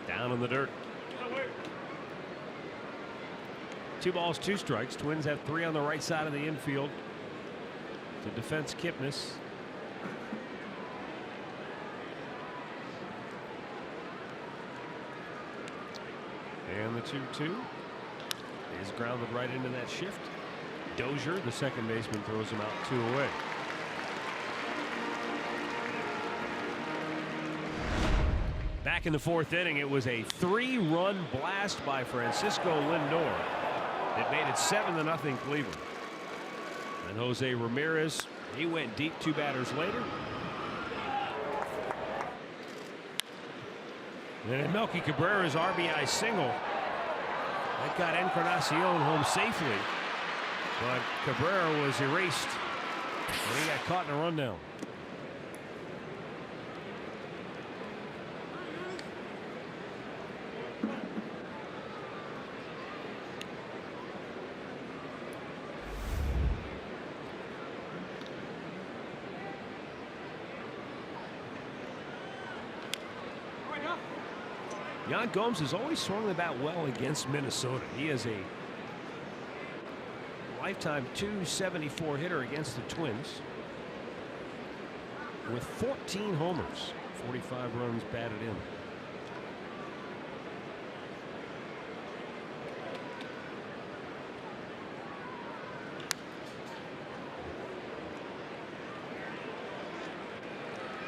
Down in the dirt. 2 balls, 2 strikes. Twins have 3 on the right side of the infield to defense Kipnis. And the 2-2 is grounded right into that shift. Dozier, the second baseman, throws him out 2 away. Back in the fourth inning, it was a 3-run blast by Francisco Lindor that made it 7-0 Cleveland. And Jose Ramirez, he went deep 2 batters later. And Melky Cabrera's RBI single that got Encarnacion home safely, but Cabrera was erased and he got caught in a rundown. Yan Gomes has always swung the bat well against Minnesota. He is a lifetime .274 hitter against the Twins with 14 homers, 45 runs batted in.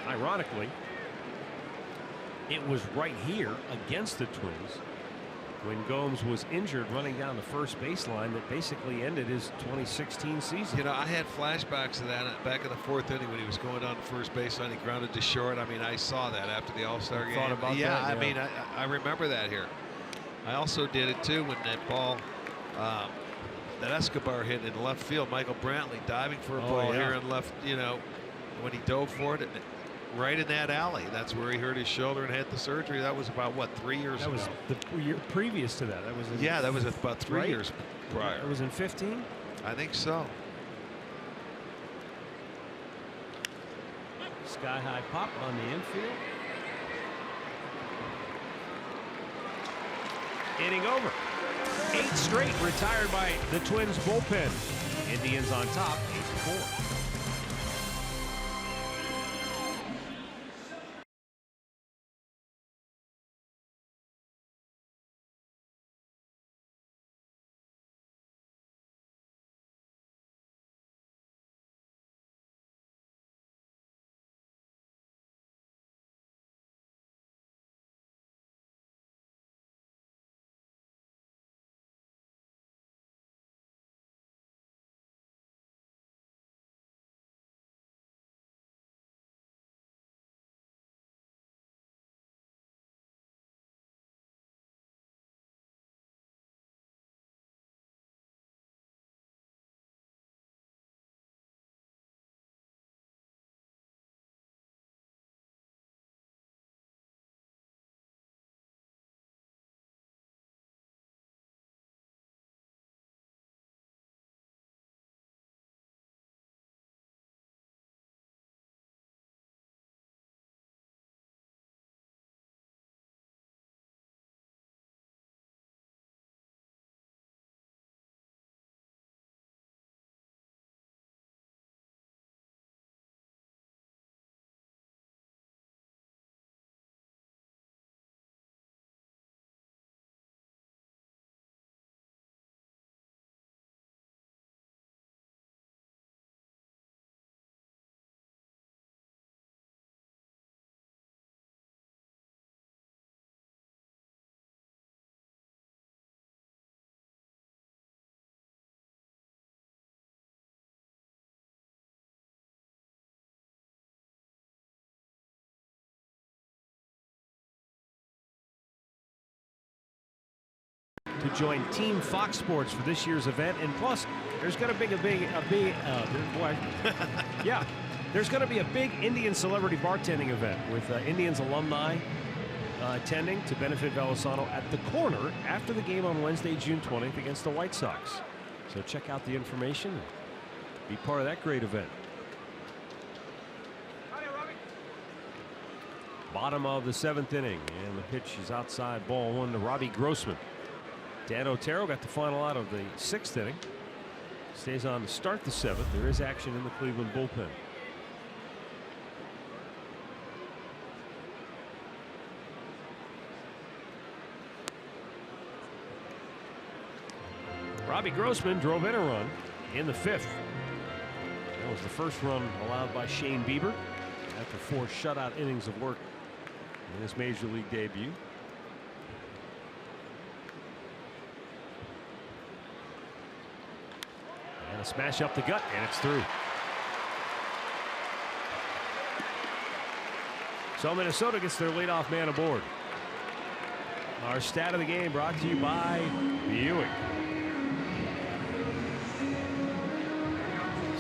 Ironically, it was right here against the Twins when Gomes was injured running down the first baseline that basically ended his 2016 season. You know, I had flashbacks of that back in the fourth inning when he was going down the first baseline. He grounded to short. I mean, I saw that after the All-Star game. Thought about yeah, that, I mean, I remember that here. I also did it too when that ball that Escobar hit in left field. Michael Brantley diving for a ball here in left. You know, when he dove for it. Right in that alley. That's where he hurt his shoulder and had the surgery. That was about, what, 3 years ago? That was the year previous to that. That was yeah, that was about 3 years prior. It was in 15? I think so. Sky high pop on the infield. Inning over. 8 straight retired by the Twins bullpen. Indians on top, 8-4. to join Team Fox Sports for this year's event. And plus, there's going to be there's going to be a big Indian celebrity bartending event with Indians alumni attending to benefit Velasano at the Corner after the game on Wednesday, June 20th against the White Sox. So check out the information and be part of that great event. Bottom of the 7th inning, and the pitch is outside, ball 1 to Robbie Grossman. Dan Otero got the final out of the 6th inning. Stays on to start the 7th. There is action in the Cleveland bullpen. Robbie Grossman drove in a run in the 5th. That was the first run allowed by Shane Bieber after 4 shutout innings of work in his major league debut. And a smash up the gut, and it's through. So Minnesota gets their leadoff man aboard. Our stat of the game brought to you by Buick.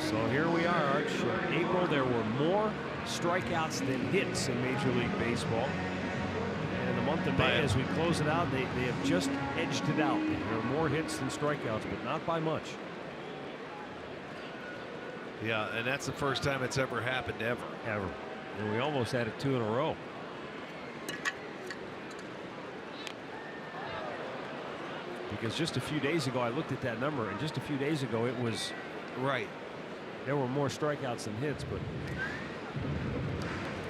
So here we are, Arch. April, there were more strikeouts than hits in Major League Baseball. And in the month of May, as we close it out, they have just edged it out. There are more hits than strikeouts, but not by much. Yeah, and that's the first time it's ever happened, ever. And we almost had it 2 in a row. Because just a few days ago, I looked at that number, and just a few days ago, it was right. There were more strikeouts than hits, but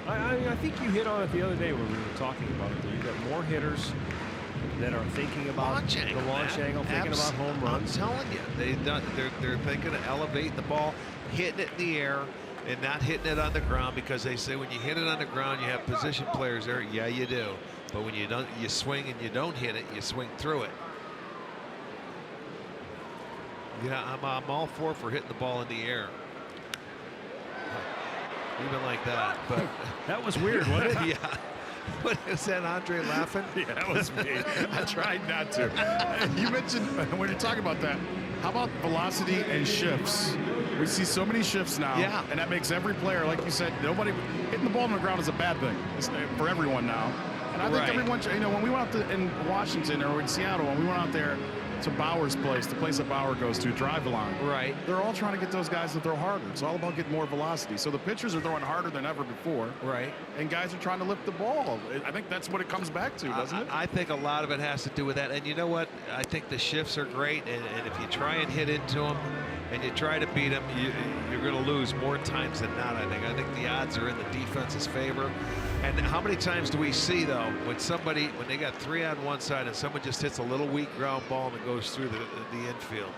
I think you hit on it the other day when we were talking about it. You've got more hitters that are thinking about the launch angle, thinking about home runs. I'm telling you, they're thinking of elevating the ball, hitting it in the air, and not hitting it on the ground, because they say when you hit it on the ground, you have position players there. Yeah, you do. But when you don't, you swing and you don't hit it, you swing through it. Yeah, I'm all for hitting the ball in the air. Even like that, but that was weird, wasn't it? Yeah. What is that, Andre laughing? Yeah, that was me. I tried not to. You mentioned, when you're talking about that, how about velocity and shifts? We see so many shifts now, and that makes every player, like you said, nobody hitting the ball on the ground is a bad thing for everyone now. And I think everyone, when we went out in Washington or in Seattle, when we went out there to Bauer's place, the place that Bauer goes to, drive line. Right. They're all trying to get those guys to throw harder. It's all about getting more velocity. So the pitchers are throwing harder than ever before. Right. And guys are trying to lift the ball. I think that's what it comes back to, doesn't it? I think a lot of it has to do with that. And you know what? I think the shifts are great. And if you try and hit into them and you try to beat them, you're going to lose more times than not, I think. I think the odds are in the defense's favor. And how many times do we see, though, when they got 3 on one side and someone just hits a little weak ground ball and it goes through the infield?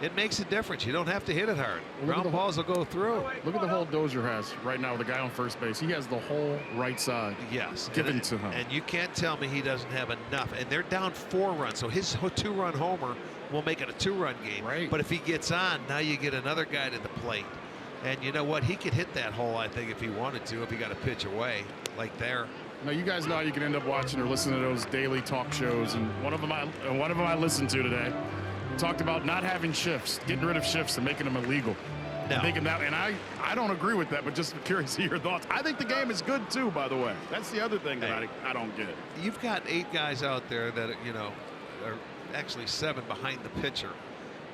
It makes a difference. You don't have to hit it hard. Ground balls will go through. Look at the hole Dozier has right now with the guy on first base. He has the whole right side given to him. And you can't tell me he doesn't have enough. And they're down 4 runs, so his 2-run homer will make it a 2-run game. Right. But if he gets on, now you get another guy to the plate. And you know what? He could hit that hole, I think, if he wanted to, if he got a pitch away, like there. Now, you guys know you can end up watching or listening to those daily talk shows, and one of them I listened to today talked about not having shifts, getting rid of shifts and making them illegal. No. And I don't agree with that, but just curious to hear your thoughts. I think the game is good too, by the way. That's the other thing that I don't get. You've got 8 guys out there that are actually 7 behind the pitcher.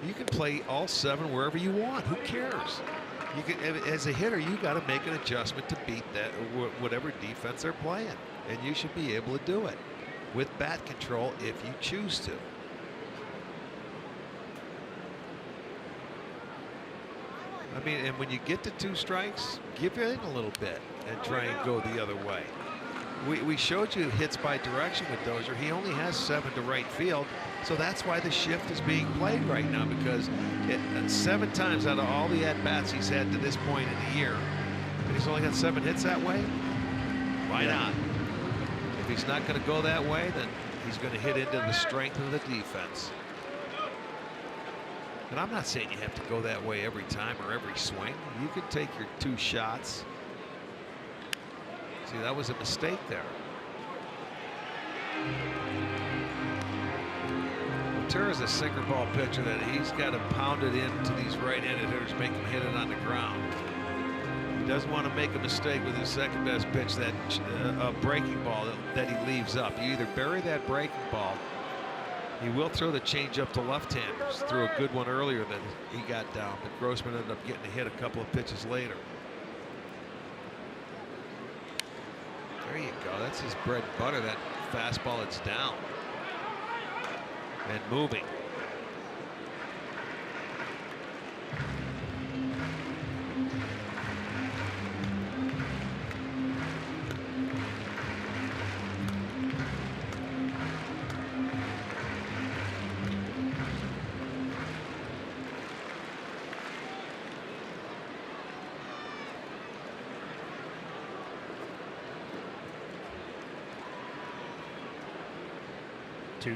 You can play all 7 wherever you want. Who cares? You can, as a hitter, you got to make an adjustment to beat that whatever defense they're playing, and you should be able to do it with bat control if you choose to. I mean, and when you get to 2 strikes, give in a little bit and try and go the other way. We showed you hits by direction with Dozier. He only has 7 to right field, so that's why the shift is being played right now, because 7 times out of all the at-bats he's had to this point in the year, and he's only got 7 hits that way, why not? If he's not going to go that way, then he's going to hit into the strength of the defense. And I'm not saying you have to go that way every time or every swing. You could take your 2 shots. See, that was a mistake there. Otera's a sinker ball pitcher that he's got to pound it into these right-handed hitters, make them hit it on the ground. He doesn't want to make a mistake with his second best pitch, that breaking ball that he leaves up. You either bury that breaking ball. He will throw the changeup to left-handers. Threw a good one earlier that he got down, but Grossman ended up getting a hit a couple of pitches later. There you go. That's his bread and butter, that fastball that's down and moving.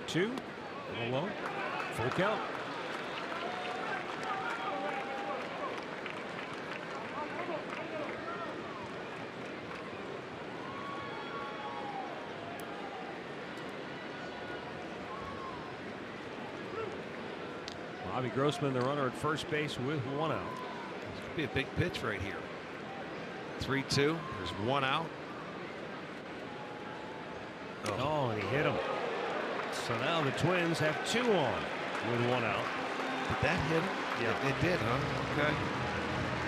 Two, low, full count. Robbie Grossman, the runner at first base with one out. This could be a big pitch right here. 3-2. There's one out. Oh, and he hit him. So now the Twins have 2 on with 1 out. Did that hit him? Yeah, it did, huh? Okay.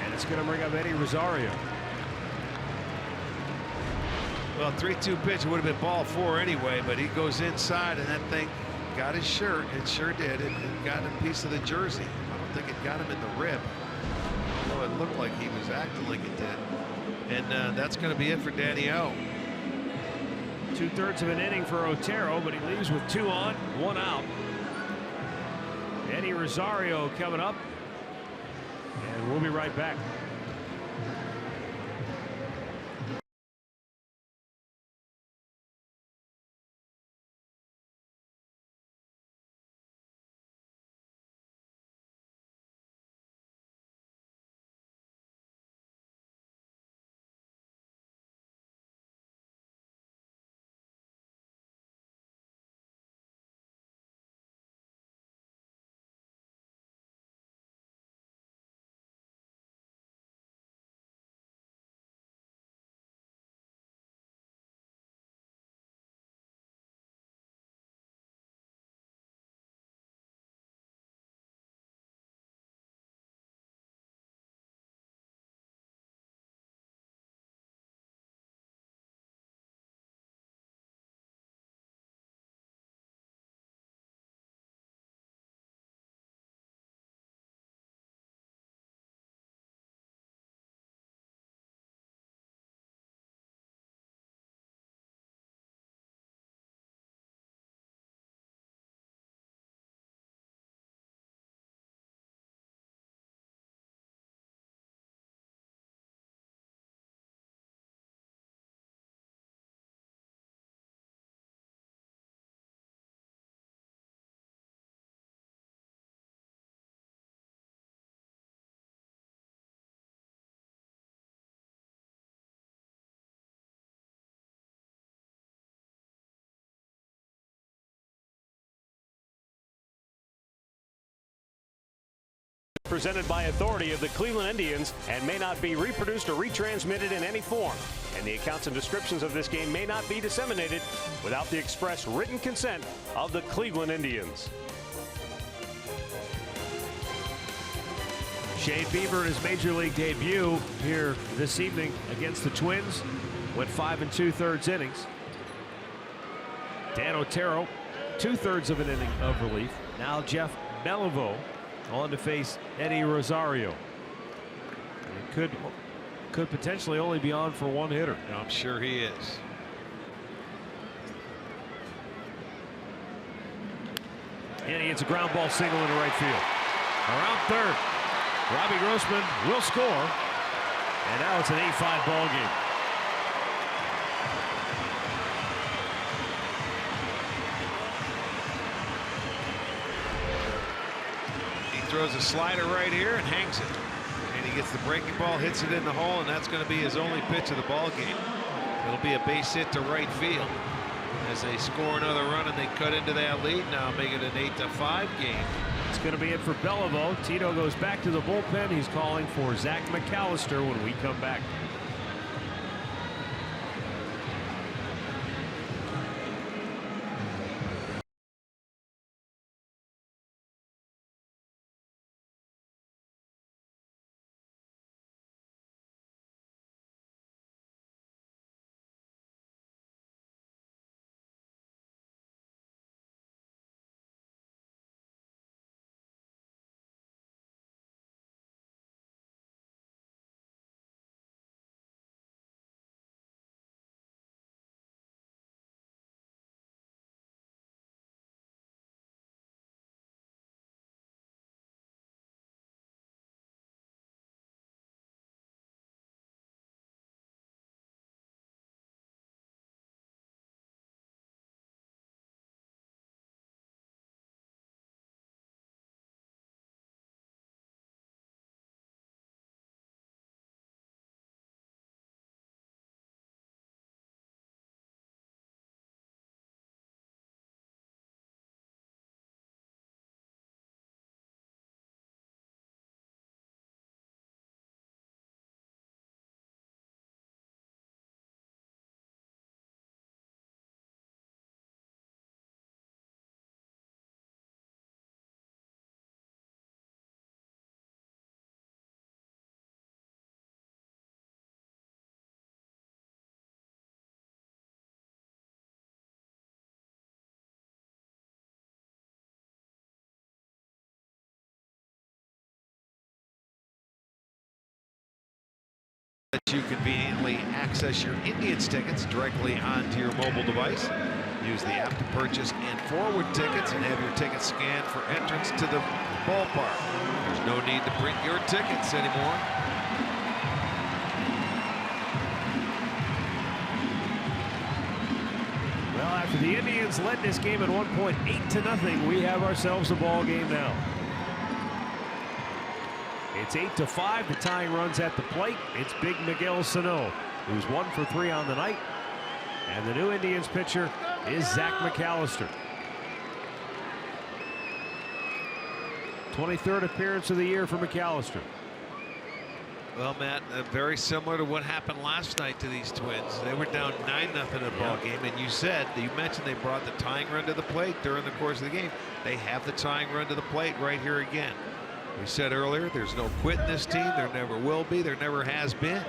And it's going to bring up Eddie Rosario. Well, 3-2 pitch would have been ball 4 anyway, but he goes inside and that thing got his shirt. It sure did. It got a piece of the jersey. I don't think it got him in the rib. Although it looked like he was acting like it did. And that's going to be it for Danny O. 2/3 of an inning for Otero, but he leaves with 2 on, 1 out. Eddie Rosario coming up, and we'll be right back. Presented by authority of the Cleveland Indians and may not be reproduced or retransmitted in any form. And the accounts and descriptions of this game may not be disseminated without the express written consent of the Cleveland Indians. Shane Bieber in his major league debut here this evening against the Twins. Went 5 2/3 innings. Dan Otero, 2/3 of an inning of relief. Now Jeff Beliveau on to face Eddie Rosario. It could potentially only be on for one hitter. I'm sure he is. And he hits a ground ball single into right field. Around third, Robbie Grossman will score, and now it's an 8-5 ball game. Throws a slider right here and hangs it. And he gets the breaking ball, hits it in the hole, and that's going to be his only pitch of the ball game. It'll be a base hit to right field. as they score another run and they cut into that lead now, make it an 8-5 game. It's going to be it for Beliveau. Tito goes back to the bullpen. He's calling for Zach McAllister when we come back. That you conveniently access your Indians tickets directly onto your mobile device. Use the app to purchase and forward tickets and have your tickets scanned for entrance to the ballpark. There's no need to print your tickets anymore. Well, after the Indians led this game at one point 8-0, we have ourselves a ball game now. It's 8-5. The tying runs at the plate. It's Big Miguel Sano, who's 1 for 3 on the night. And the new Indians pitcher is Zach McAllister. 23rd appearance of the year for McAllister. Well, Matt, very similar to what happened last night to these Twins. They were down 9-0 in the ball game, and you mentioned they brought the tying run to the plate during the course of the game. They have the tying run to the plate right here again. We said earlier, there's no quit in this team. There never will be. There never has been.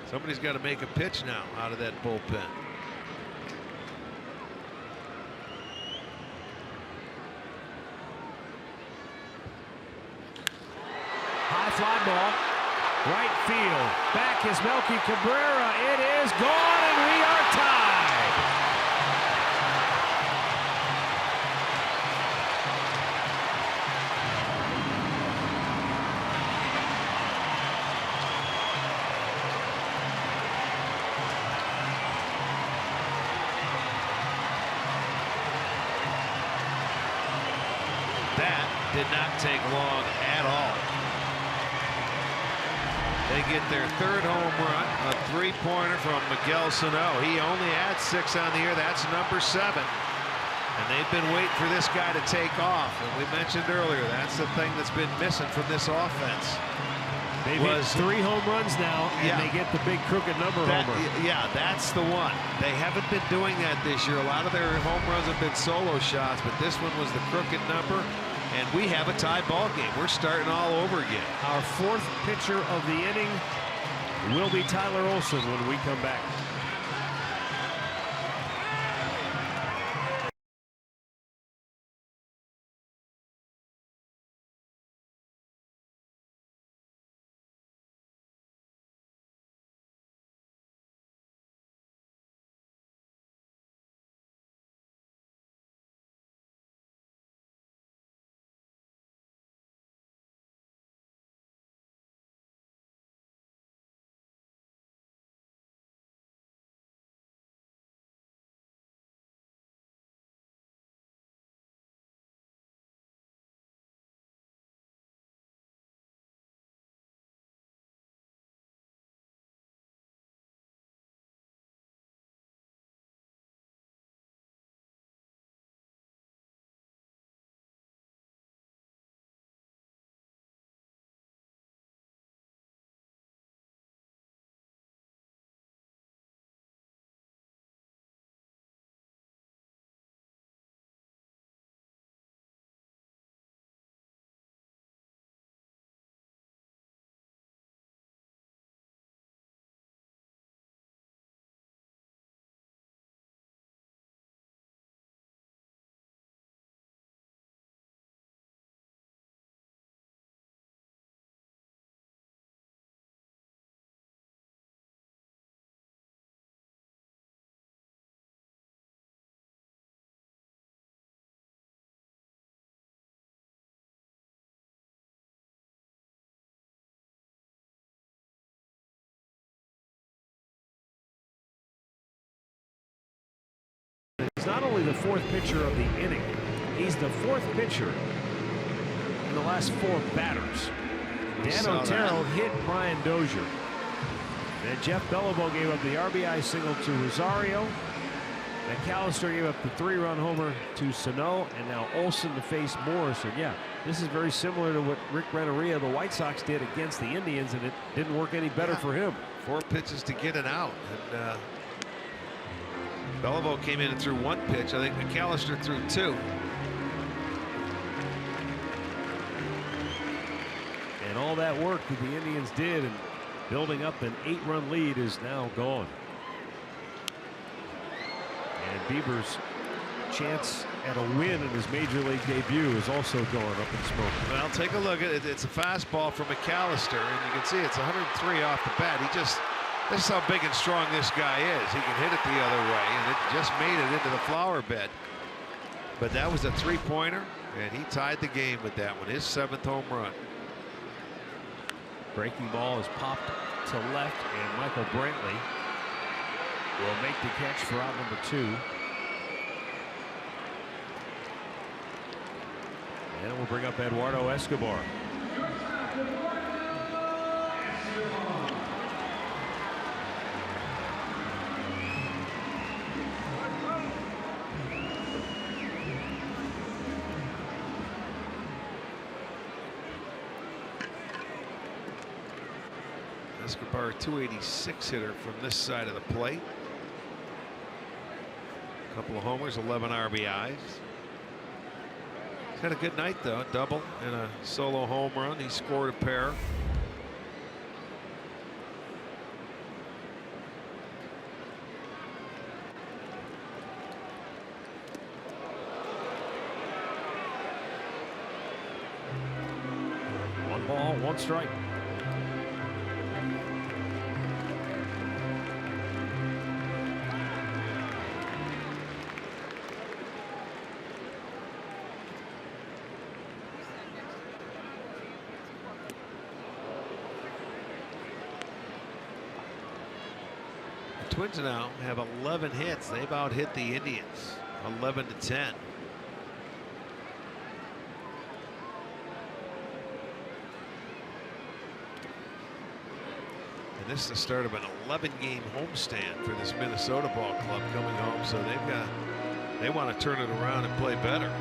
Somebody's got to make a pitch now out of that bullpen. High fly ball. Right field. Back is Melky Cabrera. It is gone, and we are tied. That did not take long at all. They get their 3rd home run, a 3-pointer from Miguel Sano. He only had 6 on the year. That's number 7. And they've been waiting for this guy to take off. And we mentioned earlier, that's the thing that's been missing from this offense. They've hit 3 home runs now, and they get the big crooked number homer. Yeah, that's the one. They haven't been doing that this year. A lot of their home runs have been solo shots, but this one was the crooked number. And we have a tie ball game. We're starting all over again. Our 4th pitcher of the inning will be Tyler Olson when we come back. He's not only the fourth pitcher of the inning, he's the fourth pitcher in the last 4 batters. Dan Otero hit Brian Dozier. Then Jeff Beliveau gave up the RBI single to Rosario. McAllister gave up the 3-run homer to Sano, and now Olson to face Morrison. Yeah, this is very similar to what Rick Renteria, the White Sox, did against the Indians, and it didn't work any better for him. 4 pitches to get it out. And Beliveau came in and threw 1 pitch. I think McAllister threw 2. And all that work that the Indians did and building up an 8-run lead is now gone. And Bieber's chance at a win in his major league debut is also going up in smoke. Well, take a look at it. It's a fastball from McAllister, and you can see it's 103 off the bat. This is how big and strong this guy is. He can hit it the other way, and it just made it into the flower bed. But that was a 3-pointer, and he tied the game with that one. His 7th home run. Breaking ball is popped to left, and Michael Brantley will make the catch for out number 2. And we'll bring up Eduardo Escobar. Escobar, 286 hitter from this side of the plate. A couple of homers, 11 RBIs. He's had a good night though, a double and a solo home run. He scored a pair. One ball, 1 strike. Twins now have 11 hits. They've out hit the Indians 11-10. And this is the start of an 11-game homestand for this Minnesota ball club coming home. So they want to turn it around and play better.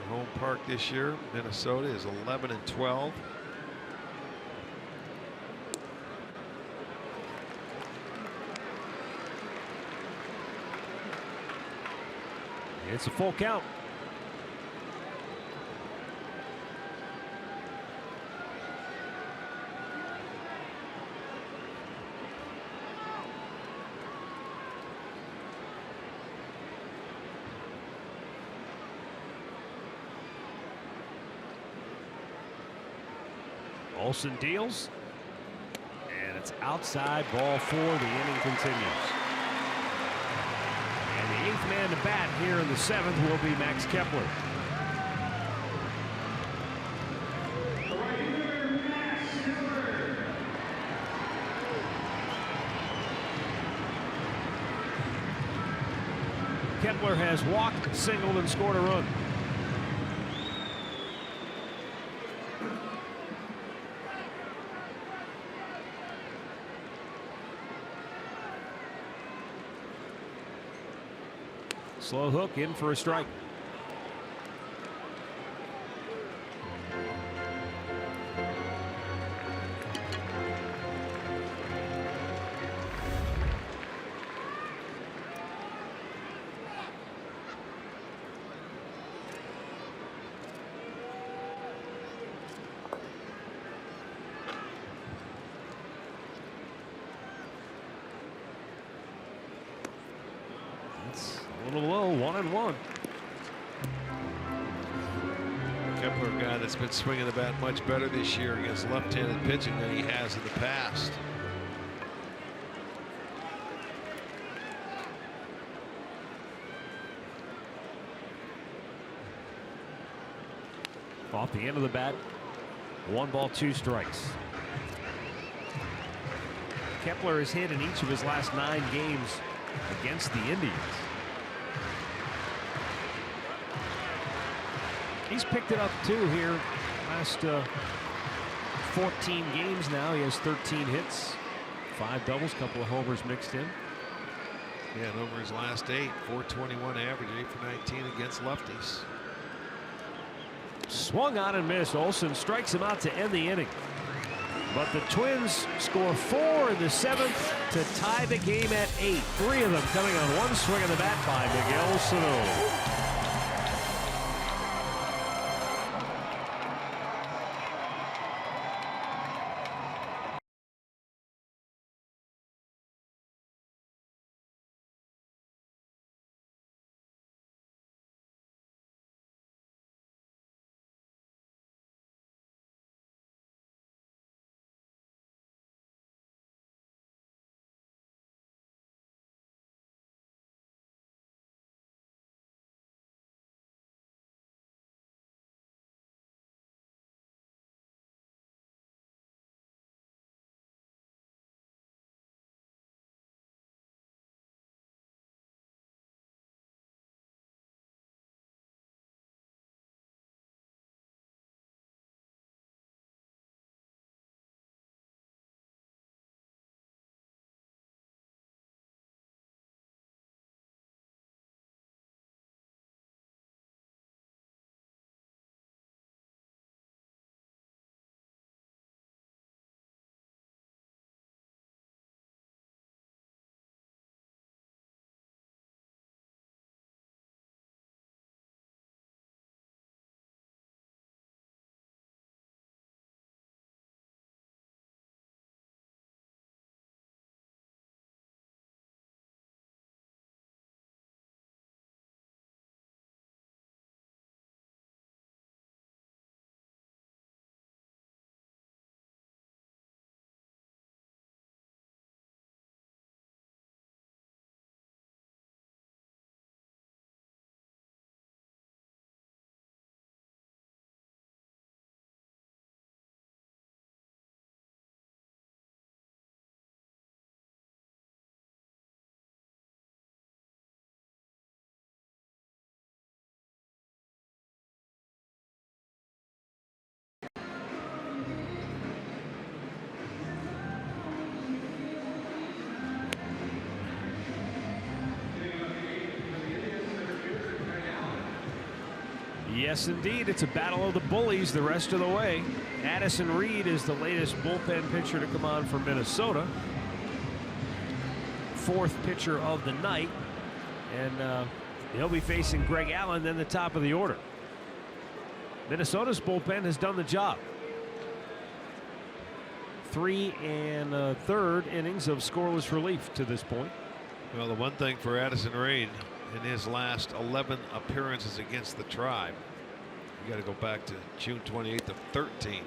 Home park this year, Minnesota, is 11-12. It's a full count. Olson deals, and it's outside, ball 4. The inning continues. And the 8th man to bat here in the 7th will be Max Kepler. Kepler has walked, singled, and scored a run. Slow hook in for a strike. A little low, 1-1. Kepler, a guy that's been swinging the bat much better this year against left-handed pitching than he has in the past. Off the end of the bat, 1 ball, 2 strikes. Kepler has hit in each of his last 9 games against the Indians. He's picked it up too here last 14 games now. He has 13 hits, 5 doubles, couple of homers mixed in. Yeah, and over his last 8, 421 average, 8 for 19 against lefties. Swung on and missed. Olsen strikes him out to end the inning. But the Twins score 4 in the 7th to tie the game at 8. 3 of them coming on one swing of the bat by Miguel Sano. Yes, indeed. It's a battle of the bullies the rest of the way. Addison Reed is the latest bullpen pitcher to come on for Minnesota. 4th pitcher of the night. And he'll be facing Greg Allen in the top of the order. Minnesota's bullpen has done the job. 3 1/3 innings of scoreless relief to this point. Well, the one thing for Addison Reed in his last 11 appearances against the Tribe, you got to go back to June 28th of 13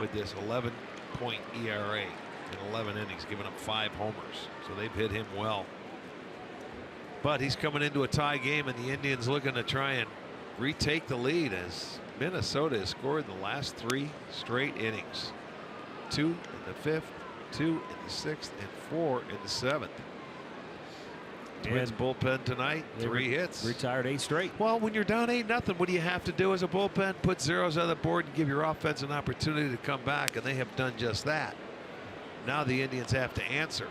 with this 11-point ERA in 11 innings, giving up 5 homers. So they've hit him well. But he's coming into a tie game, and the Indians looking to try and retake the lead as Minnesota has scored the last 3 straight innings. 2 in the 5th, 2 in the 6th, and 4 in the 7th. Twins And bullpen tonight, 3 hits. Retired 8 straight. Well, when you're down 8-0, what do you have to do as a bullpen? Put zeros on the board and give your offense an opportunity to come back, and they have done just that. Now the Indians have to answer.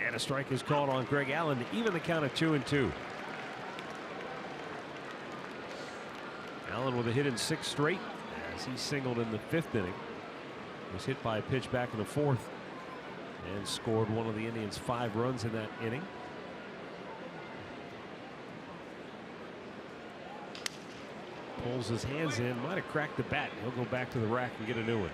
And a strike is called on Greg Allen to even the count of 2-2. Allen with a hit in 6 straight as he singled in the 5th inning. Was hit by a pitch back in the 4th and scored one of the Indians' 5 runs in that inning. Pulls his hands in, might have cracked the bat. He'll go back to the rack and get a new one.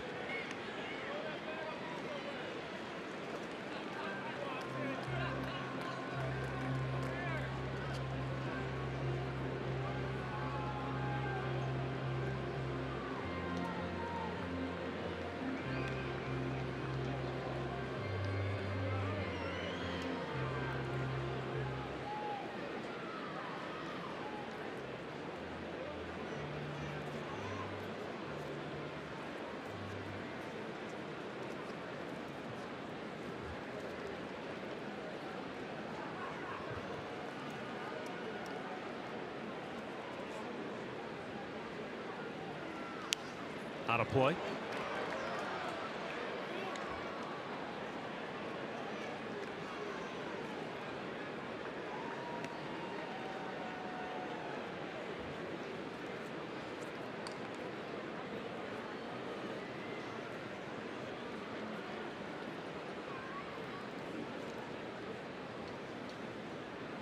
Out of play.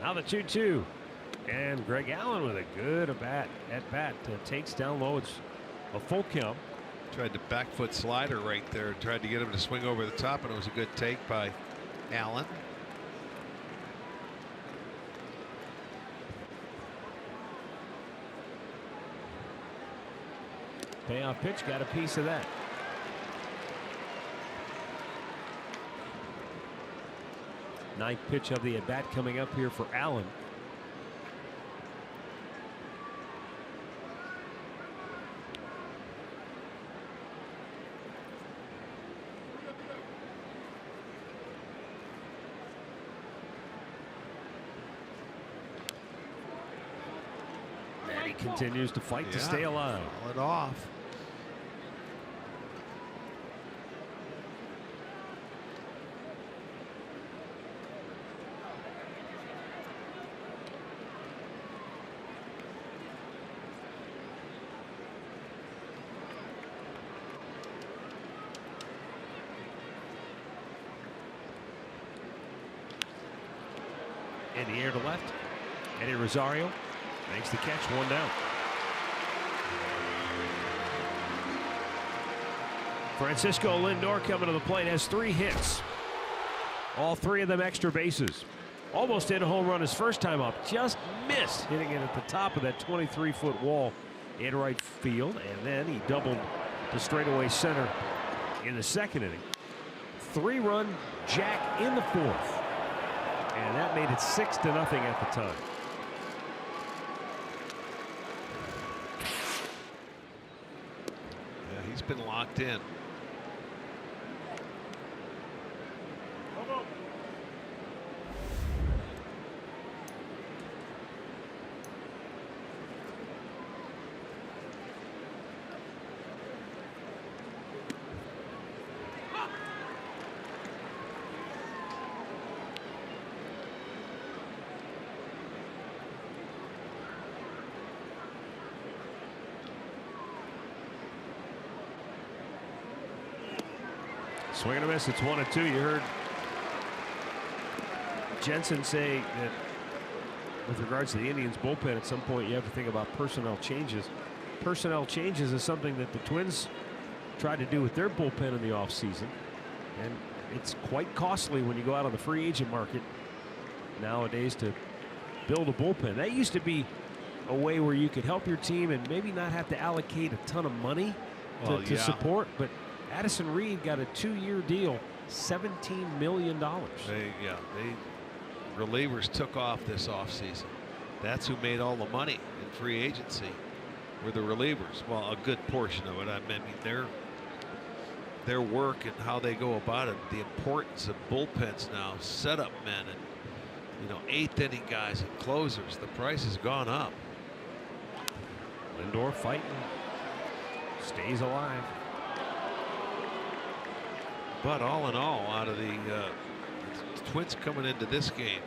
Now the 2-2. And Greg Allen with a good at bat takes down low. It's a full count. Tried to back foot slider right there. Tried to get him to swing over the top, and it was a good take by Allen. Payoff pitch, got a piece of that. Ninth pitch of the at bat coming up here for Allen. And he continues to fight to stay alive. Call it off. In the air to left. Eddie Rosario makes the catch, 1 down. Francisco Lindor coming to the plate, has 3 hits. All 3 of them extra bases. Almost hit a home run his first time up. Just missed hitting it at the top of that 23-foot wall in right field. And then he doubled to straightaway center in the second inning. 3-run jack in the 4th. And that made it 6-0 at the time. Yeah, he's been locked in. Swing and a miss. It's 1-2. You heard Jensen say that with regards to the Indians bullpen, at some point you have to think about personnel changes. Personnel changes is something that the Twins tried to do with their bullpen in the offseason. And it's quite costly when you go out on the free agent market nowadays to build a bullpen. That used to be a way where you could help your team and maybe not have to allocate a ton of money to support. But Addison Reed got a 2-year deal, $17 million. Relievers took off this offseason. That's who made all the money in free agency, were the relievers. Well, a good portion of it. I mean, their work and how they go about it, the importance of bullpens now, setup men, and 8th inning guys and closers. The price has gone up. Lindor fighting, stays alive. But all in all, out of the Twins coming into this game,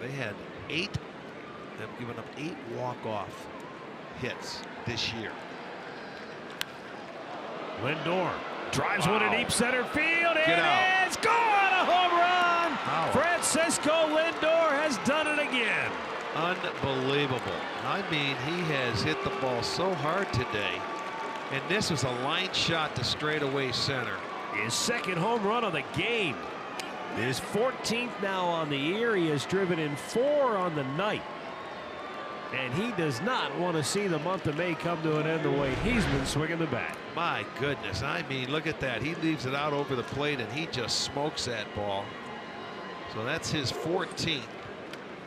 they had 8. They've given up 8 walk-off hits this year. Lindor drives one to deep center field. Get out. It's gone, a home run. Wow. Francisco Lindor has done it again. Unbelievable. I mean, he has hit the ball so hard today. And this was a line shot to straightaway center. His second home run of the game. His 14th now on the year. He has driven in 4 on the night. And he does not want to see the month of May come to an end the way he's been swinging the bat. My goodness. I mean, look at that. He leaves it out over the plate and he just smokes that ball. So that's his 14th.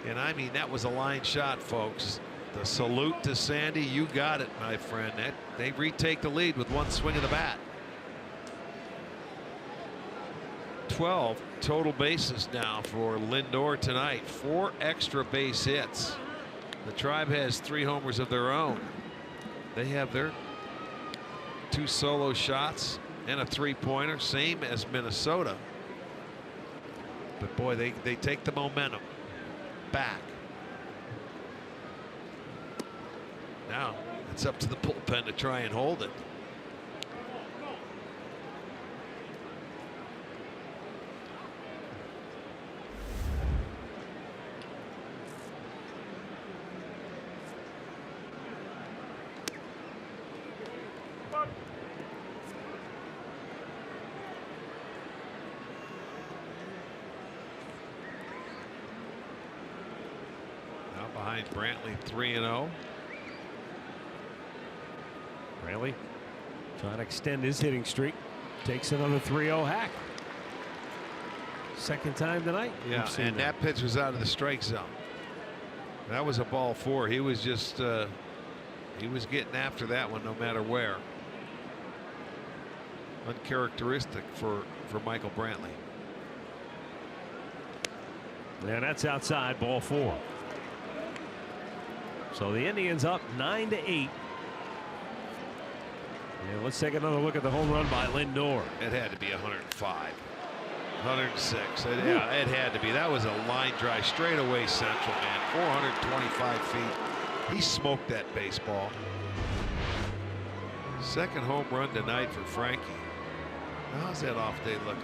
And I mean, that was a line shot, folks. The salute to Sandy. You got it, my friend. They retake the lead with 1 swing of the bat. 12 total bases now for Lindor tonight. 4 extra base hits. The Tribe has 3 homers of their own. They have their 2 solo shots and a 3-pointer, same as Minnesota. But boy, they take the momentum back. Now it's up to the bullpen to try and hold it. Behind Brantley, 3-0. Brantley trying to extend his hitting streak. Takes another 3-0 hack. Second time tonight. Yeah, and that pitch was out of the strike zone. That was a ball 4. He was just he was getting after that one no matter where. Uncharacteristic for Michael Brantley. And that's outside, ball 4. So the Indians up 9-8. And let's take another look at the home run by Lindor. It had to be 105, 106. Yeah, it had to be. That was a line drive straight away central, man. 425 feet. He smoked that baseball. Second home run tonight for Frankie. How's that off day looking?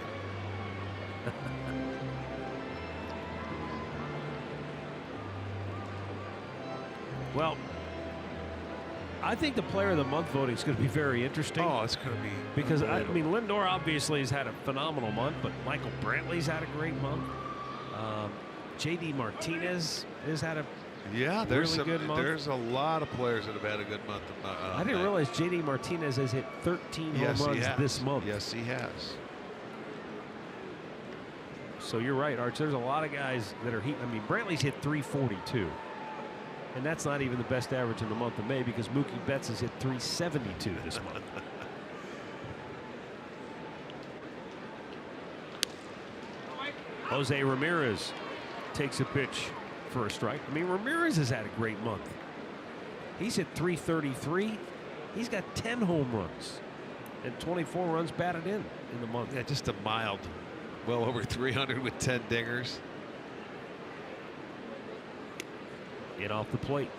Well, I think the player of the month voting is going to be very interesting. Oh, it's going to be because I mean Lindor obviously has had a phenomenal month, but Michael Brantley's had a great month. JD Martinez has had a there's really good month. There's a lot of players that have had a good month. I didn't realize JD Martinez has hit 13 home runs this month. Yes, he has. So you're right, Arch. There's a lot of guys that are I mean, Brantley's hit 342. And that's not even the best average in the month of May because Mookie Betts has hit 372 this month. Jose Ramirez takes a pitch for a strike. I mean, Ramirez has had a great month. He's hit 333. He's got 10 home runs and 24 runs batted in the month. Yeah, just a mild, well over 300 with 10 dingers. In off the plate.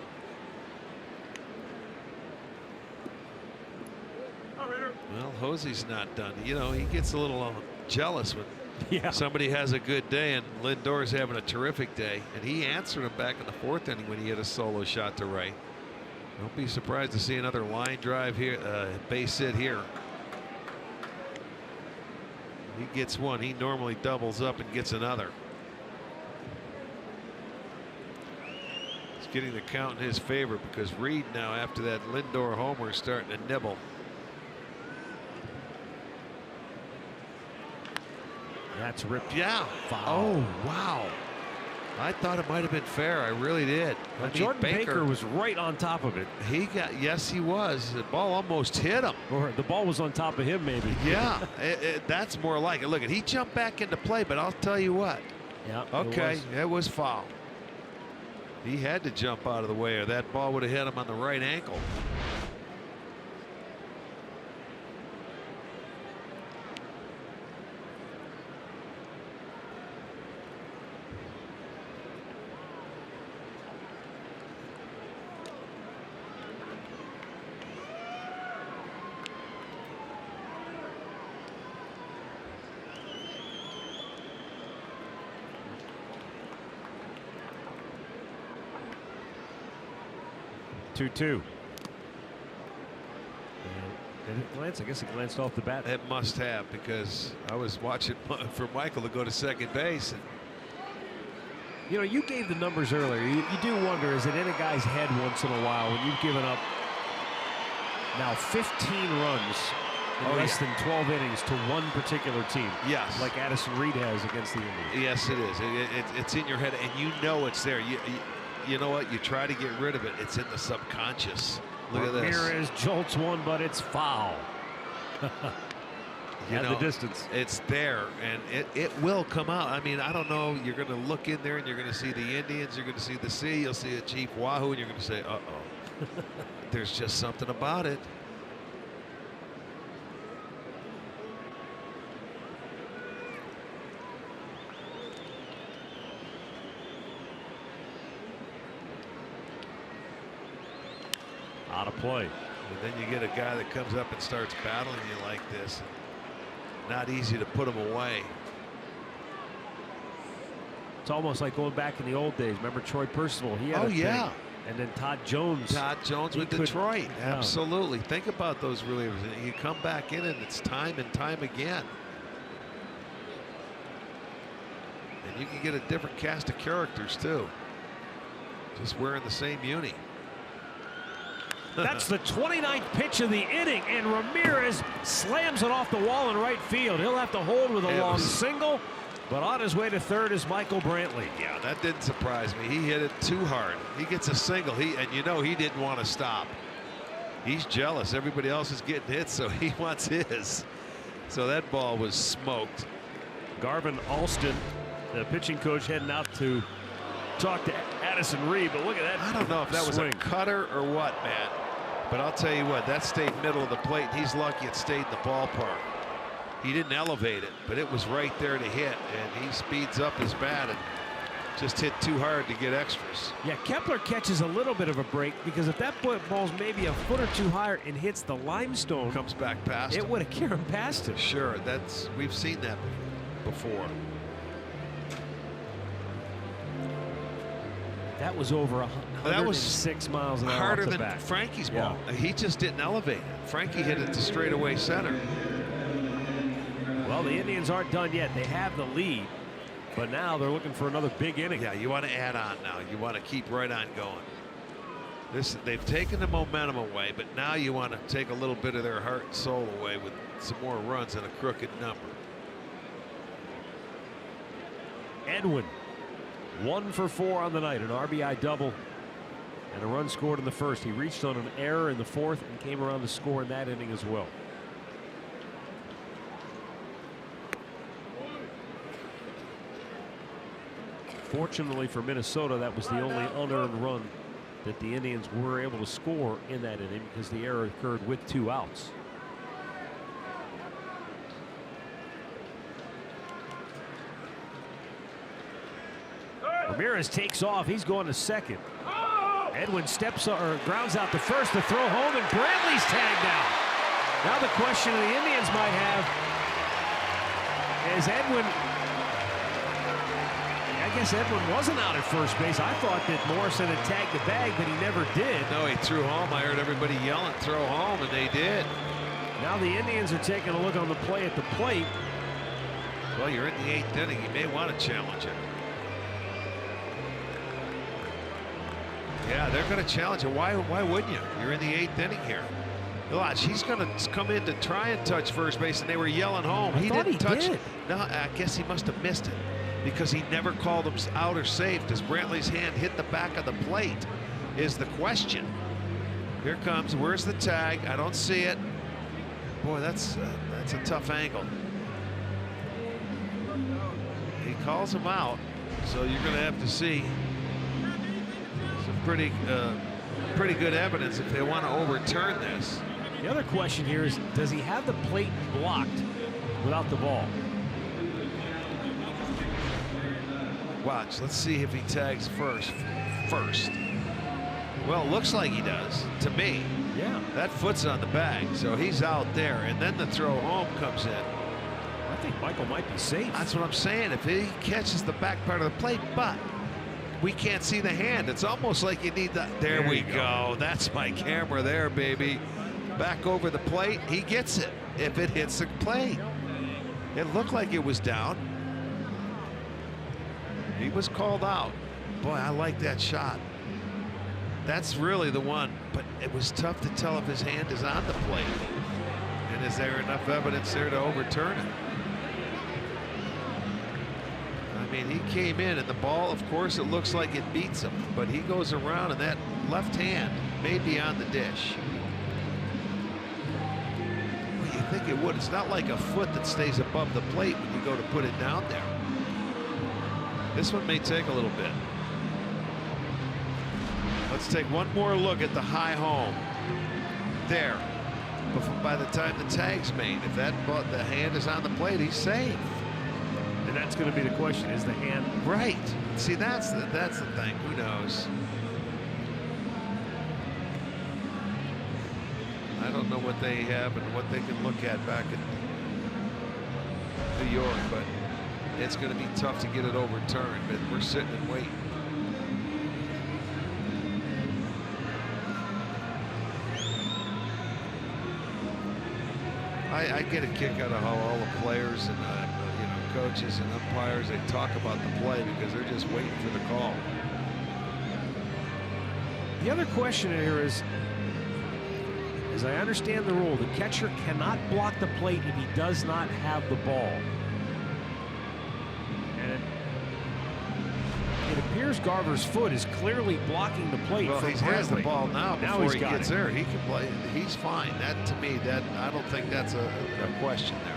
Well, Jose's not done. You know, he gets a little jealous when somebody has a good day, and Lindor's having a terrific day, and he answered him back in the 4th inning when he hit a solo shot to right. Don't be surprised to see another line drive here, base hit here. He gets one. He normally doubles up and gets another. Getting the count in his favor because Reed now after that Lindor homer is starting to nibble. That's ripped. Yeah. Foul. Oh wow. I thought it might have been fair. I really did. I mean, Jordan Baker was right on top of it. Yes, he was. The ball almost hit him. Or the ball was on top of him, maybe. Yeah, that's more like it. Look, he jumped back into play, but I'll tell you what. Yeah. Okay, it was foul. He had to jump out of the way or that ball would have hit him on the right ankle. Two. Did it glance? I guess it glanced off the bat. It must have because I was watching for Michael to go to second base. And you know, you gave the numbers earlier. You do wonder, is it in a guy's head once in a while when you've given up now 15 runs in less than 12 innings to one particular team? Yes. Like Addison Reed has against the Indians. Yes, it is. It's in your head, and you know it's there. You know what? You try to get rid of it. It's in the subconscious. Look at this. Ramirez jolts one, but it's foul. You at know, the distance. It's there, and it will come out. I mean, I don't know. You're going to look in there, and you're going to see the Indians. You're going to see the sea. You'll see a Chief Wahoo, and you're going to say, uh-oh. There's just something about it. Out of play. And then you get a guy that comes up and starts battling you like this. Not easy to put him away. It's almost like going back in the old days. Remember Troy Percival? He had a thing. And then Todd Jones. Todd Jones with Detroit. Absolutely. Think about those relievers. You come back in and it's time and time again. And you can get a different cast of characters too. Just wearing the same uni. That's the 29th pitch of the inning, and Ramirez slams it off the wall in right field. He'll have to hold with a long single, but on his way to third is Michael Brantley. Yeah, that didn't surprise me. He hit it too hard. He gets a single, and you know he didn't want to stop. He's jealous. Everybody else is getting hit, so he wants his. So that ball was smoked. Garvin Alston, the pitching coach, heading out to talk to Addison Reed, but look at that. I don't know if that was a cutter or what, Matt. But I'll tell you what, that stayed middle of the plate. He's lucky it stayed in the ballpark. He didn't elevate it, but it was right there to hit, and he speeds up his bat and just hit too hard to get extras. Yeah, Kepler catches a little bit of a break, because if that ball's maybe a foot or two higher and hits the limestone, comes back past it would have carried him past him. Sure, we've seen that before. That was over 106 miles an hour. Harder than Frankie's ball. He just didn't elevate it. Frankie hit it to straightaway center. Well, the Indians aren't done yet. They have the lead, but now they're looking for another big inning. Yeah, you want to add on now. You want to keep right on going. They've taken the momentum away, but now you want to take a little bit of their heart and soul away with some more runs and a crooked number. Edwin, 1 for 4 on the night, an RBI double and a run scored in the first. He reached on an error in the fourth and came around to score in that inning as well. Fortunately for Minnesota, that was the only unearned run that the Indians were able to score in that inning, because the error occurred with 2 outs. Ramirez takes off. He's going to second. Edwin steps or grounds out to first to throw home, and Brantley's tagged out. Now the question the Indians might have is Edwin. I guess Edwin wasn't out at first base. I thought that Morrison had tagged the bag, but he never did. No, he threw home. I heard everybody yelling, throw home, and they did. Now the Indians are taking a look on the play at the plate. Well, you're in the 8th inning. You may want to challenge it. Yeah, they're going to challenge it. Why wouldn't you? You're in the 8th inning here. Watch, he's going to come in to try and touch first base, and they were yelling home. He didn't touch it. No, I guess he must have missed it, because he never called him out or safe. Does Brantley's hand hit the back of the plate is the question. Here comes. Where's the tag? I don't see it. Boy, that's a tough angle. He calls him out, so you're going to have to see some pretty good evidence if they want to overturn this. The other question here is, does he have the plate blocked without the ball? Watch, let's see if he tags first. Well, it looks like he does to me. Yeah. That foot's on the bag, so he's out there, and then the throw home comes in. I think Michael might be safe. That's what I'm saying. If he catches the back part of the plate, but we can't see the hand. It's almost like you need the. There we go. That's my camera there, baby. Back over the plate. He gets it if it hits the plate. It looked like it was down. He was called out. Boy, I like that shot. That's really the one, but it was tough to tell if his hand is on the plate. And is there enough evidence there to overturn it? I mean, he came in, and the ball, of course, it looks like it beats him, but he goes around, and that left hand may be on the dish. Well, you think think it would. It's not like a foot that stays above the plate when you go to put it down there. This one may take a little bit. Let's take one more look at the high home. There. By the time the tag's made, if the hand is on the plate, he's safe. And that's going to be the question: is the hand right? See, that's the thing. Who knows? I don't know what they have and what they can look at back in New York, but it's going to be tough to get it overturned. But we're sitting and waiting. I get a kick out of how all the players and coaches and umpires, they talk about the play because they're just waiting for the call. The other question here is, as I understand the rule, the catcher cannot block the plate if he does not have the ball. And it appears Garver's foot is clearly blocking the plate. Well, he has the ball now before he gets there. He can play. He's fine. That, to me, I don't think that's a question there.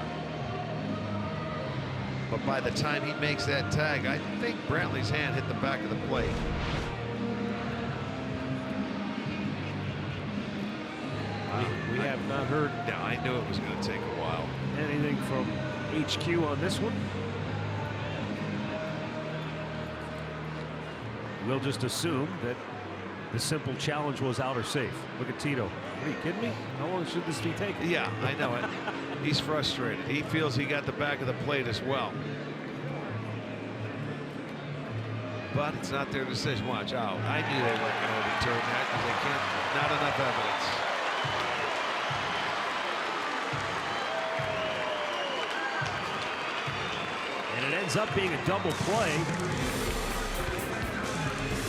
But by the time he makes that tag, I think Brantley's hand hit the back of the plate. We have not heard. No, I knew it was going to take a while. Anything from HQ on this one? We'll just assume that the simple challenge was out or safe. Look at Tito. Are you kidding me? How long should this be taking? Yeah, I know it. He's frustrated. He feels he got the back of the plate as well. But it's not their decision. Watch out. I knew they weren't going to overturn that because they can't. Not enough evidence. And it ends up being a double play.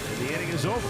And the inning is over.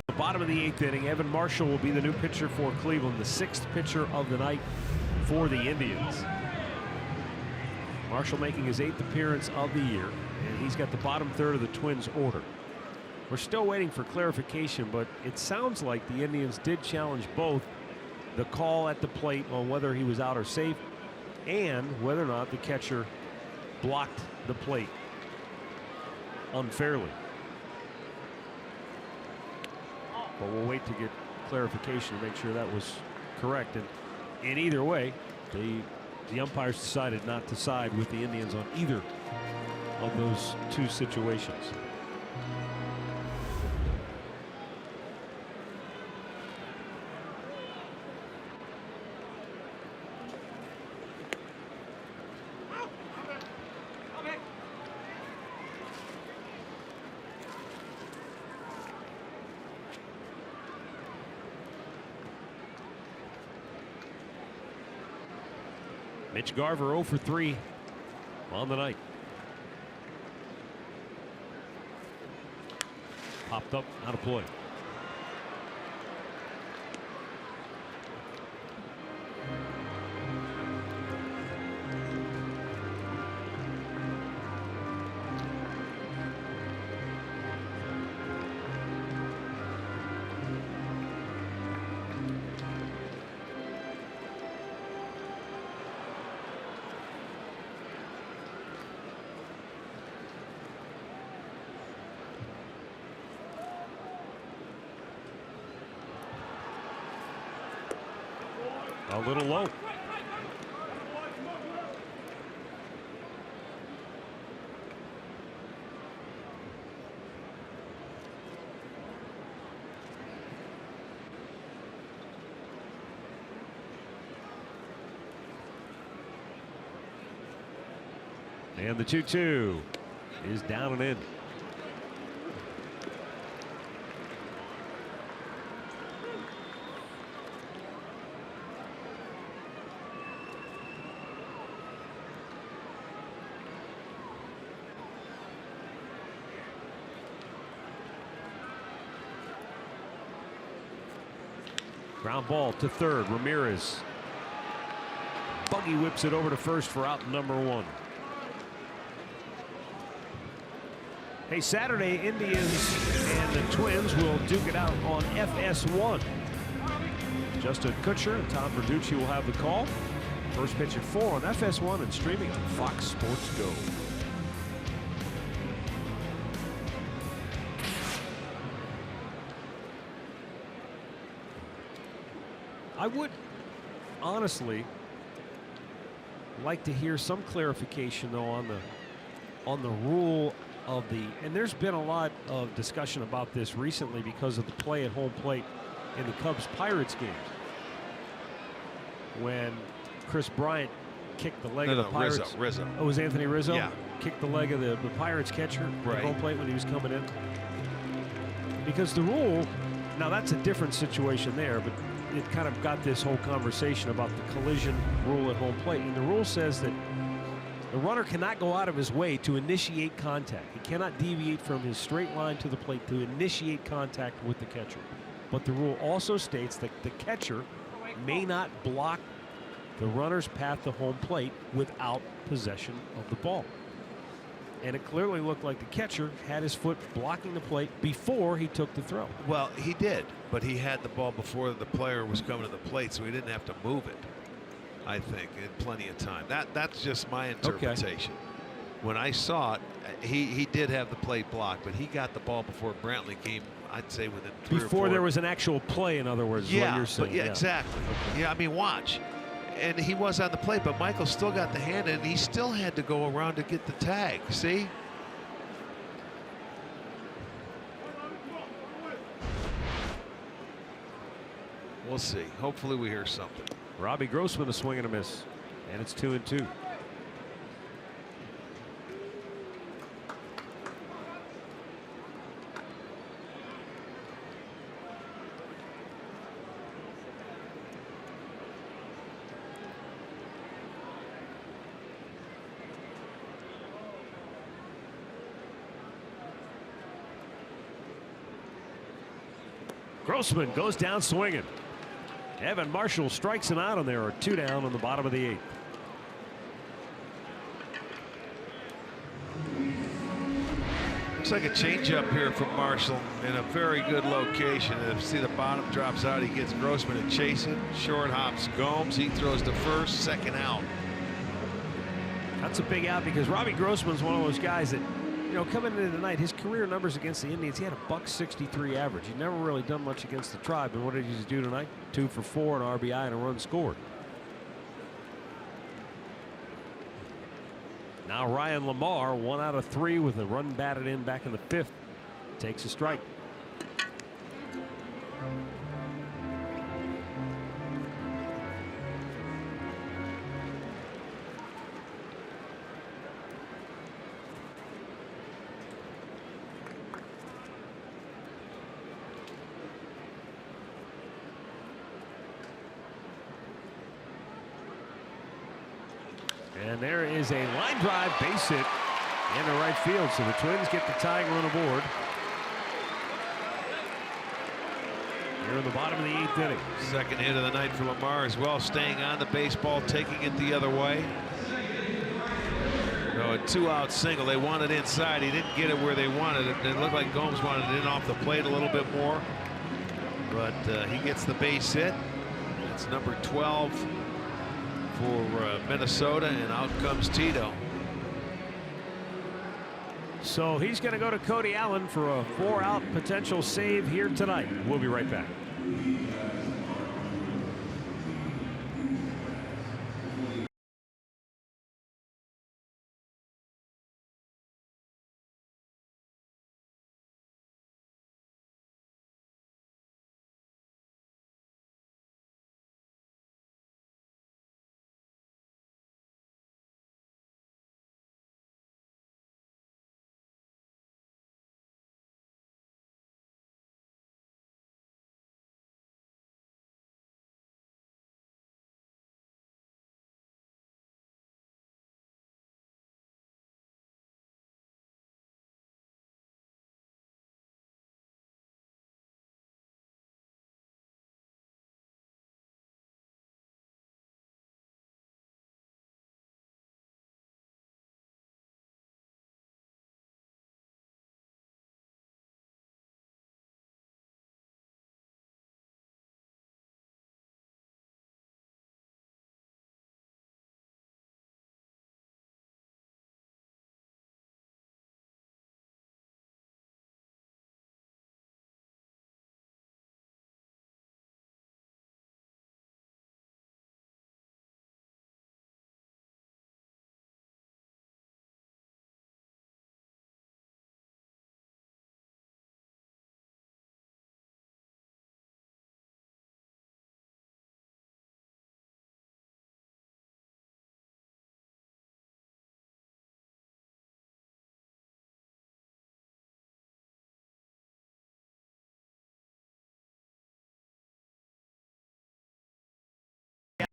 The bottom of the 8th inning, Evan Marshall will be the new pitcher for Cleveland, the 6th pitcher of the night for the Indians. Marshall making his 8th appearance of the year, and he's got the bottom third of the Twins order. We're still waiting for clarification, but it sounds like the Indians did challenge both the call at the plate on whether he was out or safe and whether or not the catcher blocked the plate unfairly. But we'll wait to get clarification to make sure that was correct. And in either way, the umpires decided not to side with the Indians on either of those two situations. Mitch Garver 0 for 3 on the night. Popped up, out of play. A little low. And the 2-2 is down and in. Ground ball to third. Ramirez. Buggy whips it over to first for out number 1. Hey, Saturday, Indians and the Twins will duke it out on FS1. Justin Kutcher and Tom Verducci will have the call. First pitch at 4 on FS1 and streaming on Fox Sports Go. I would honestly like to hear some clarification, though, on the rule of the, and there's been a lot of discussion about this recently because of the play at home plate in the Cubs-Pirates games. When Chris Bryant kicked the leg of the Pirates. Rizzo. Oh, it was Anthony Rizzo? Yeah. Kicked the leg of the Pirates catcher Right. at home plate when he was coming in. Because the rule, now that's a different situation there, but it kind of got this whole conversation about the collision rule at home plate. And the rule says that the runner cannot go out of his way to initiate contact. He cannot deviate from his straight line to the plate to initiate contact with the catcher. But the rule also states that the catcher may not block the runner's path to home plate without possession of the ball. And it clearly looked like the catcher had his foot blocking the plate before he took the throw. Well, he did, but he had the ball before the player was coming to the plate, so he didn't have to move it, I think, in plenty of time. That's just my interpretation. Okay. When I saw it, he did have the plate blocked, but he got the ball before Brantley came, I'd say, within 3 or 4. Before there was an actual play, in other words, is what you're saying. Yeah, exactly. Okay. Yeah, I mean, watch. And he was on the plate, but Michael still got the hand, and he still had to go around to get the tag. See? We'll see. Hopefully we hear something. Robbie Grossman a swing and a miss, and it's 2-2. Grossman goes down swinging. Evan Marshall strikes him out, and there are 2 down on the bottom of the 8th. Looks like a changeup here from Marshall in a very good location. And see the bottom drops out. He gets Grossman to chase it. Short hops Gomes. He throws to first. Second out. That's a big out because Robbie Grossman's one of those guys that, you know, coming into the night, his career numbers against the Indians, he had a .163 average. He'd never really done much against the Tribe. And what did he do tonight? 2 for 4, an RBI, and a run scored. Now Ryan Lamar, 1 out of 3 with a run batted in back in the 5th. Takes a strike. And there is a line drive base hit into right field. So the Twins get the tying run aboard. Here in the bottom of the 8th inning. Second hit of the night for Lamar as well, staying on the baseball, taking it the other way. So a 2-out single. They wanted inside. He didn't get it where they wanted it. It looked like Gomes wanted it in off the plate a little bit more. But he gets the base hit. It's number 12 for Minnesota, and out comes Tito. So he's going to go to Cody Allen for a 4-out potential save here tonight. We'll be right back.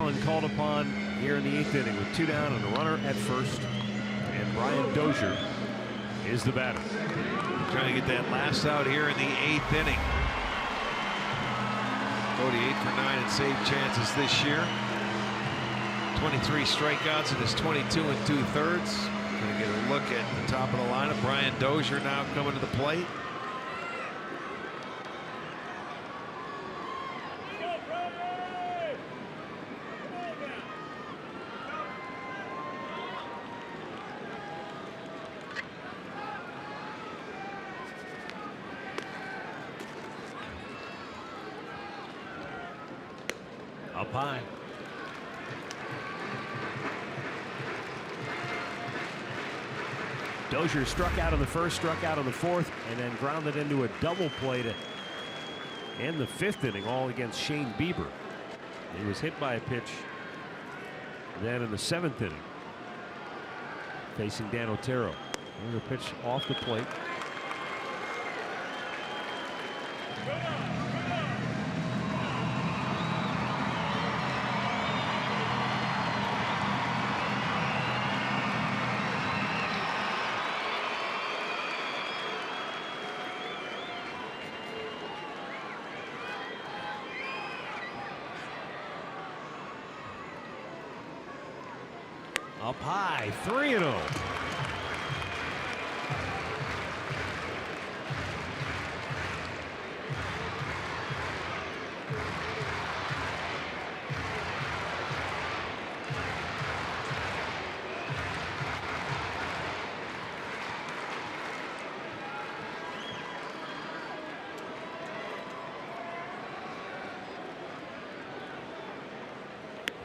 Allen called upon here in the 8th inning with 2 down and a runner at first. And Brian Dozier is the batter. Trying to get that last out here in the 8th inning. Cody 8 for 9 in save chances this year. 23 strikeouts in his 22 2/3. Going to get a look at the top of the lineup. Brian Dozier now coming to the plate. Up high. Dozier struck out on the first, struck out on the fourth, and then grounded into a double play to end the 5th inning, all against Shane Bieber. He was hit by a pitch then in the 7th inning, facing Dan Otero. Another pitch off the plate. Up high, 3-0.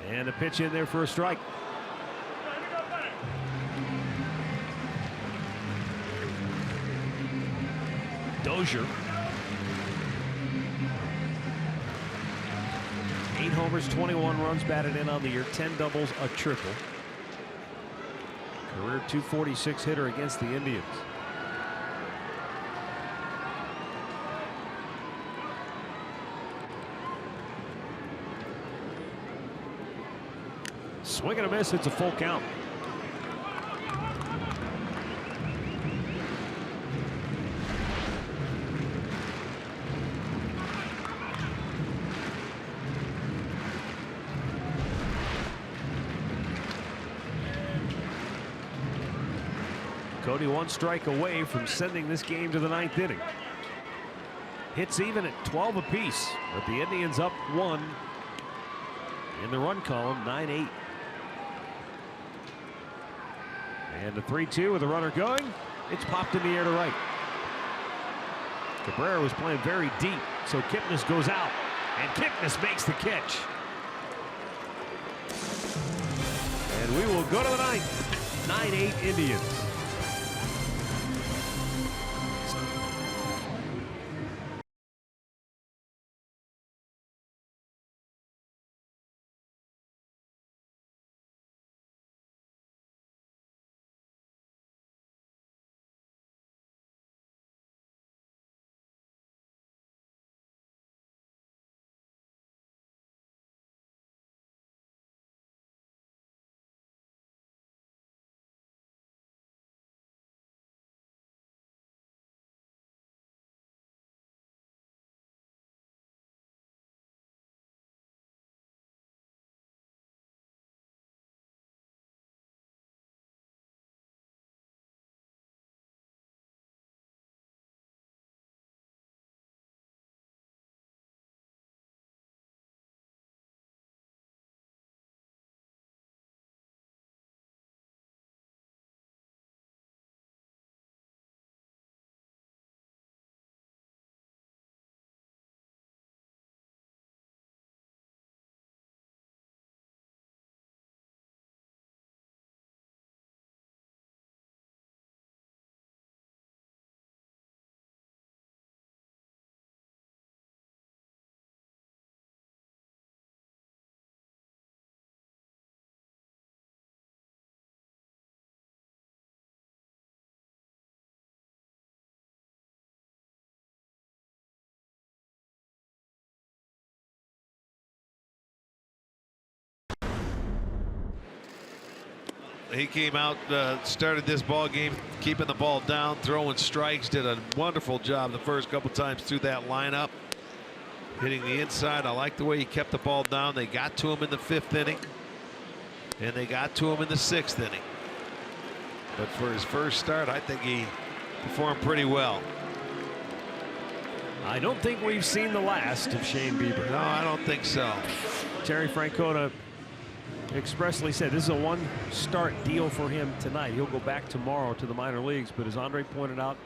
And a pitch in there for a strike. Dozier. 8 homers, 21 runs batted in on the year, 10 doubles, a triple. Career .246 hitter against the Indians. Swing and a miss. It's a full count. Cody 1 strike away from sending this game to the 9th inning. Hits even at 12 apiece, but the Indians up 1 in the run column, 9-8. And the 3-2 with the runner going. It's popped in the air to right. Cabrera was playing very deep, so Kipnis goes out, and Kipnis makes the catch. And we will go to the 9th. 9-8 Indians. He came out, started this ball game, keeping the ball down, throwing strikes, did a wonderful job the first couple times through that lineup. Hitting the inside. I like the way he kept the ball down. They got to him in the 5th inning, and they got to him in the 6th inning. But for his first start, I think he performed pretty well. I don't think we've seen the last of Shane Bieber. No, I don't think so. Terry Francona expressly said this is a 1-start deal for him tonight. He'll go back tomorrow to the minor leagues, but as Andre pointed out,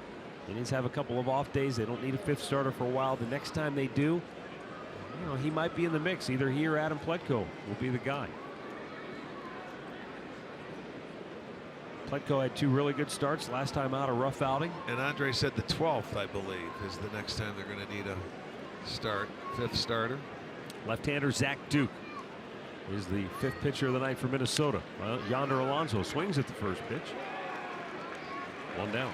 Indians have a couple of off days. They don't need a 5th starter for a while. The next time they do, you know, he might be in the mix. Either he or Adam Pletko will be the guy. Pletko had 2 really good starts last time out, a rough outing. And Andre said the 12th, I believe, is the next time they're going to need a 5th starter. Left-hander Zach Duke is the 5th pitcher of the night for Minnesota. Yonder Alonso swings at the first pitch. 1 down.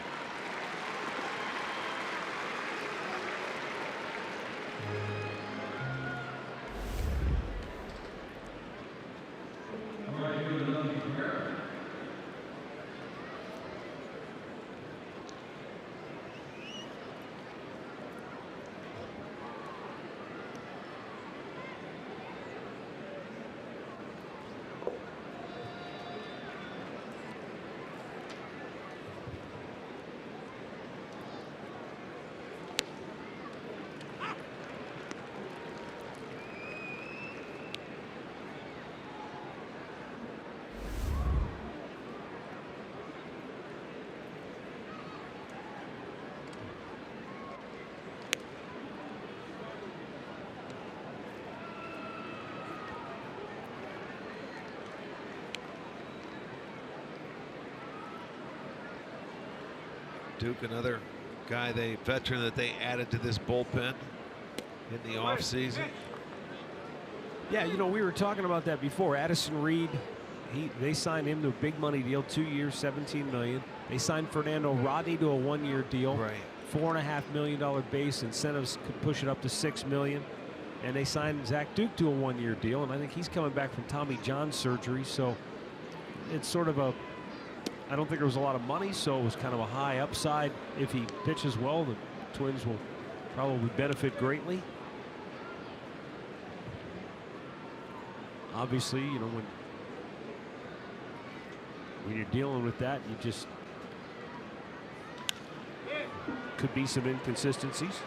Duke, another guy, veteran that they added to this bullpen in the offseason. Yeah, you know, we were talking about that before. Addison Reed, they signed him to a big money deal, 2 years, $17 million. They signed Fernando Rodney to a 1-year deal. Right. $4.5 million base. Incentives could push it up to $6 million. And they signed Zach Duke to a 1-year deal, and I think he's coming back from Tommy John surgery. So it's sort of a, I don't think there was a lot of money, so it was kind of a high upside. If he pitches well, the Twins will probably benefit greatly. Obviously, you know, when you're dealing with that, you just could be some inconsistencies.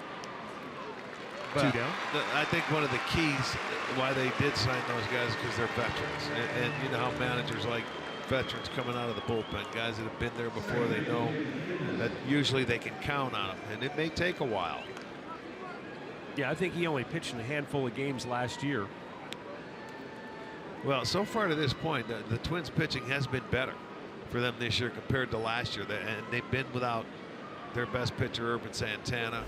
But 2 down. I think one of the keys why they did sign those guys is because they're veterans. And you know how managers like veterans coming out of the bullpen, guys that have been there before. They know that usually they can count on them, and it may take a while. Yeah, I think he only pitched in a handful of games last year. Well, so far to this point, the Twins pitching has been better for them this year compared to last year. And they've been without their best pitcher, Urban Santana,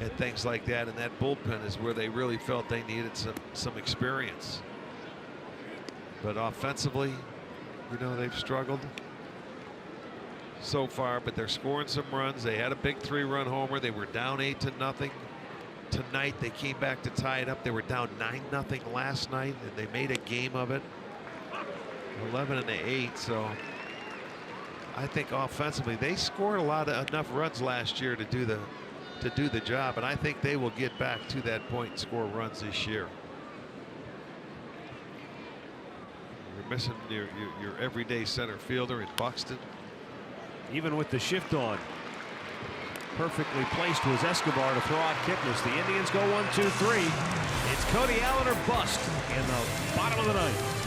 and things like that. And that bullpen is where they really felt they needed some experience. But offensively, you know, they've struggled so far, but they're scoring some runs. They had a big 3-run homer. They were down 8-0. Tonight they came back to tie it up. They were down 9-0 last night, and they made a game of it. 11-8. So I think offensively they scored enough runs last year to do the job, and I think they will get back to that point and score runs this year. You're missing your everyday center fielder in Buxton. Even with the shift on, perfectly placed was Escobar to throw out Kipnis. The Indians go 1-2-3. It's Cody Allen or bust in the bottom of the ninth.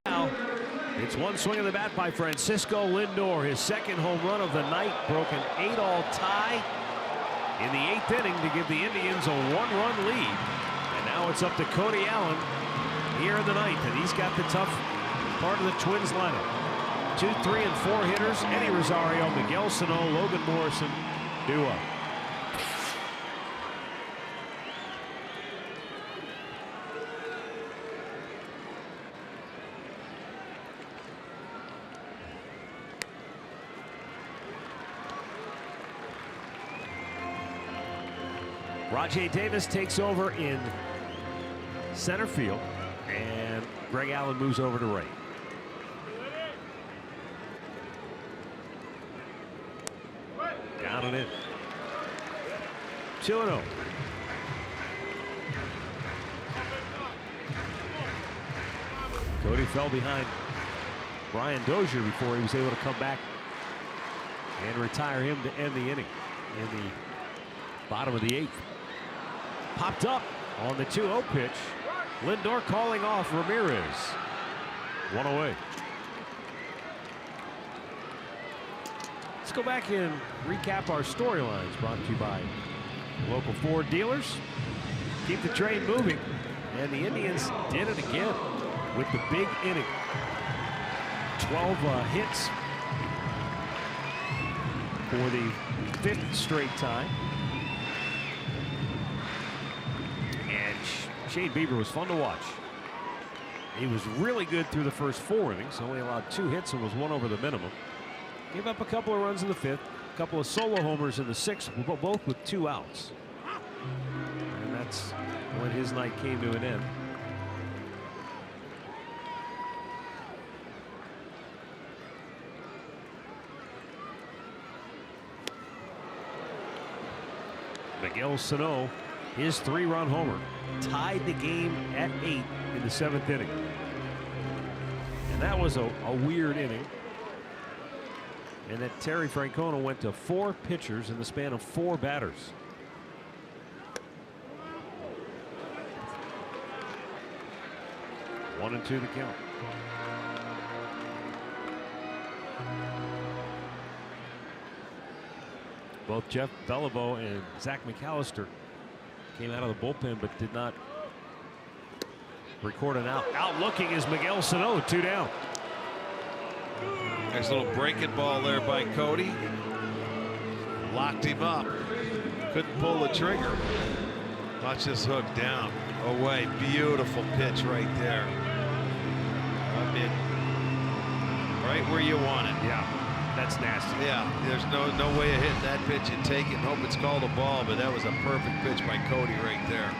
Now, it's one swing of the bat by Francisco Lindor. His second home run of the night, broke an 8-all tie in the 8th inning to give the Indians a 1-run lead. And now it's up to Cody Allen here in the 9th, and he's got the tough part of the Twins lineup. 2, 3, and 4 hitters: Eddie Rosario, Miguel Sano, Logan Morrison, due up. Rajay Davis takes over in center field, and Greg Allen moves over to right. Down and in. 2-0. Cody fell behind Brian Dozier before he was able to come back and retire him to end the inning in the bottom of the 8th. Popped up on the 2-0 pitch. Lindor calling off Ramirez. 1 away. Let's go back and recap our storylines, brought to you by local Ford dealers. Keep the train moving, and the Indians did it again with the big inning. 12 hits for the 5th straight time. And Shane Bieber was fun to watch. He was really good through the first 4 innings. Only allowed 2 hits and was 1 over the minimum. Gave up a couple of runs in the 5th. A couple of solo homers in the 6th, both with 2 outs. And that's when his night came to an end. Miguel Sano, his 3-run homer, tied the game at 8 in the 7th inning. And that was a weird inning. And that Terry Francona went to 4 pitchers in the span of 4 batters. One and 2 the count. Both Jeff Beliveau and Zach McAllister came out of the bullpen but did not record an out. Out looking is Miguel Sano, 2 down. Nice little breaking ball there by Cody. Locked him up. Couldn't pull the trigger. Watch this hook down. Away. Beautiful pitch right there. I mean, right where you want it. Yeah, that's nasty. Yeah, there's no way of hitting that pitch and take it and hope it's called a ball, but that was a perfect pitch by Cody right there.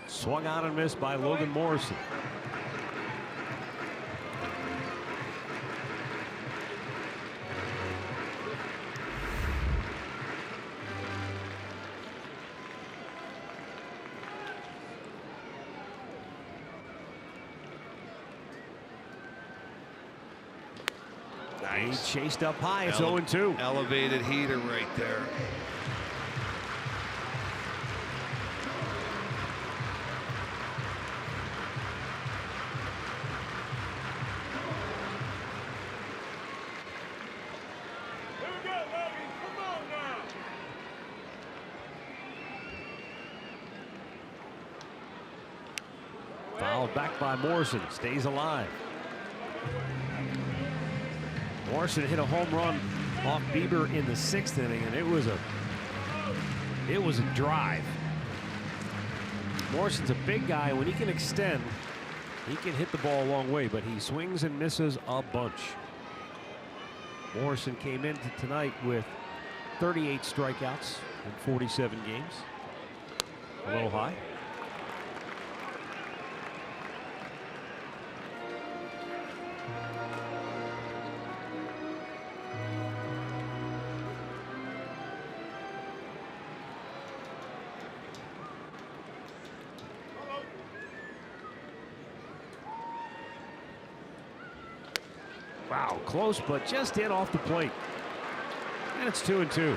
Swung out and missed by Logan Morrison. Nice. He chased up high. It's 0-2. Elevated heater right there. Fouled back by Morrison. Stays alive. Morrison hit a home run off Bieber in the 6th inning, and it was a drive. Morrison's a big guy. When he can extend, he can hit the ball a long way, but he swings and misses a bunch. Morrison came into tonight with 38 strikeouts in 47 games. A little high. Wow, close, but just in off the plate. And it's 2-2.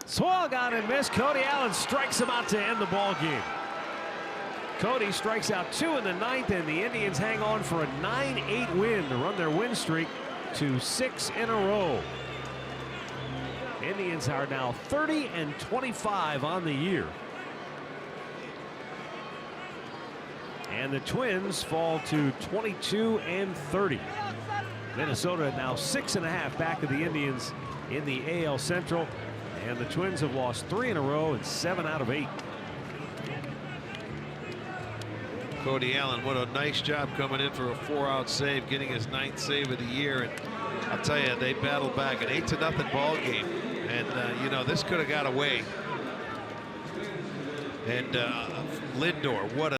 Swung on and missed. Cody Allen strikes him out to end the ball game. Cody strikes out 2 in the 9th, and the Indians hang on for a 9-8 win to run their win streak to 6 in a row. Indians are now 30-25 on the year. And the Twins fall to 22-30. Minnesota now 6.5 back of the Indians in the AL Central. And the Twins have lost 3 in a row and 7 out of 8. Cody Allen, what a nice job coming in for a 4-out save, getting his 9th save of the year. And I'll tell you, they battled back an 8-0 ball game. And, you know, this could have got away. And Lindor, what a